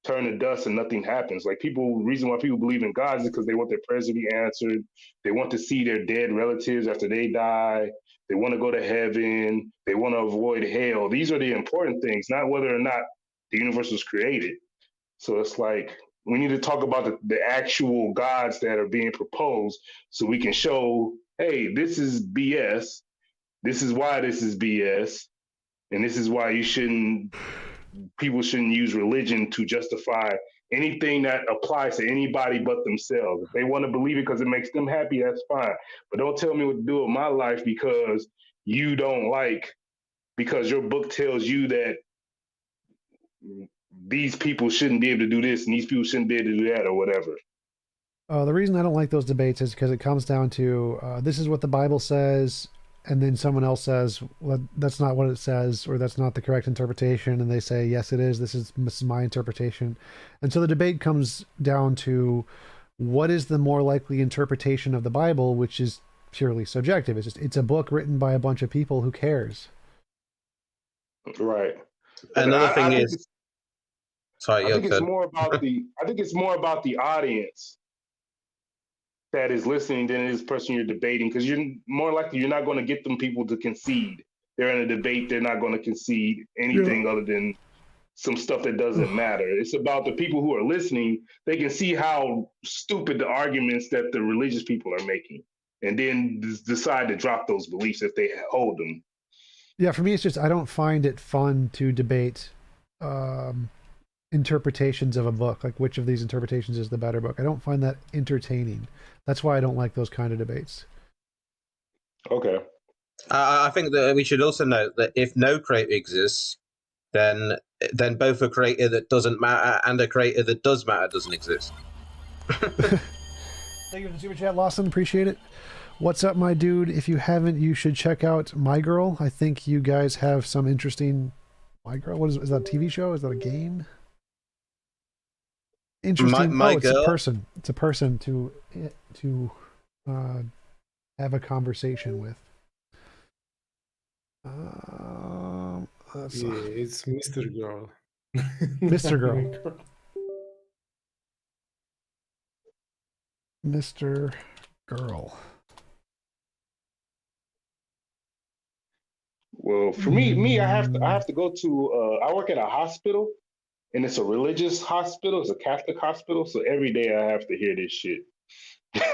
Speaker 6: turn to dust and nothing happens? Like, reason why people believe in God is because they want their prayers to be answered. They want to see their dead relatives after they die. They want to go to heaven. They want to avoid hell. These are the important things, not whether or not the universe was created. So it's like we need to talk about the actual gods that are being proposed so we can show, hey, this is BS. This is why this is BS. And this is why people shouldn't use religion to justify anything that applies to anybody but themselves. If they want to believe it because it makes them happy, that's fine. But don't tell me what to do with my life because because your book tells you that these people shouldn't be able to do this and these people shouldn't be able to do that or whatever.
Speaker 2: The reason I don't like those debates is because it comes down to this is what the Bible says, and then someone else says, well, that's not what it says, or that's not the correct interpretation, and they say, yes, it is. This is my interpretation. And so the debate comes down to what is the more likely interpretation of the Bible, which is purely subjective. It's a book written by a bunch of people. Who cares?
Speaker 6: Right.
Speaker 8: Another thing is, sorry,
Speaker 6: I think it's more about the audience that is listening than it is the person you're debating, because you're more likely you're not going to get them people to concede. They're in a debate, they're not going to concede anything other than some stuff that doesn't matter. It's about the people who are listening. They can see how stupid the arguments that the religious people are making, and then decide to drop those beliefs if they hold them.
Speaker 2: Yeah, for me, it's just I don't find it fun to debate interpretations of a book, like which of these interpretations is the better book. I don't find that entertaining. That's why I don't like those kind of debates.
Speaker 6: Okay.
Speaker 8: I think that we should also note that if no creator exists, then both a creator that doesn't matter and a creator that does matter doesn't exist.
Speaker 2: Thank you for the super chat, Lawson. Appreciate it. What's up, my dude? If you haven't, you should check out My Girl. I think you guys have some interesting... My Girl? What is that a TV show? Is that a game? Interesting.
Speaker 8: My
Speaker 2: it's
Speaker 8: Girl?
Speaker 2: a person. It's a person to have a conversation with.
Speaker 5: It's Mr. Girl.
Speaker 2: Mr. Girl. Mr. Girl.
Speaker 6: Well, for me, I have to go to. I work at a hospital, and it's a religious hospital. It's a Catholic hospital, so every day I have to hear this shit.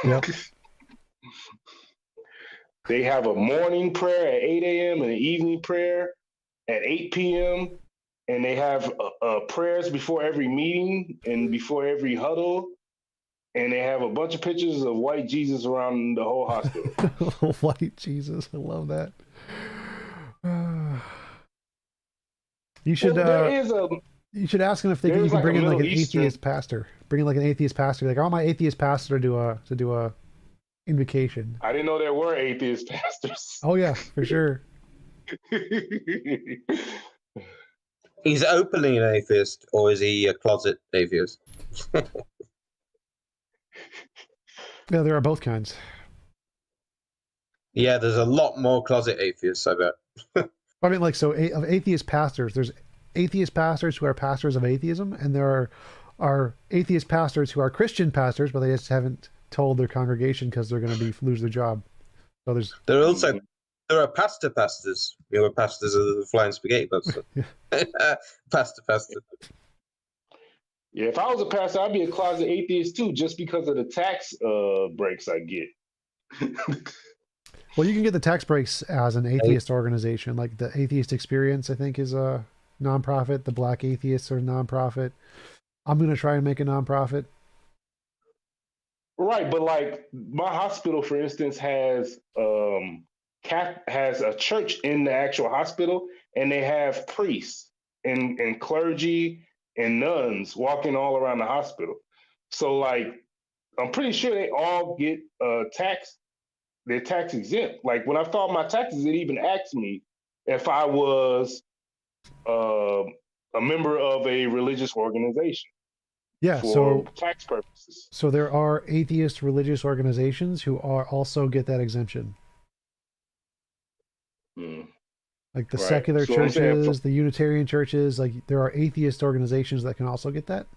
Speaker 2: Yep.
Speaker 6: They have a morning prayer at 8 a.m. and an evening prayer at 8 p.m. And they have prayers before every meeting and before every huddle. And they have a bunch of pictures of white Jesus around the whole hospital.
Speaker 2: White Jesus. I love that. You should you should ask them if you can bring in like an atheist pastor. Bring in like an atheist pastor. Like, I want my atheist pastor to do a invocation.
Speaker 6: I didn't know there were atheist pastors.
Speaker 2: Oh yeah, for sure.
Speaker 8: He's openly an atheist, or is he a closet atheist?
Speaker 2: Yeah, there are both kinds.
Speaker 8: Yeah, there's a lot more closet atheists, I bet.
Speaker 2: I mean, like, so of atheist pastors, there's atheist pastors who are pastors of atheism, and there are atheist pastors who are Christian pastors, but they just haven't told their congregation because they're going to lose their job. So
Speaker 8: there are pastors. You know, pastors of the Flying Spaghetti Monster. Pastor.
Speaker 6: Yeah, if I was a pastor, I'd be a closet atheist too, just because of the tax breaks I get.
Speaker 2: Well, you can get the tax breaks as an atheist organization. Like the Atheist Experience, I think, is a nonprofit. The Black Atheists are a nonprofit. I'm going to try and make a nonprofit.
Speaker 6: Right, but like my hospital, for instance, has has a church in the actual hospital, and they have priests and clergy and nuns walking all around the hospital. So like, I'm pretty sure they all get they're tax exempt. Like when I filed my taxes, it even asked me if I was a member of a religious organization
Speaker 2: Yeah,
Speaker 6: for tax purposes.
Speaker 2: so there are atheist religious organizations who are also get that exemption. Like the secular churches, the Unitarian churches, like there are atheist organizations that can also get that.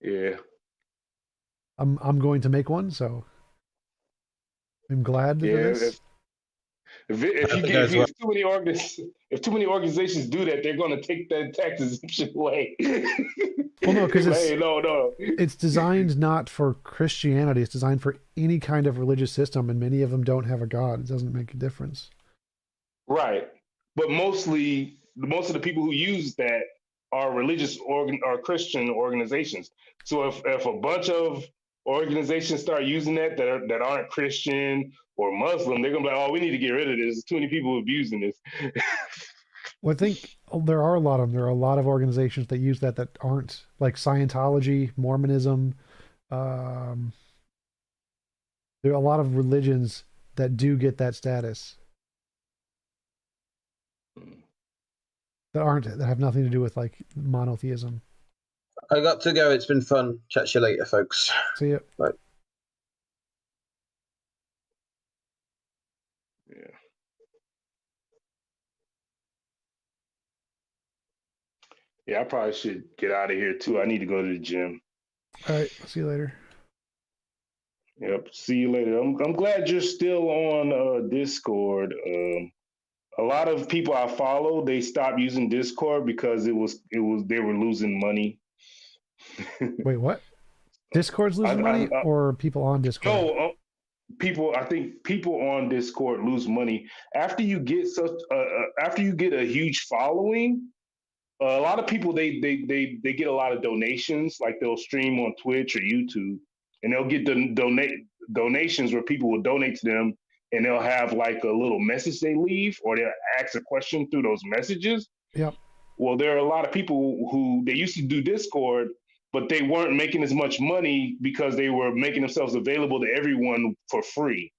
Speaker 6: Yeah.
Speaker 2: I'm going to make one, so I'm glad for this.
Speaker 6: If too many organizations do that, they're going to take that tax exemption away.
Speaker 2: Well, no, because
Speaker 6: no.
Speaker 2: It's designed not for Christianity. It's designed for any kind of religious system, and many of them don't have a God. It doesn't make a difference.
Speaker 6: Right, but most of the people who use that are religious or Christian organizations. So if a bunch of organizations start using that aren't Christian or Muslim, they're gonna be like, oh, we need to get rid of this. There's too many people abusing this.
Speaker 2: Well, I think there are a lot of them. There are a lot of organizations that use that aren't, like Scientology, Mormonism. There are a lot of religions that do get that status that have nothing to do with like monotheism.
Speaker 8: I got to go. It's been fun. Catch you later, folks.
Speaker 2: See ya.
Speaker 8: Bye.
Speaker 6: Yeah, I probably should get out of here too. I need to go to the gym.
Speaker 2: All right, see you later.
Speaker 6: Yep, see you later. I'm glad you're still on Discord. A lot of people I follow, they stopped using Discord because they were losing money.
Speaker 2: Wait, what? Discord's losing money, or people on Discord?
Speaker 6: No, I think people on Discord lose money after you get a huge following. A lot of people they get a lot of donations, like they'll stream on Twitch or YouTube, and they'll get donations where people will donate to them, and they'll have like a little message they leave, or they'll ask a question through those messages.
Speaker 2: Yep.
Speaker 6: Well, there are a lot of people who they used to do Discord, but they weren't making as much money because they were making themselves available to everyone for free.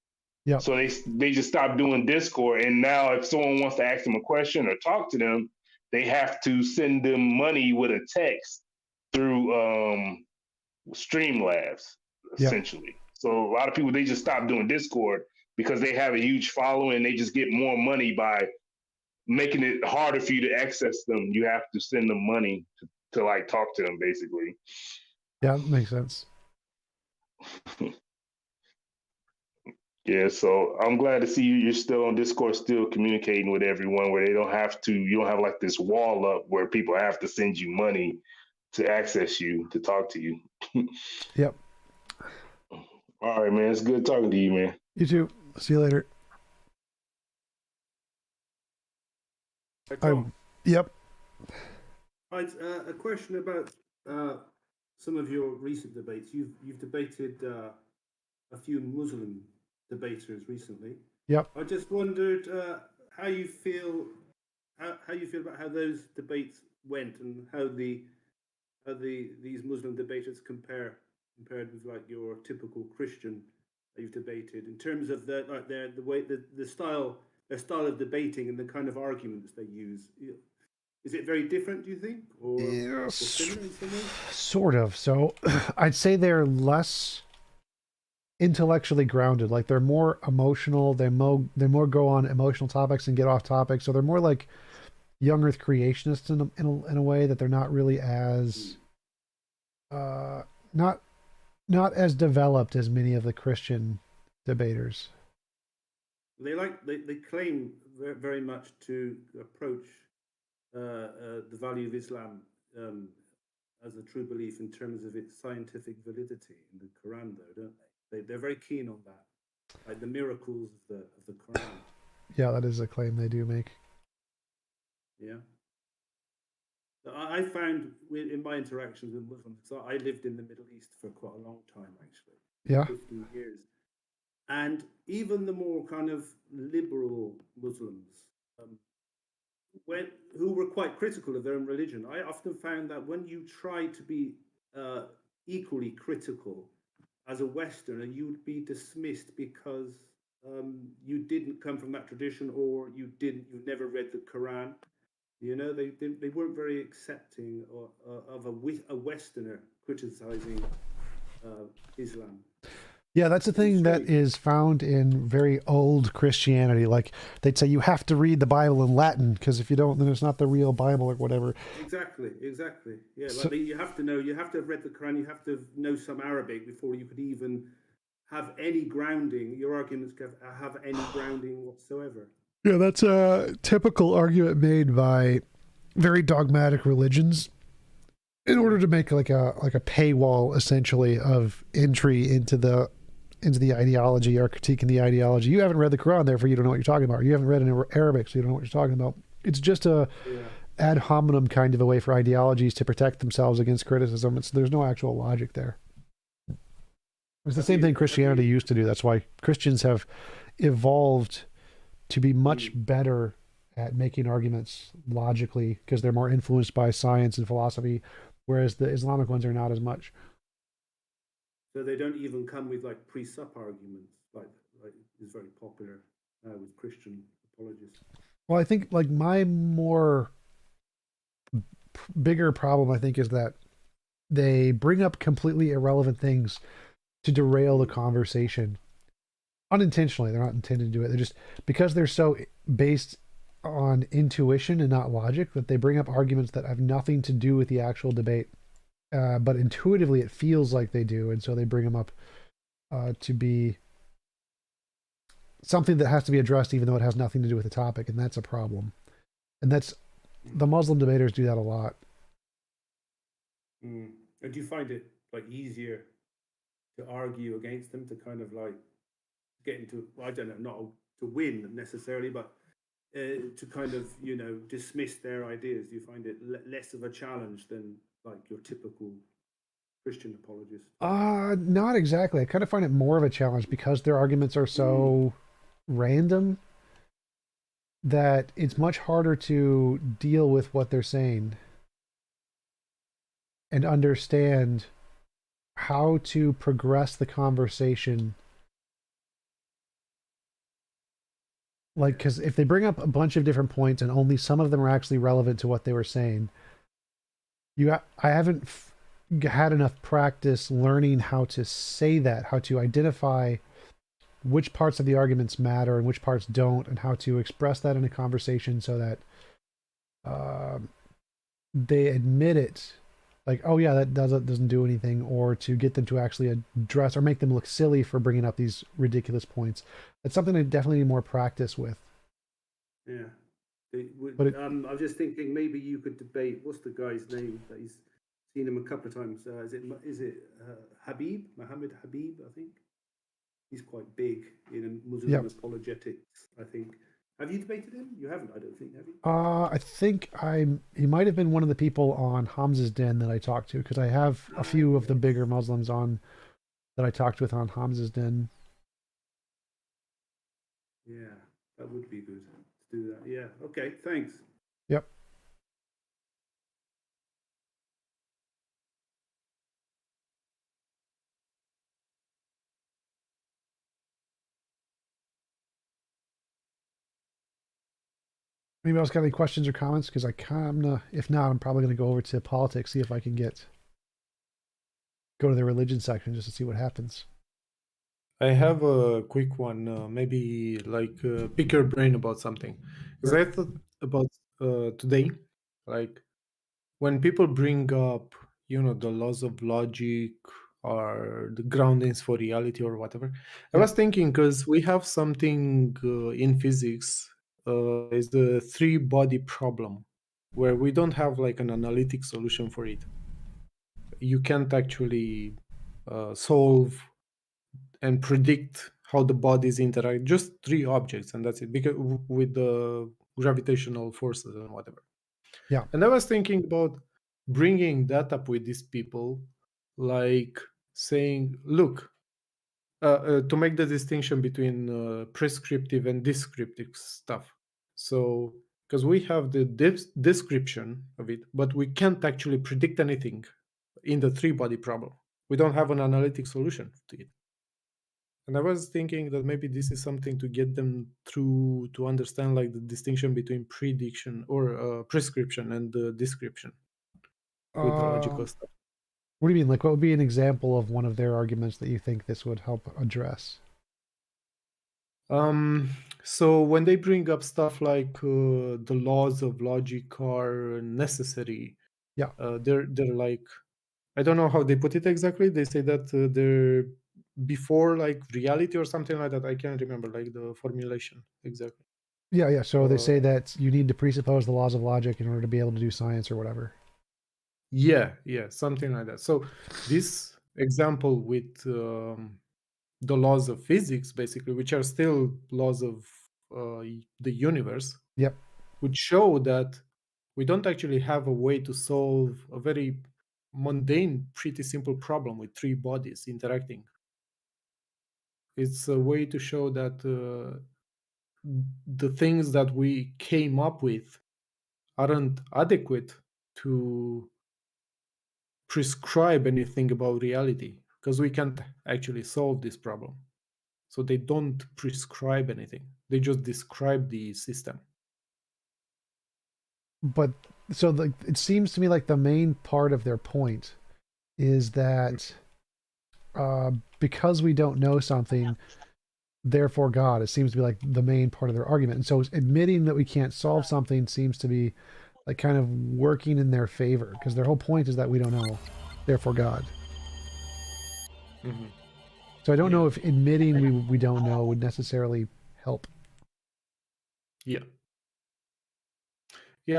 Speaker 2: Yeah.
Speaker 6: So they just stopped doing Discord, and now if someone wants to ask them a question or talk to them, they have to send them money with a text through Streamlabs, essentially. Yep. So a lot of people, they just stop doing Discord because they have a huge following and they just get more money by making it harder for you to access them. You have to send them money to like talk to them, basically.
Speaker 2: Yeah, that makes sense.
Speaker 6: Yeah, so I'm glad to see you're still on Discord, still communicating with everyone where you don't have like this wall up where people have to send you money to access you, to talk to you.
Speaker 2: Yep.
Speaker 6: All right, man. It's good talking to you, man.
Speaker 2: You too. See you later. Yep.
Speaker 11: Right, a question about some of your recent debates. You've debated a few Muslim debaters recently.
Speaker 2: Yep.
Speaker 11: I just wondered how you feel about how those debates went and how these Muslim debaters compared with like your typical Christian that you've debated in terms of their style of debating and the kind of arguments they use. Is it very different, do you think, or similar in some ways?
Speaker 2: Sort of. So I'd say they're less intellectually grounded. Like they're more emotional. They more go on emotional topics and get off topic. So they're more like young Earth creationists in a way that they're not really as not as developed as many of the Christian debaters.
Speaker 11: They claim very much to approach the value of Islam as a true belief in terms of its scientific validity in the Quran, though, don't they? They're very keen on that, like the miracles of the Quran.
Speaker 2: Yeah, that is a claim they do make.
Speaker 11: Yeah. I found in my interactions with Muslims, because I lived in the Middle East for quite a long time, actually.
Speaker 2: Yeah.
Speaker 11: 15 years. And even the more kind of liberal Muslims, um, who were quite critical of their own religion, I often found that when you try to be equally critical as a Westerner, you would be dismissed because you didn't come from that tradition, or you never read the Quran. You know, they weren't very accepting of a Westerner criticizing Islam.
Speaker 2: Yeah, that's the thing that is found in very old Christianity. Like they'd say you have to read the Bible in Latin because if you don't, then it's not the real Bible or whatever.
Speaker 11: Exactly. Yeah,
Speaker 2: So-
Speaker 11: like you have to have read the Quran, you have to know some Arabic before you could even have any grounding. Your arguments have any grounding whatsoever.
Speaker 2: Yeah, that's a typical argument made by very dogmatic religions in order to make like a paywall essentially of entry into the ideology or critiquing the ideology. You haven't read the Quran, therefore you don't know what you're talking about. You haven't read in Arabic, so you don't know what you're talking about. It's just a ad hominem kind of a way for ideologies to protect themselves against criticism. There's no actual logic there. It's the same thing Christianity used to do. That's why Christians have evolved to be much better at making arguments logically because they're more influenced by science and philosophy, whereas the Islamic ones are not as much.
Speaker 11: So they don't even come with like pre-sup arguments, like is very popular with Christian apologists.
Speaker 2: Well, I think like my bigger problem, I think, is that they bring up completely irrelevant things to derail the conversation unintentionally. They're not intended to do it. They're just because they're so based on intuition and not logic that they bring up arguments that have nothing to do with the actual debate. But intuitively it feels like they do, and so they bring them up to be something that has to be addressed even though it has nothing to do with the topic, and that's a problem. And that's the Muslim debaters do that a lot.
Speaker 11: And do you find it like easier to argue against them, to kind of like get into, I don't know, not to win necessarily, but to kind of, you know, dismiss their ideas? Do you find it less of a challenge than like your typical Christian apologist?
Speaker 2: Not exactly. I kind of find it more of a challenge because their arguments are so random that it's much harder to deal with what they're saying and understand how to progress the conversation. Like, because if they bring up a bunch of different points and only some of them are actually relevant to what they were saying, I haven't had enough practice learning how to say that, how to identify which parts of the arguments matter and which parts don't, and how to express that in a conversation so that they admit it, like, oh yeah, that doesn't do anything, or to get them to actually address or make them look silly for bringing up these ridiculous points. That's something I definitely need more practice with.
Speaker 11: Yeah. I was just thinking maybe you could debate, what's the guy's name that he's seen him a couple of times? Is it Habib? Mohammed Habib, I think. He's quite big in Muslim apologetics, I think. Have you debated him? You haven't, I don't think, have you?
Speaker 2: I think he might have been one of the people on Hamza's Den that I talked to, because I have a few of the bigger Muslims on that I talked with on Hamza's Den.
Speaker 11: Yeah, that would be good to do that. Yeah, okay, thanks.
Speaker 2: Yep. Anybody else got any questions or comments? Because if not, I'm probably going to go over to politics, see if I can go to the religion section just to see what happens.
Speaker 5: I have a quick one, maybe like pick your brain about something. Because I thought about today, like when people bring up, the laws of logic or the groundings for reality or whatever. I was thinking, because we have something in physics, is the three-body problem, where we don't have like an analytic solution for it. You can't actually solve and predict how the bodies interact. Just three objects, and that's it. Because with the gravitational forces and whatever.
Speaker 2: Yeah.
Speaker 5: And I was thinking about bringing that up with these people, like saying, look, to make the distinction between prescriptive and descriptive stuff. So, because we have the description of it, but we can't actually predict anything in the three-body problem. We don't have an analytic solution to it. And I was thinking that maybe this is something to get them through to understand like the distinction between prediction or prescription and description with the logical stuff.
Speaker 2: What do you mean? Like, what would be an example of one of their arguments that you think this would help address?
Speaker 5: So when they bring up stuff like the laws of logic are necessary,
Speaker 2: yeah,
Speaker 5: they're like, I don't know how they put it exactly. They say that they're before like reality or something like that. I can't remember like the formulation exactly.
Speaker 2: Yeah. So they say that you need to presuppose the laws of logic in order to be able to do science or whatever.
Speaker 5: Yeah, something like that. So this example with the laws of physics, basically, which are still laws of the universe,
Speaker 2: yep,
Speaker 5: would show that we don't actually have a way to solve a very mundane, pretty simple problem with three bodies interacting. It's a way to show that the things that we came up with aren't adequate to prescribe anything about reality, because we can't actually solve this problem. So they don't prescribe anything. They just describe the system.
Speaker 2: But so it seems to me like the main part of their point is that because we don't know something, therefore God, it seems to be like the main part of their argument. And so admitting that we can't solve something seems to be like kind of working in their favor, because their whole point is that we don't know, therefore God.
Speaker 5: Mm-hmm.
Speaker 2: So I don't know if admitting we don't know would necessarily help.
Speaker 5: Yeah,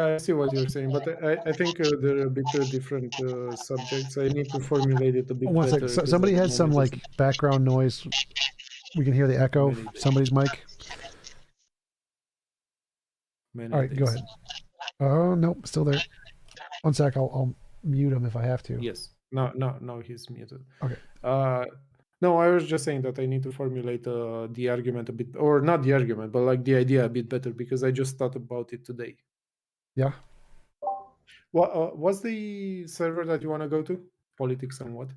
Speaker 5: I see what you're saying, but I think they're a bit different subjects. I need to formulate it a bit
Speaker 2: One
Speaker 5: better.
Speaker 2: second. Somebody has some like background noise. We can hear the echo of somebody's mic. All right, go ahead. Oh, nope, still there. One sec, I'll mute him if I have to.
Speaker 5: Yes. No, he's muted.
Speaker 2: Okay.
Speaker 5: No, I was just saying that I need to formulate the argument a bit, or not the argument, but like the idea a bit better, because I just thought about it today.
Speaker 2: Yeah.
Speaker 5: What what's the server that you want to go to? Politics and what?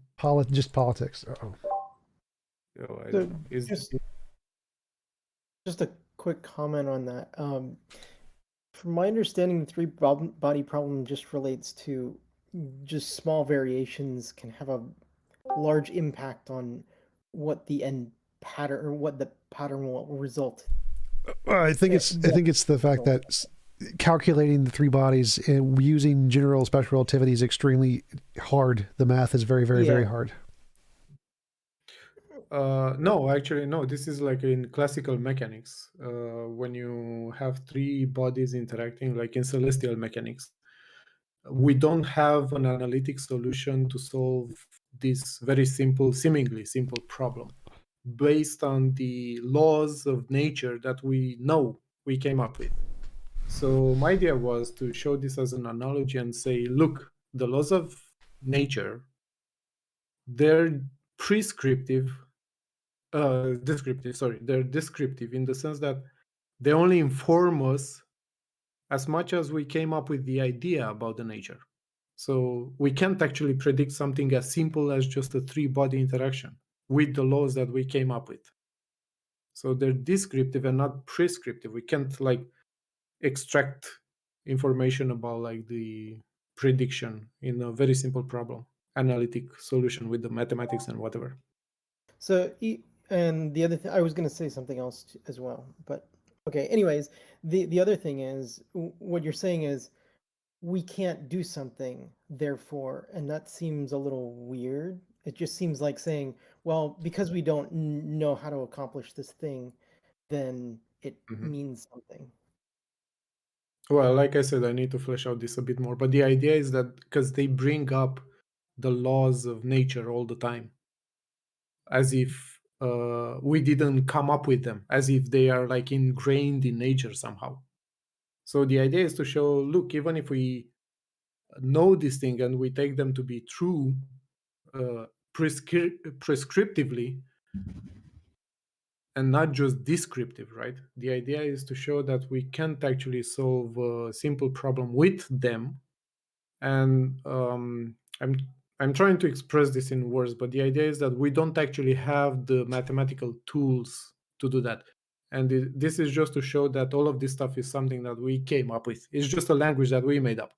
Speaker 2: Just politics. Uh-oh.
Speaker 5: Oh, I
Speaker 12: So
Speaker 5: don't know.
Speaker 12: just a quick comment on that. From my understanding, the three-body problem just relates to just small variations can have a large impact on what the end pattern or what the pattern will result.
Speaker 2: I think it's the fact that calculating the three bodies and using general special relativity is extremely hard. The math is very, very, very hard.
Speaker 5: No, actually, no. This is like in classical mechanics. When you have three bodies interacting, like in celestial mechanics, we don't have an analytic solution to solve this very simple, seemingly simple problem based on the laws of nature that we know we came up with. So my idea was to show this as an analogy and say, look, the laws of nature, they're descriptive, they're descriptive in the sense that they only inform us as much as we came up with the idea about the nature. So we can't actually predict something as simple as just a three-body interaction with the laws that we came up with. So they're descriptive and not prescriptive. We can't like extract information about like the prediction in a very simple problem, analytic solution with the mathematics and whatever.
Speaker 12: So, and the other thing, I was going to say something else as well, but okay. Anyways, the other thing is what you're saying is we can't do something, therefore, and that seems a little weird. It just seems like saying, well, because we don't know how to accomplish this thing, then it means something.
Speaker 5: Well, like I said, I need to flesh out this a bit more. But the idea is that because they bring up the laws of nature all the time, as if we didn't come up with them, as if they are like ingrained in nature somehow. So the idea is to show, look, even if we know this thing and we take them to be true prescriptively, and not just descriptive, right? The idea is to show that we can't actually solve a simple problem with them. And I'm trying to express this in words, but the idea is that we don't actually have the mathematical tools to do that. And this is just to show that all of this stuff is something that we came up with. It's just a language that we made up.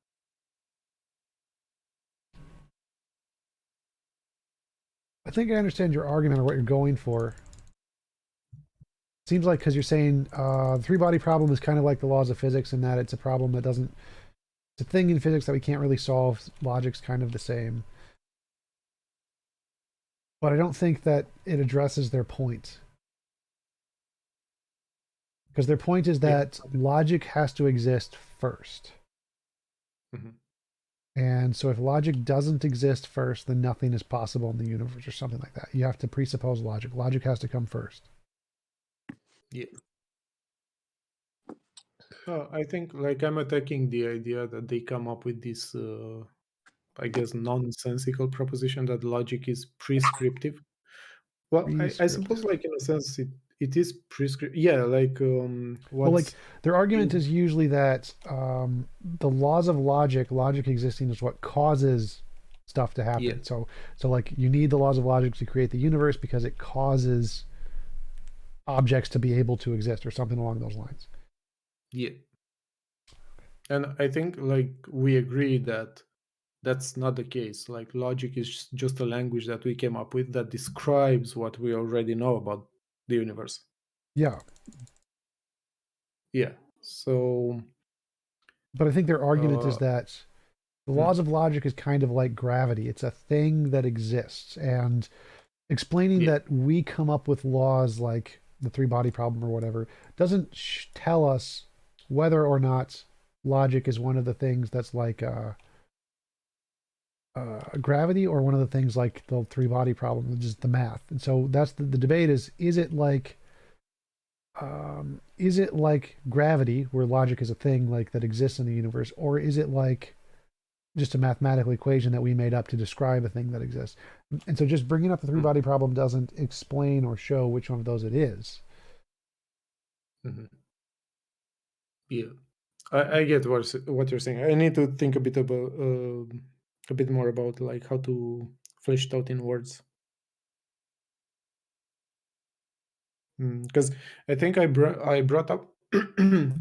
Speaker 2: I think I understand your argument or what you're going for. Seems like because you're saying the three-body problem is kind of like the laws of physics in that it's a problem that doesn't... It's a thing in physics that we can't really solve. Logic's kind of the same. But I don't think that it addresses their point. Because their point is that logic has to exist first.
Speaker 5: Mm-hmm.
Speaker 2: And so if logic doesn't exist first, then nothing is possible in the universe or something like that. You have to presuppose logic. Logic has to come first.
Speaker 5: Yeah. I think like I'm attacking the idea that they come up with this, I guess, nonsensical proposition that logic is prescriptive. Well, I suppose, like, in a sense, it is prescriptive. Yeah, like,
Speaker 2: well, like, their argument is usually that the laws of logic existing is what causes stuff to happen.
Speaker 5: Yeah.
Speaker 2: So like, you need the laws of logic to create the universe because it causes objects to be able to exist or something along those lines.
Speaker 5: Yeah. And I think, like, we agree that that's not the case. Like, logic is just a language that we came up with that describes what we already know about the universe.
Speaker 2: Yeah.
Speaker 5: Yeah. So...
Speaker 2: But I think their argument is that the laws of logic is kind of like gravity. It's a thing that exists. And explaining that we come up with laws like the three-body problem or whatever doesn't tell us whether or not logic is one of the things that's like gravity or one of the things like the three-body problem, which is the math. And so that's the debate is it like gravity, where logic is a thing like that exists in the universe, or is it like just a mathematical equation that we made up to describe a thing that exists? And so just bringing up the three-body problem doesn't explain or show which one of those it is.
Speaker 5: Mm-hmm. Yeah, I get what you're saying. I need to think a bit about a bit more about like how to flesh it out in words. Because I think I brought up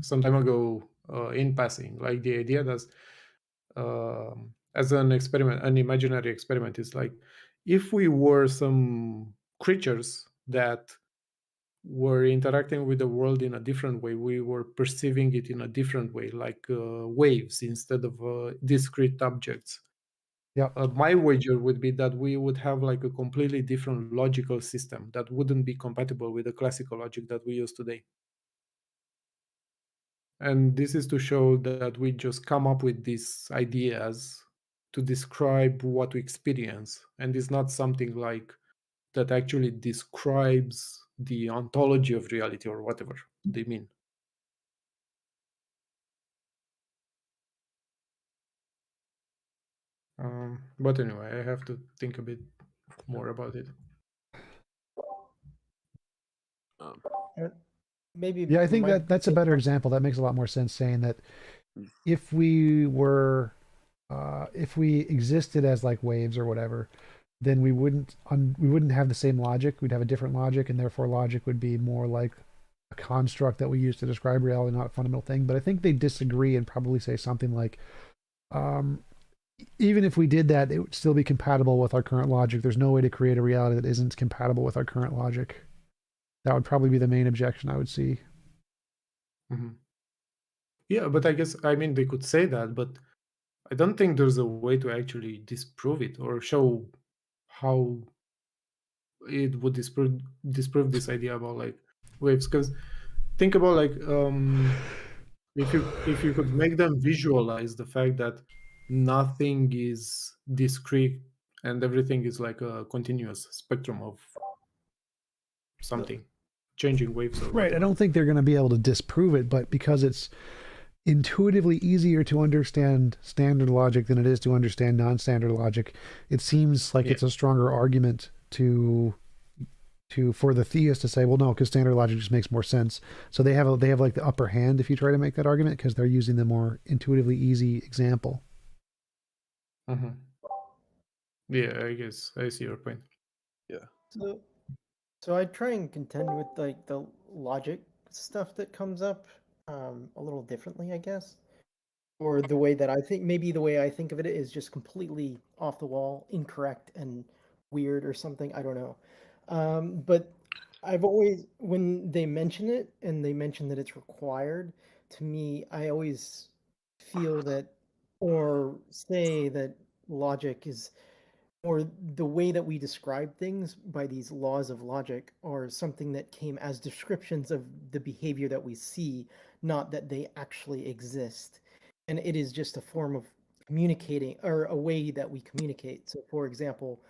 Speaker 5: some time ago in passing, like the idea that as an experiment, an imaginary experiment, is like if we were some creatures that were interacting with the world in a different way, we were perceiving it in a different way, like waves instead of discrete objects.
Speaker 2: Yeah.
Speaker 5: My wager would be that we would have like a completely different logical system that wouldn't be compatible with the classical logic that we use today. And this is to show that we just come up with these ideas to describe what we experience, and it's not something like that actually describes the ontology of reality or whatever they mean. But anyway, I have to think a bit more about it.
Speaker 12: Maybe.
Speaker 2: Yeah, I think that's a better example. That makes a lot more sense, saying that if we were, if we existed as like waves or whatever, then we wouldn't have the same logic. We'd have a different logic, and therefore logic would be more like a construct that we use to describe reality, not a fundamental thing. But I think they disagree and probably say something like, even if we did that, it would still be compatible with our current logic. There's no way to create a reality that isn't compatible with our current logic. That would probably be the main objection I would see.
Speaker 5: Mm-hmm. Yeah, but I guess, I mean, they could say that, but I don't think there's a way to actually disprove it or show how it would disprove this idea about like waves. Because think about like if you could make them visualize the fact that nothing is discrete and everything is like a continuous spectrum of something, changing waves or
Speaker 2: right.
Speaker 5: whatever.
Speaker 2: I don't think they're going to be able to disprove it, but because it's intuitively easier to understand standard logic than it is to understand non-standard logic, it seems like it's a stronger argument to for the theist to say, well, no, because standard logic just makes more sense. So they have like the upper hand if you try to make that argument because they're using the more intuitively easy example.
Speaker 5: Mm-hmm. Yeah, I guess I see your point.
Speaker 13: Yeah.
Speaker 12: So I try and contend with like the logic stuff that comes up a little differently, I guess. Or the way that I think, maybe the way I think of it is just completely off the wall, incorrect and weird or something. I don't know. But I've always, when they mention it and they mention that it's required, to me, I always feel that or say that logic is, or the way that we describe things by these laws of logic are something that came as descriptions of the behavior that we see, not that they actually exist. And it is just a form of communicating or a way that we communicate. So for example,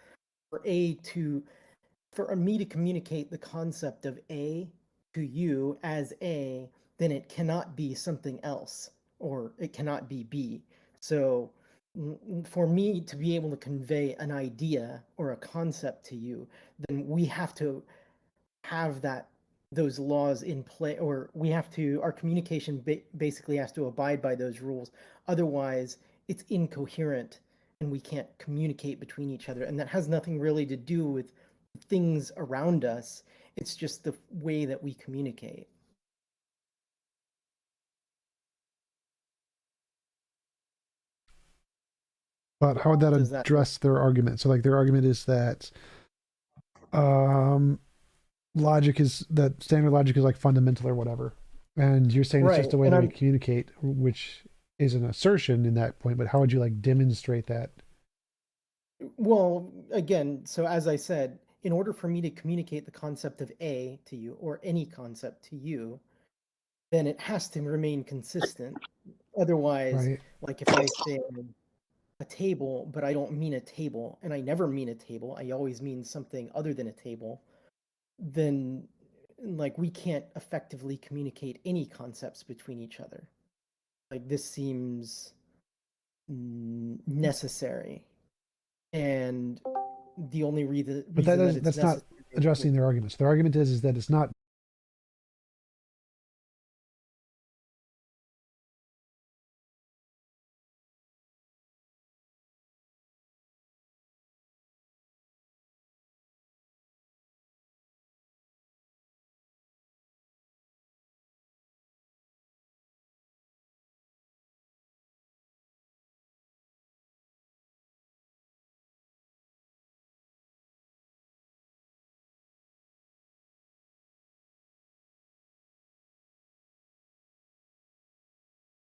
Speaker 12: for me to communicate the concept of A to you as A, then it cannot be something else or it cannot be B. So for me to be able to convey an idea or a concept to you, then we have to have those laws in play, or we have to, our communication basically has to abide by those rules. Otherwise, it's incoherent and we can't communicate between each other. And that has nothing really to do with things around us. It's just the way that we communicate.
Speaker 2: But how would that address their argument? So like their argument is that logic is that standard logic is like fundamental or whatever. And you're saying it's just a way that we communicate, which is an assertion in that point, but how would you like demonstrate that?
Speaker 12: Well, again, so as I said, in order for me to communicate the concept of A to you or any concept to you, then it has to remain consistent. Otherwise, like if I say a table, but I don't mean a table, and I never mean a table, I always mean something other than a table, then like we can't effectively communicate any concepts between each other. Like this seems necessary. And the only reason
Speaker 2: that's not addressing their arguments. Their argument is that it's not